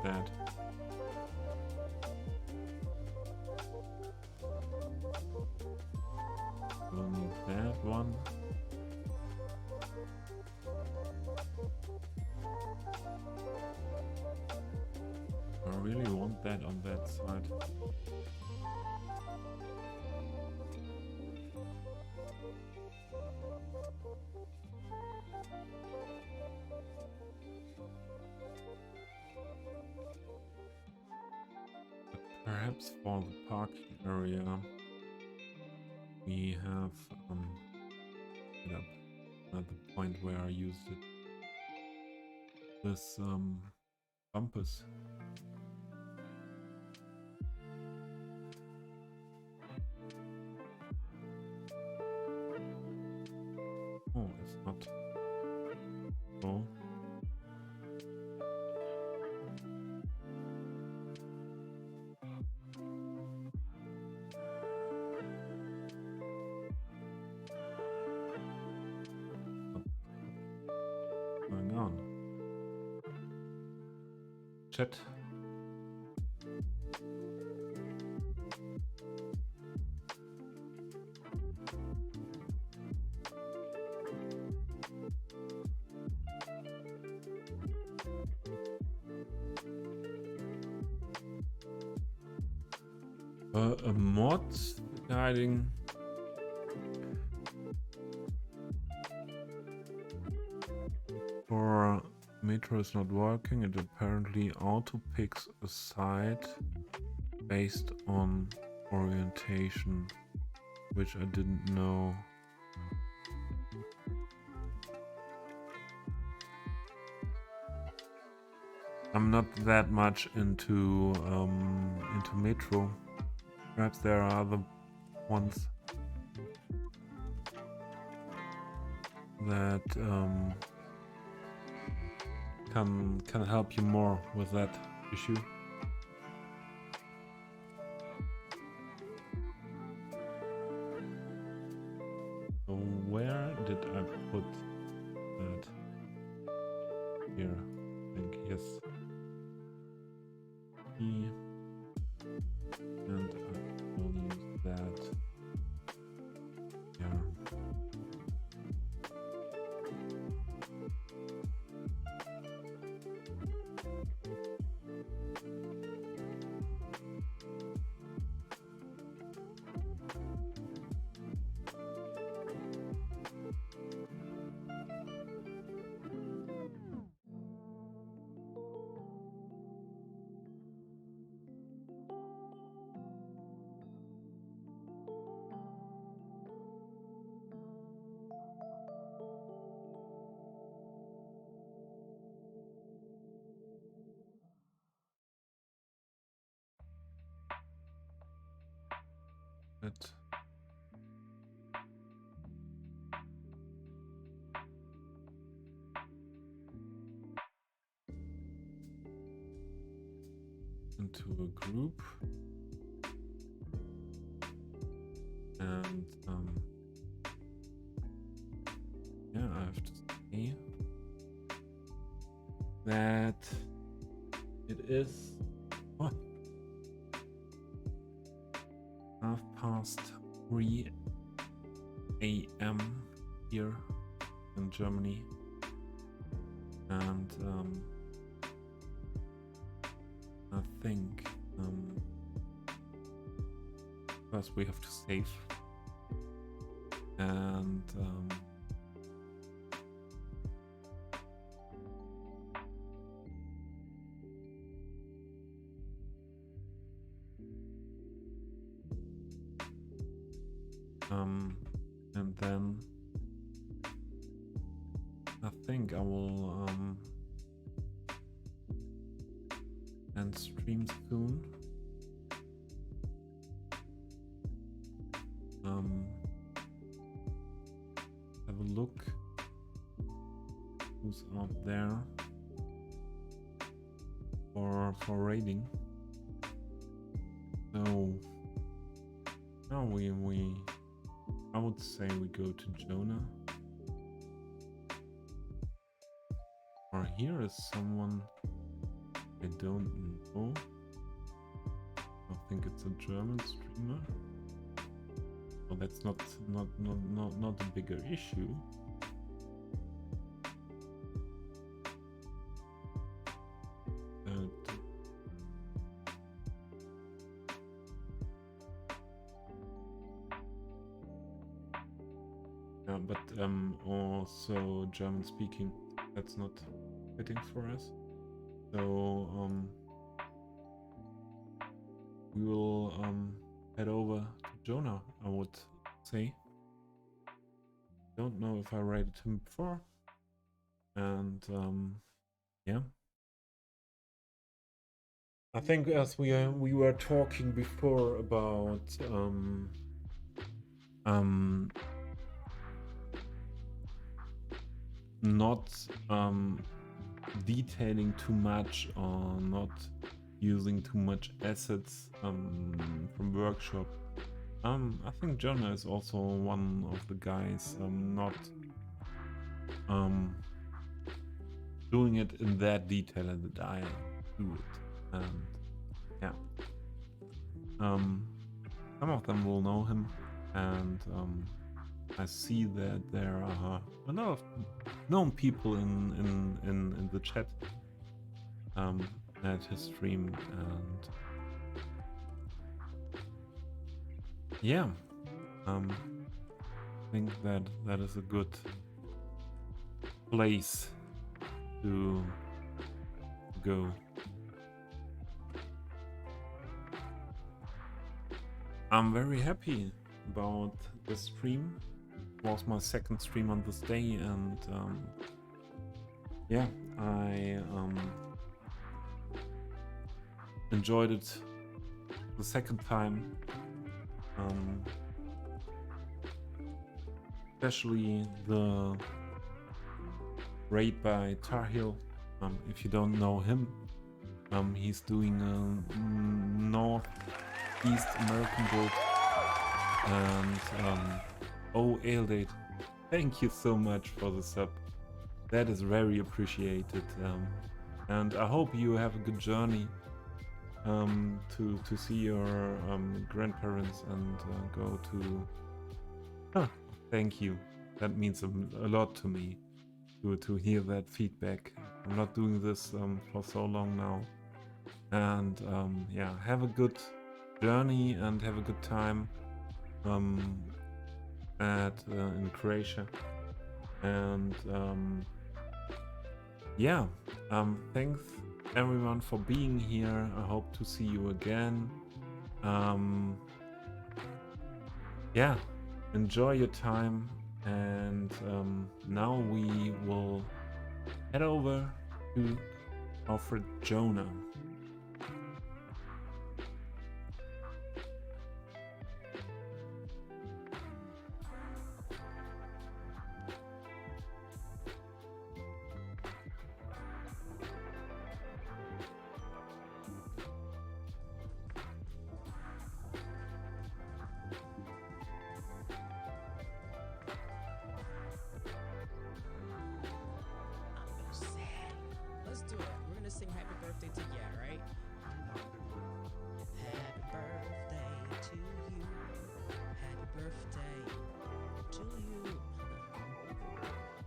That. We'll need that one. I really want that on that side. Perhaps for the parking area we have set up at the point where I used it. This bumpers. Oh, it's not. Oh. Going on. Chat. A mod guiding for metro is not working. It apparently auto picks a side based on orientation, which I didn't know. I'm not that much into Metro. Perhaps there are other ones that can help you more with that issue. So where did I put that? Here, I think, yes. E, and I will use that here. It into a group, and yeah, I have to say that it is 3:30 a.m. here in Germany, and I think first we have to save, and and then I think I will end stream soon. Have a look who's out there for raiding. So now I would say we go to Jonah. Or here is someone I don't know. I think it's a German streamer. Well, that's not a bigger issue. But also German speaking, that's not fitting for us. So we will head over to Jonah, I would say. Don't know if I rated him before. And yeah. I think as we were talking before about not detailing too much or not using too much assets from workshop. I think Jonah is also one of the guys not doing it in that detail that I do it. And yeah, some of them will know him, and I see that there are a lot of known people in the chat at his stream, and yeah, I think that is a good place to go. I'm very happy about the stream. It was my second stream on this day, and yeah, I enjoyed it the second time. Especially the raid by Tar Heel. If you don't know him, he's doing a Northeast American build. And oh, Aildate, thank you so much for the sub. That is very appreciated. And I hope you have a good journey to see your grandparents and go to. Thank you. That means a lot to me to hear that feedback. I'm not doing this for so long now. And yeah, have a good journey and have a good time in Croatia. And yeah, thanks everyone for being here. I hope to see you again. Yeah, enjoy your time, and now we will head over to Alfred Jonah. Sing happy birthday to GER, right? Happy birthday to you. Happy birthday to you.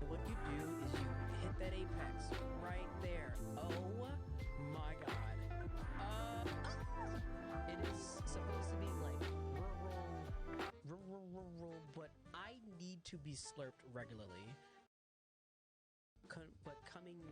What you do is you hit that apex right there. Oh my god. It is supposed to be like rural, but I need to be slurped regularly. But coming.